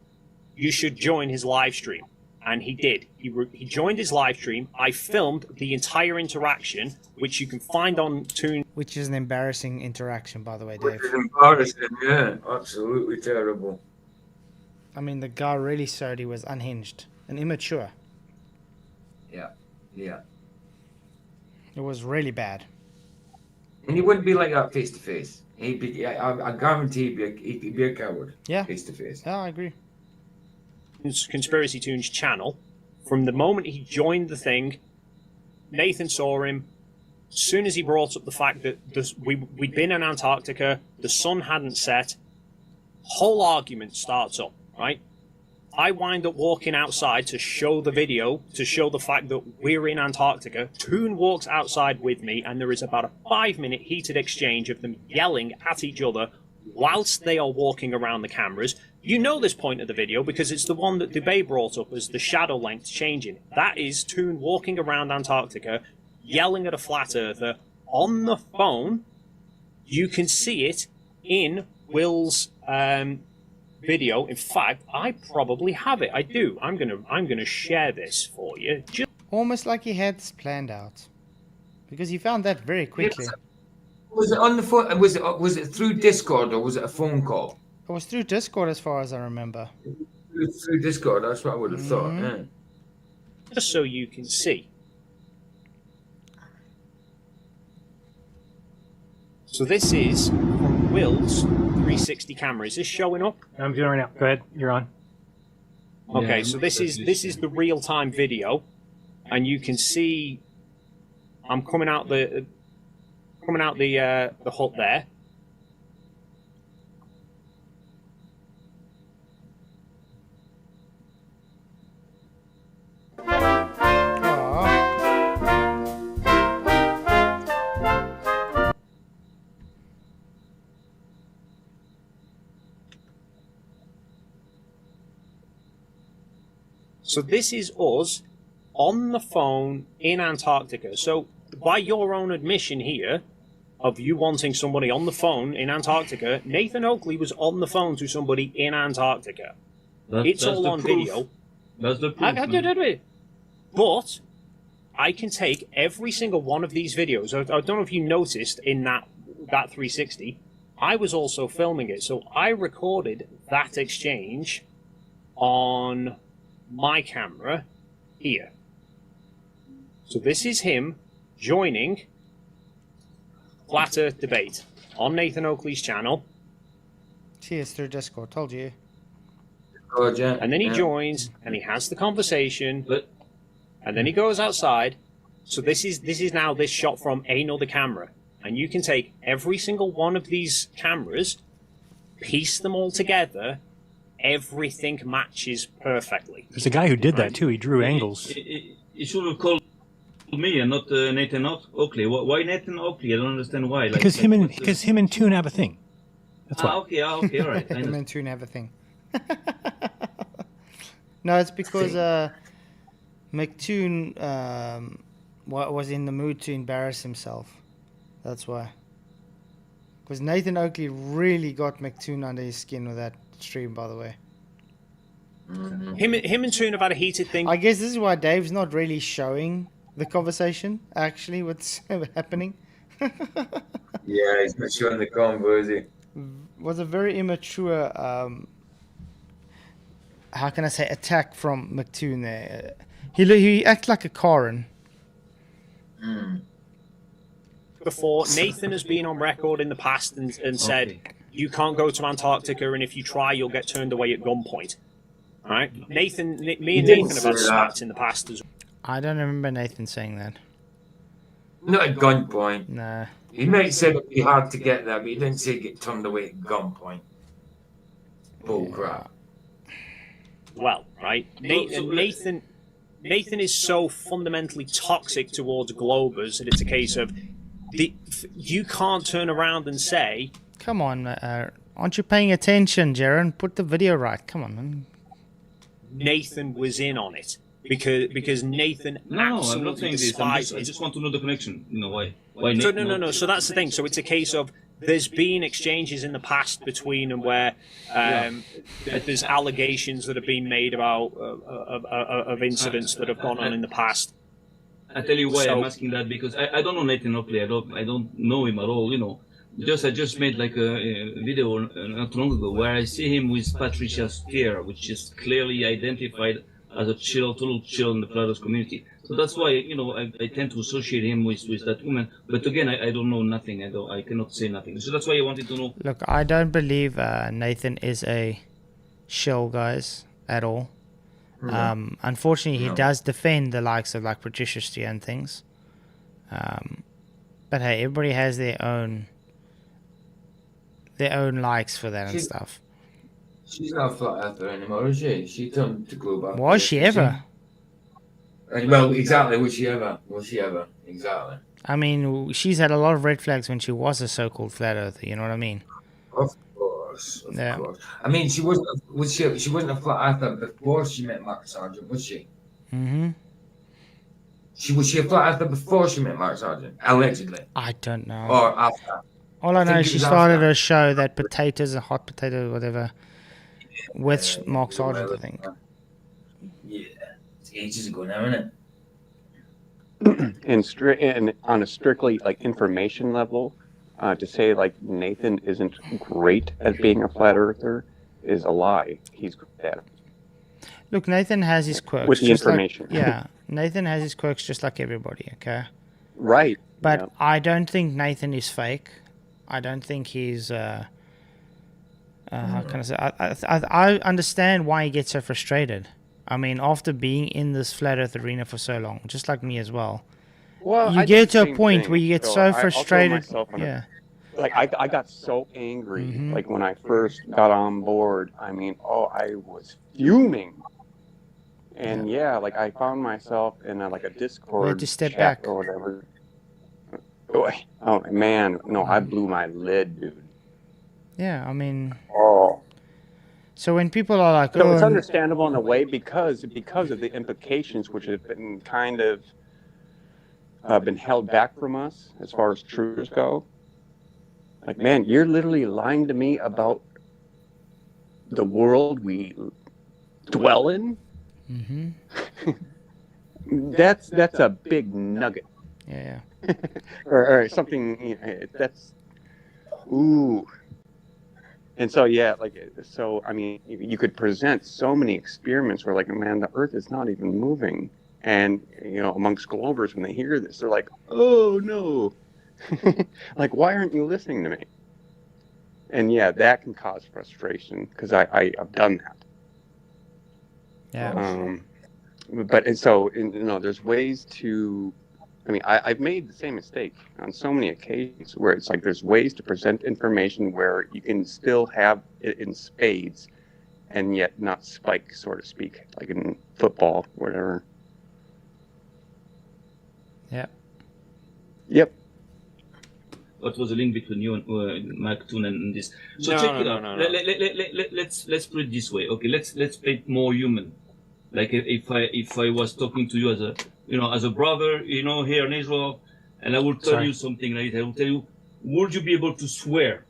you should join his live stream. And he did. He joined his live stream. I filmed the entire interaction, which you can find on Toon. Which is an embarrassing interaction, by the way, Which Dave. is embarrassing, yeah. Absolutely terrible. I mean, the guy really showed he was unhinged and immature. Yeah, yeah. It was really bad. And he wouldn't be like that face to face. He'd be, I guarantee he'd be a coward. Yeah. Face to face. Yeah, I agree. Conspiracy Toon's channel. From the moment he joined the thing, Nathan saw him. As soon as he brought up the fact that we'd been in Antarctica, the sun hadn't set, whole argument starts up, right? I wind up walking outside to show the video, to show the fact that we're in Antarctica. Toon walks outside with me, and there is about a 5-minute heated exchange of them yelling at each other whilst they are walking around the cameras. You know this point of the video because it's the one that Dubé brought up as the shadow length changing. That is Toon walking around Antarctica, yelling at a flat earther on the phone. You can see it in Will's video. In fact, I probably have it. I do. I'm gonna share this for you. Almost like he had this planned out, because he found that very quickly. Yes. Was it on the phone? Was it through Discord or was it a phone call? It was through Discord, as far as I remember. Through Discord. That's what I would have thought. Yeah. Just so you can see. So this is from Will's 360 camera. Is this showing up? I'm doing it right now. Go ahead. You're on. Okay, Yeah, so this is the real time video, and you can see I'm coming out the hut there. So this is us on the phone in Antarctica. So by your own admission here of you wanting somebody on the phone in Antarctica, Nathan Oakley was on the phone to somebody in Antarctica. It's all on video. That's the proof. But I can take every single one of these videos. I don't know if you noticed in that 360, I was also filming it. So I recorded that exchange on my camera here. So this is him joining Flat Earth Debate on Nathan Oakley's channel. See, it's through Discord. Told you. Good, yeah. And then he joins and he has the conversation. And then he goes outside. So this is now this shot from another camera. And you can take every single one of these cameras, piece them all together. Everything matches perfectly. There's a guy who did that too. He drew angles. He should have called me and not Nathan Oakley. Why Nathan Oakley? I don't understand why. Because him and Toon have a thing. That's why. Okay, all right. Him and Toon have a thing. No, it's because McToon was in the mood to embarrass himself. That's why. Because Nathan Oakley really got McToon under his skin with that stream, by the way. Him and Toon have had a heated thing. I guess this is why Dave's not really showing the conversation, actually, what's happening. Yeah, he's not showing the convo, is he? Was a very immature, how can I say, attack from McToon there. He acted like a Karen. Before, Nathan has been on record in the past and said, you can't go to Antarctica, and if you try, you'll get turned away at gunpoint. All right? Me and Nathan have had spats in the past as well. I don't remember Nathan saying that. Not at gunpoint. Nah. He might have said it'd be hard to get there, but he didn't say get turned away at gunpoint. Bull crap. Well, right? Nathan is so fundamentally toxic towards Globers that it's a case of you can't turn around and say, Come on, Aren't you paying attention, Jaren? Put the video right. Come on, man. Nathan was in on it because Nathan No, I'm absolutely not saying this. I despises. just want to know the connection. You know why? Why? So Nathan no. not- So that's the thing. So it's a case of there's been exchanges in the past between them where there's allegations that have been made about of incidents that have gone on in the past. I tell you why So- I'm asking that, because I don't know Nathan Oakley. I don't know him at all. You know, I just made like a video not long ago where I see him with Patricia Steer, which is clearly identified as a total chill in the Flat Earth community. So that's why, you know, I tend to associate him with that woman. But again, I don't know nothing. I cannot say nothing. So that's why I wanted to know. Look, I don't believe Nathan is a shill, guys, at all. Unfortunately, he does defend the likes of like Patricia Steer and things. But hey, everybody has their own likes for that and stuff. She's not a flat earther anymore, is she? She turned to global. Was she ever? Well, exactly. Was she ever? Exactly. I mean, she's had a lot of red flags when she was a so-called flat earther. You know what I mean? Of course. Of Yeah. course. I mean, she wasn't. She wasn't a flat earther before she met Mark Sargent, was she? Mm-hmm. Was she a flat earther before she met Mark Sargent? Allegedly. I don't know. Or after? All I know think is it she was started after. a show that potatoes and hot potatoes, whatever, with Mark Sargent, I think. Yeah. It's ages ago now, isn't it? And on a strictly like information level, to say like Nathan isn't great at being a flat earther is a lie. He's great at it. Look, Nathan has his quirks. With the just like- information. yeah, Nathan has his quirks just like everybody, okay? Right. But Yeah. I don't think Nathan is fake. I don't think he's. How can I say? I understand why he gets so frustrated. I mean, after being in this flat Earth arena for so long, just like me as well, Well, you I get did to the a same point thing. where you get So so I'll throw frustrated. myself on Yeah. Like I got so angry, Mhm. like when I first got on board. I mean, I was fuming, and yeah, like I found myself in like a Discord to step chat back. or whatever. Oh man, no, I blew my lid, dude. Yeah, I mean, Oh, so when people are like, so it's oh, understandable in a way because of the implications which have been kind of been held back from us as far as truths go. Like, man, you're literally lying to me about the world we dwell in. hmm That's a big nugget, yeah, or something. You know, that's ooh. And so yeah, I mean, you could present so many experiments where like, man, the Earth is not even moving, and you know, amongst Globers, when they hear this, they're like, oh no. Like, why aren't you listening to me? And yeah, that can cause frustration because I've done that. yeah. You know, there's ways to. I mean, I've made the same mistake on so many occasions where it's like there's ways to present information where you can still have it in spades, and yet not spike, so to speak, like in football, whatever. Yeah. Yep. What was the link between you and Mark Toon and this? So No, check no, it no, out. no, no. Let's put it this way. Okay, let's play it more human. Like if I was talking to you as a brother, you know, here in Israel, and I will tell you something like that. I will tell you, would you be able to swear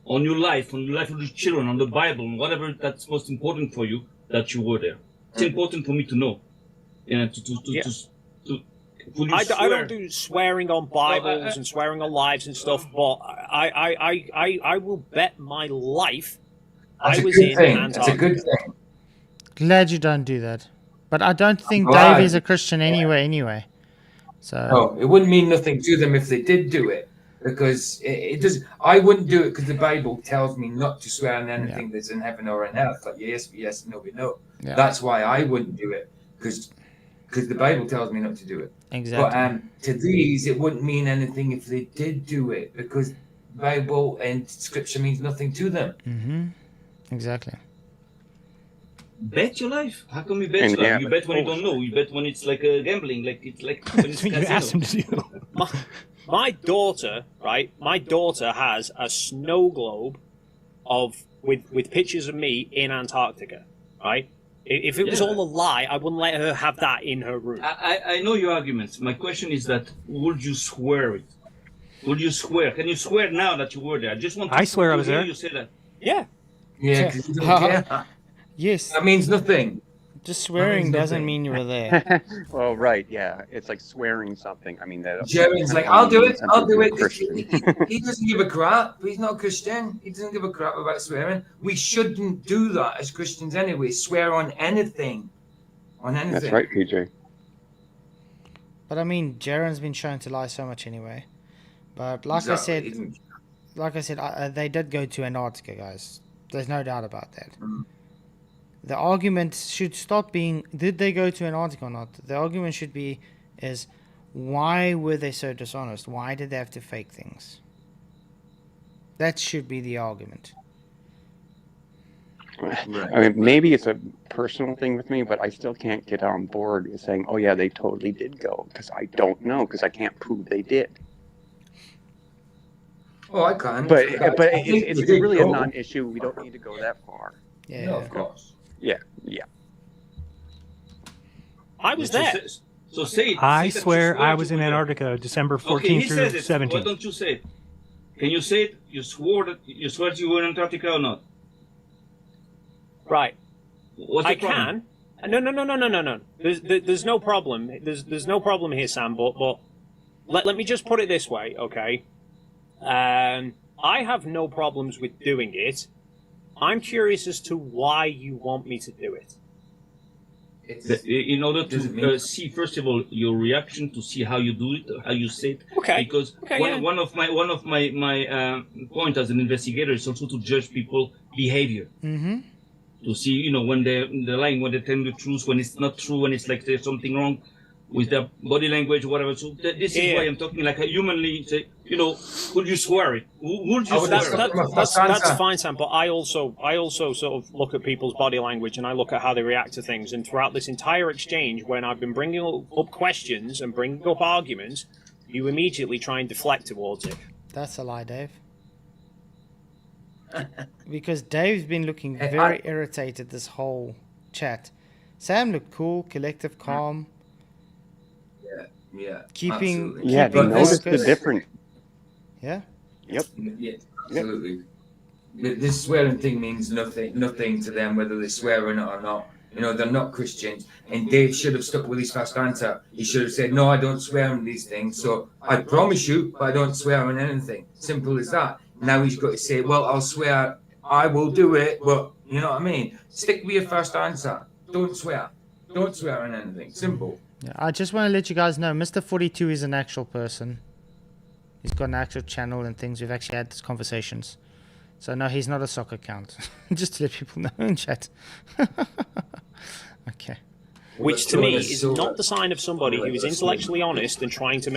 on your life, of your children, on the Bible, on whatever that's most important for you, that you were there? It's important for me to know. You know, will you I swear? don't do swearing on Bibles and swearing on lives and stuff, but I will bet my life That's I a was good in thing. Antarctica. That's a good thing. Glad you don't do that. But I don't think glad. Dave is a Christian anyway. So No, it wouldn't mean nothing to them if they did do it, because it does. I wouldn't do it because the Bible tells me not to swear on anything that's in heaven or in earth. Like yes, be yes, no, be no. Yeah. That's why I wouldn't do it, because the Bible tells me not to do it. exactly. But to these, it wouldn't mean anything if they did do it, because Bible and Scripture means nothing to them. Exactly. Bet your life. How come you bet And your life? yeah, You bet when you don't know. You bet when it's like gambling. Like it's like when it's That's what you casino. asked him to do. My daughter, right? My daughter has a snow globe with pictures of me in Antarctica, right? If it was all a lie, I wouldn't let her have that in her room. I know your arguments. My question is that would you swear it? Would you swear? Can you swear now that you were there? I just want to I swear I was hear there. You say that. Yeah. Yeah, because you don't care. Yes. That means nothing. Just swearing means doesn't nothing. mean you were there. Well, right, yeah. It's like swearing something. I mean, that. Jeremy's like, I'll do it. I'll do it. Christian. He doesn't give a crap. He's not a Christian. He doesn't give a crap about swearing. We shouldn't do that as Christians anyway. Swear on anything. On anything. That's right, PJ. But I mean, Jaren's been shown to lie so much anyway. But like Exactly. I said, they did go to Antarctica, guys. There's no doubt about that. The argument should stop being, did they go to Antarctica or not? The argument should be, is why were they so dishonest? Why did they have to fake things? That should be the argument. I mean, maybe it's a personal thing with me, but I still can't get on board with saying, oh, yeah, they totally did go, because I don't know, because I can't prove they did. Oh, I can. But I think it's we did really a go. non-issue. We don't need to go that far. Yeah. No, of course. Yeah. I was there. So say it. I Say that swear you swear I to was in be there. Antarctica, December Okay, 14 he through says it. Why 17. don't you say it? Can you say it? You swore that you were in Antarctica or not? Right. What's I the problem? can. No. There's no problem. There's no problem here, Sam. But let me just put it this way, okay? I have no problems with doing it. I'm curious as to why you want me to do it. In order Doesn't to mean- see, first of all, your reaction, to see how you do it, how you say it. Okay. Because Okay, one, yeah. one of my point as an investigator is also to judge people behavior. Mm-hmm. To see, when they're lying, when they're telling the truth, when it's not true, when it's like there's something wrong with their body language or whatever. So this is Yeah. why I'm talking like a humanly. Say, would you swear it? Would you Oh, swear that's- it? That's fine, Sam. But I also sort of look at people's body language and I look at how they react to things. And throughout this entire exchange, when I've been bringing up questions and bringing up arguments, you immediately try and deflect towards it. That's a lie, Dave. Because Dave's been looking Hey, very irritated this whole chat. Sam looked cool, collective, calm, Yeah. keeping absolutely. Yeah, they keeping noticed the focus. difference. Yeah. Yep. Yeah, absolutely. This swearing thing means nothing to them, whether they swear in it or not. They're not Christians. And Dave should have stuck with his first answer. He should have said, no, I don't swear on these things. So I promise you, but I don't swear on anything. Simple as that. Now he's got to say, well, I'll swear I will do it, but you know what I mean? Stick with your first answer. Don't swear. Don't swear on anything. Simple. Yeah, I just want to let you guys know, Mr. 42 is an actual person. He's got an actual channel and things. We've actually had these conversations. So no, he's not a soccer account. Just to let people know in chat. Okay. Which to me is not the sign of somebody who is intellectually honest and trying to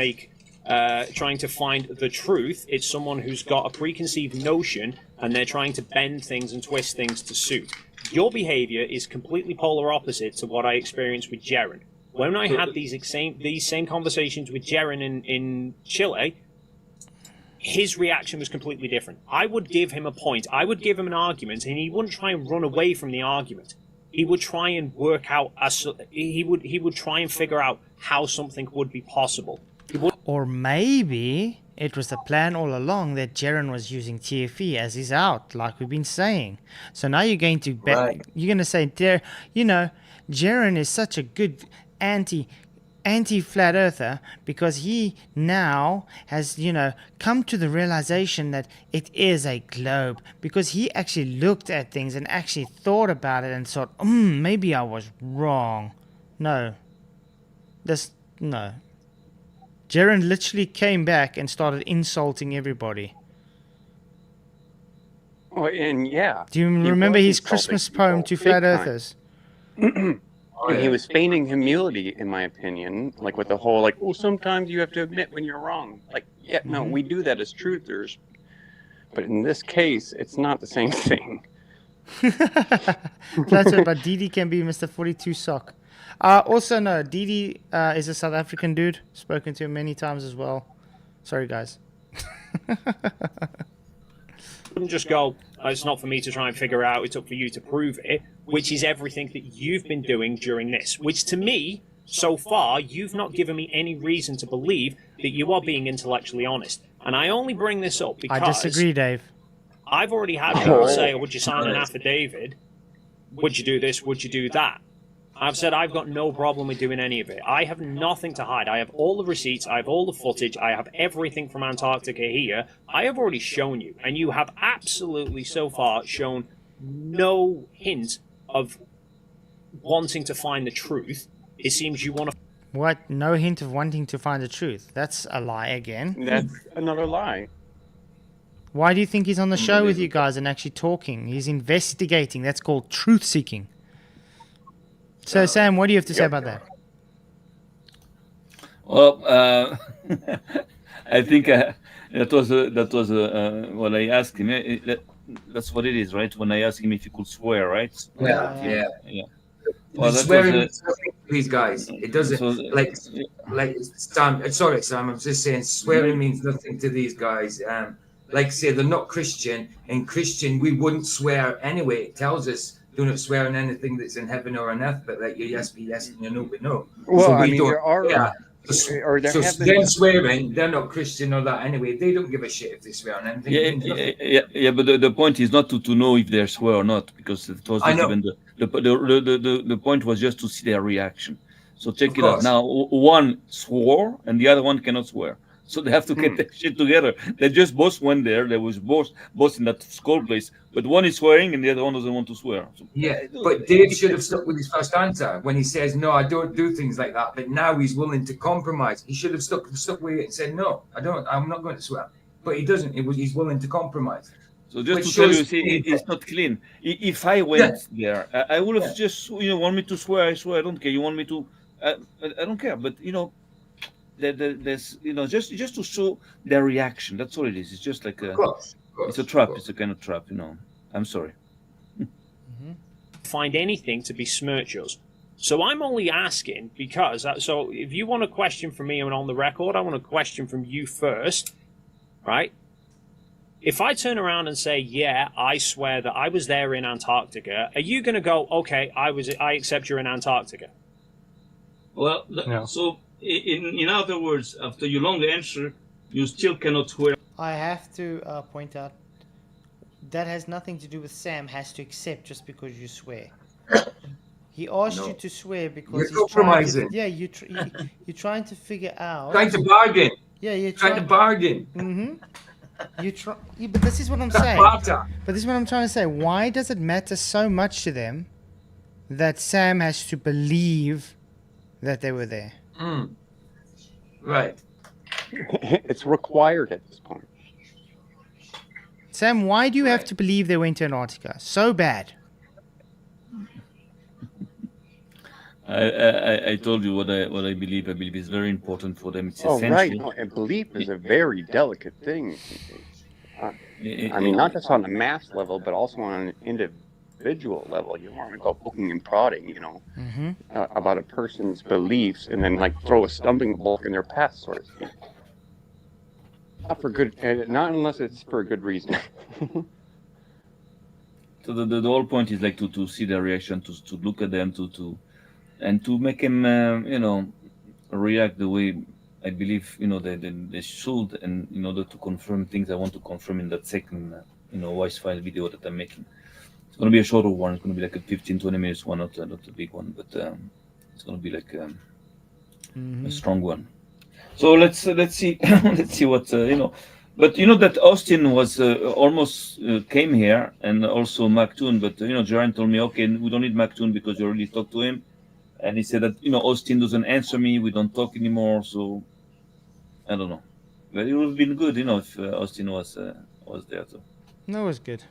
find the truth. It's someone who's got a preconceived notion and they're trying to bend things and twist things to suit. Your behavior is completely polar opposite to what I experienced with Jeren. When I had these same conversations with Jeren in Chile, his reaction was completely different. I would give him a point, I would give him an argument, and he wouldn't try and run away from the argument. He would try and work out, he would try and figure out how something would be possible. Or maybe it was the plan all along that Jeren was using TFE as his out, like we've been saying. So now you're going to you're going to say, Jeren is such a good anti-flat earther because he now has, come to the realization that it is a globe, because he actually looked at things and actually thought about it and thought, maybe I was wrong. No. Jeren literally came back and started insulting everybody. Oh, and yeah. Do you remember his Christmas poem to flat earthers? And he was feigning humility, in my opinion, like with the whole, sometimes you have to admit when you're wrong. No, we do that as truthers. But in this case, it's not the same thing. That's right, but Didi can be Mr. 42 sock. Also, no, Didi is a South African dude. Spoken to him many times as well. Sorry, guys. wouldn't just go, it's not for me to try and figure out, it's up for you to prove it, which is everything that you've been doing during this, which to me, so far, you've not given me any reason to believe that you are being intellectually honest. And I only bring this up because... I disagree, Dave. I've already had people say, would you sign an affidavit? Would you do this? Would you do that? I've said I've got no problem with doing any of it. I have nothing to hide. I have all the receipts. I have all the footage. I have everything from Antarctica here. I have already shown you. And you have absolutely, so far, shown no hint of wanting to find the truth. It seems you want to... What? No hint of wanting to find the truth. That's a lie again. That's another lie. Why do you think he's on the show with you guys and actually talking? He's investigating. That's called truth-seeking. So, Sam, what do you have to say about that? Well, I think that was what I asked him. That's what it is, right? When I asked him if he could swear, right? Yeah. Well, swearing these guys. It doesn't like Sam. Sorry, Sam. I'm just saying swearing means nothing to these guys. Like say they're not Christian. In Christian, we wouldn't swear anyway. It tells us do not swear on anything that's in heaven or on earth, but let your yes be yes and your no be no. Well, so I mean, there are, or there so have them been. swearing, they're not Christian or that anyway. They don't give a shit if they swear on anything. Yeah. But the point is not to know if they swear or not, because it was not even the point was just to see their reaction. So check it out. Now, one swore and the other one cannot swear. So they have to get their shit together. They just both went there. They was both in that skull place. But one is swearing and the other one doesn't want to swear. So, yeah, but Dave should have stuck with his first answer when he says, no, I don't do things like that. But now he's willing to compromise. He should have stuck with it and said, no, I'm not going to swear. But he doesn't. He's willing to compromise. So just to tell you, see, it's not clean. If I went there, I would have just, want me to swear, I swear, I don't care. You want me to, I don't care. But, there's, just to show their reaction. That's all it is. It's just like it's a trap. It's a kind of trap, I'm sorry. Find anything to besmirch us. So I'm only asking because, so if you want a question from me and on the record, I want a question from you first, right? If I turn around and say, yeah, I swear that I was there in Antarctica, are you going to go, okay, I accept you're in Antarctica? Well, so in other words, after your long answer, you still cannot swear. I have to point out that has nothing to do with Sam has to accept just because you swear. He asked you to swear because you're compromising. You're trying to figure out. Trying to bargain. Yeah, you're trying to bargain. Mm-hmm. But this is what I'm saying. But this is what I'm trying to say. Why does it matter so much to them that Sam has to believe that they were there? Right. It's required at this point. Sam, why do you have to believe they went to Antarctica so bad? I told you what I believe. I believe is very important for them. It's essential. Right. No, and belief is a very delicate thing. I mean, not just on the mass level, but also on an individual level. You want to go poking and prodding, about a person's beliefs, and then throw a stumbling block in their path, sort of thing. Not for good, not unless it's for a good reason. So the whole point is to see their reaction, to look at them, and to make them, react the way I believe, they should, and in order to confirm things I want to confirm in that second, Weiss file video that I'm making. It's going to be a shorter one. It's going to be like a 15-20 minutes one, not a big one, but it's going to be like a strong one. So let's see let's see what But that Austin was almost came here, and also McToon. But Jaron told me, okay, we don't need McToon because you already talked to him, and he said that Austin doesn't answer me. We don't talk anymore. So I don't know. But it would have been good, if Austin was there too. No, it was good.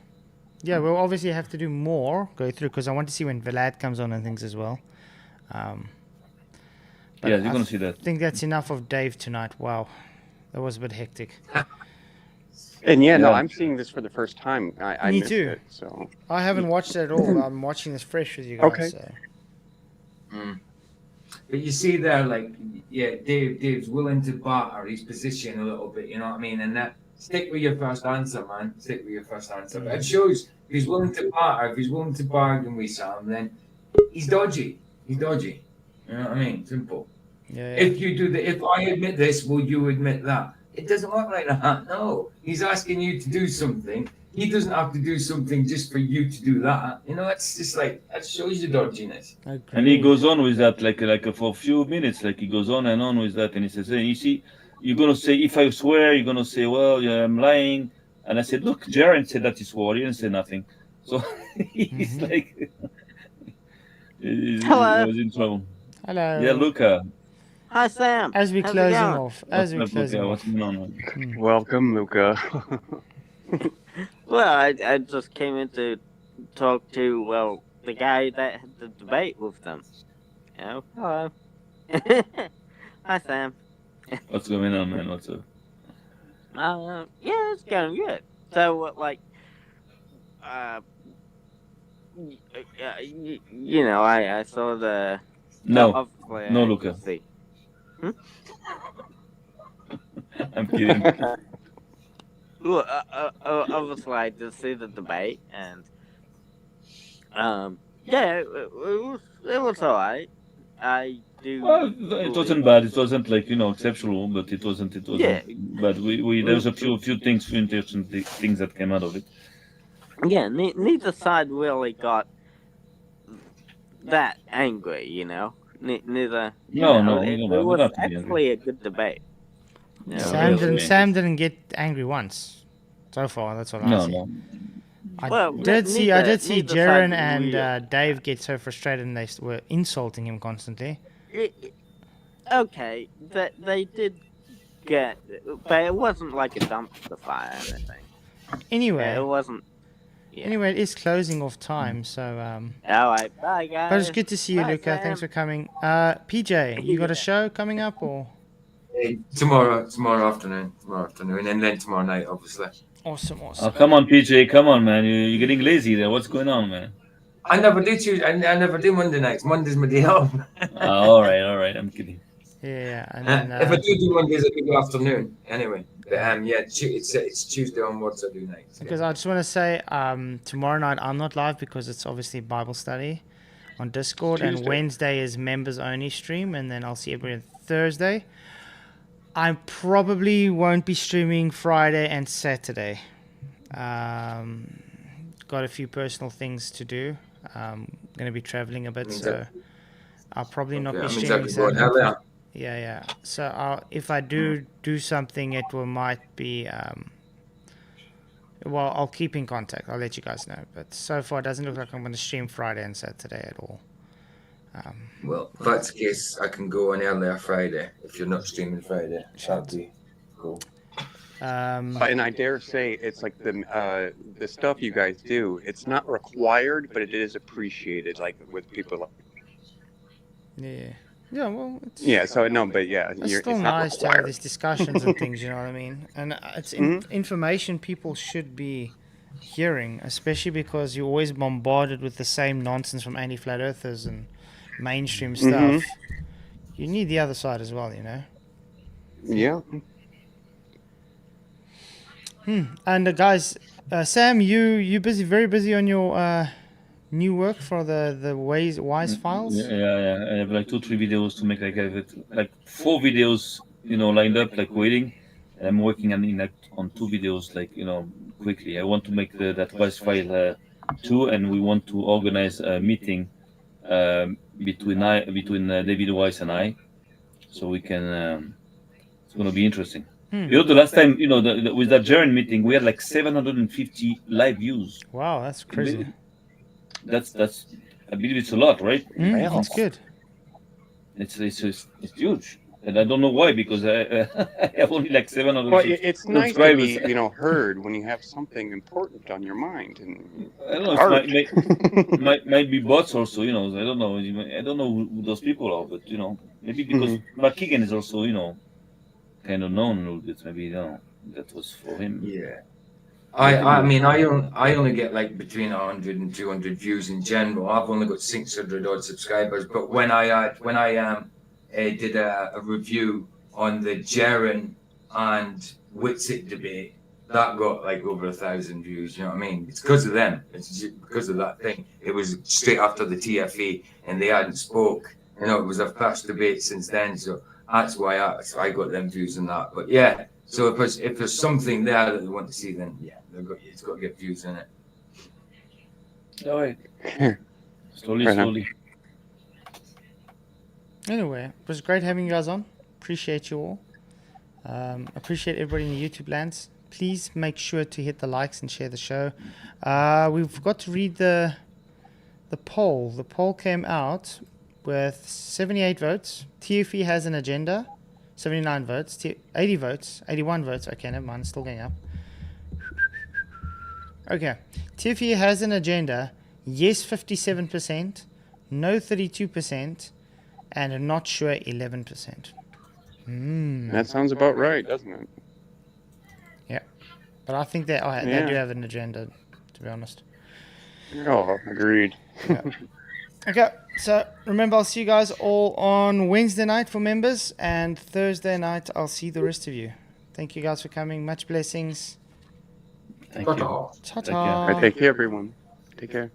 Yeah, we'll obviously have to do more, go through, because I want to see when Vlad comes on and things as well. Yeah, you're going to see that. I think that's enough of Dave tonight. Wow, that was a bit hectic. And no, I'm seeing this for the first time. I Me missed too. It, so I haven't watched it at all. I'm watching this fresh with you guys. Okay. So. But you see there, Dave's willing to barter his position a little bit. You know what I mean? And stick with your first answer, man. Stick with your first answer. But it shows if he's willing to barter, if he's willing to bargain with Sam, then he's dodgy. He's dodgy. You know what I mean? Simple. Yeah. If you do if I admit this, will you admit that? It doesn't work like that. No. He's asking you to do something. He doesn't have to do something just for you to do that. You know, it's just like that shows you dodginess. And he goes on with that like for a few minutes, like he goes on and on with that, and he says, "Hey, you see, you're gonna say if I swear, you're gonna say, well, yeah, I'm lying." And I said, "Look, Jaren said that he swore. He didn't say nothing." So he's like, he was in trouble. Hello. Yeah, Luca. Hi, Sam. As we How's it closing going? off. As we What's up, closing Luca? off. What's going on, man? Welcome, Luca. Well, I just came in to talk to, well, the guy that had the debate with them. You know? Hello. Hi, Sam. What's going on, man? What's up? Yeah, it's going good. So, like, you know, I saw the... No, obviously, no, I Luca. see. I'm kidding. Well, obviously, I did see the debate, and yeah, it was alright. I do. Well, it wasn't bad. It wasn't like exceptional, but it wasn't. Yeah. But there was a few interesting things that came out of it. Yeah, neither side really got that angry, you know. Neither. No, it we don't was have to be angry. actually a good debate. You know, Sam didn't get angry once. So far, that's what I see. No. Well, I did see neither Jaren side and really- Dave get so frustrated and they were insulting him constantly. Okay, that they did get, but it wasn't like a dumpster fire or anything. Anyway, Yeah, it wasn't. Yeah. anyway, it is closing off time, so All right, bye guys. but it's good to see you, Bye, Luca. Thanks for Sam. coming. PJ, you got a show coming up or? Tomorrow afternoon, and then tomorrow night, obviously. Awesome. Oh, come on, PJ, come on, man. You're getting lazy there. What's going on, man? I never do Tuesday. I never do Monday nights. Monday's my day off. All right. I'm kidding. Yeah, and then If I do Mondays, I do afternoon. Anyway, but yeah, it's Tuesday onwards. I do nights. because I just want to say, tomorrow night I'm not live because it's obviously Bible study on Discord, and Tuesday. Wednesday is members only stream, and then I'll see everybody on Thursday. I probably won't be streaming Friday and Saturday. Got a few personal things to do. Going to be traveling a bit, so I'll probably not be streaming Saturday. Yeah. So if I do something, it might be. Well, I'll keep in contact. I'll let you guys know. But so far, it doesn't look like I'm going to stream Friday and Saturday at all. Well, if that's the case, I can go on earlier Friday if you're not streaming Friday. That'd be cool. And I dare say it's like the stuff you guys do. It's not required, but it is appreciated. Like with people. Yeah. Well, it's, So no, but yeah, it's still it's not nice to have required. these discussions and things. You know what I mean? And it's information people should be hearing, especially because you're always bombarded with the same nonsense from anti-flat earthers and mainstream stuff. You need the other side as well, you know. Yeah. And guys, Sam, you very busy on your new work for the Weiss files. Yeah. I have like 2-3 videos to make. Like I have like 4 videos, lined up, like waiting. And I'm working on 2 videos, like quickly. I want to make that Weiss file 2, and we want to organize a meeting between David Weiss and I, so we can. It's going to be interesting. The last time, with that Jaren meeting, we had like 750 live views. Wow, that's crazy. That's I believe it's a lot, right? That's good. It's huge, and I don't know why, because I have only like 700 Well, it's nice to subscribers. be, heard when you have something important on your mind. And I don't know. It might be bots also. I don't know. I don't know who those people are, but maybe because Mark Keegan is also kind of known a little bit. Maybe that was for him. Yeah. I mean, I only get like between 100 and 200 views in general. I've only got 600 odd subscribers. But when I did a review on the Jaren and Whitsitt debate, that got like over 1,000 views. You know what I mean? It's because of them. It's just because of that thing. It was straight after the TFA, and they hadn't spoke. You know, it was a fast debate since then. So that's why I got them views on that. But yeah, so if there's something there that they want to see, then yeah, it's got to get views in it. All right. Slowly. Anyway, it was great having you guys on. Appreciate you all. Appreciate everybody in the YouTube lands. Please make sure to hit the likes and share the show. We forgot to read the poll. The poll came out with 78 votes. TFE has an agenda. 79 votes. 80 votes. 81 votes. Okay, never mind. It's still going up. Okay. TFE has an agenda. Yes, 57%. No, 32%. And not sure, 11%. That sounds about right, doesn't it? Yeah. But I think they do have an agenda, to be honest. Oh, agreed. Yeah. Okay, so remember, I'll see you guys all on Wednesday night for members, and Thursday night I'll see the rest of you. Thank you guys for coming. Much blessings. Thank you. Ta-ta. All right, take care, everyone. Take care.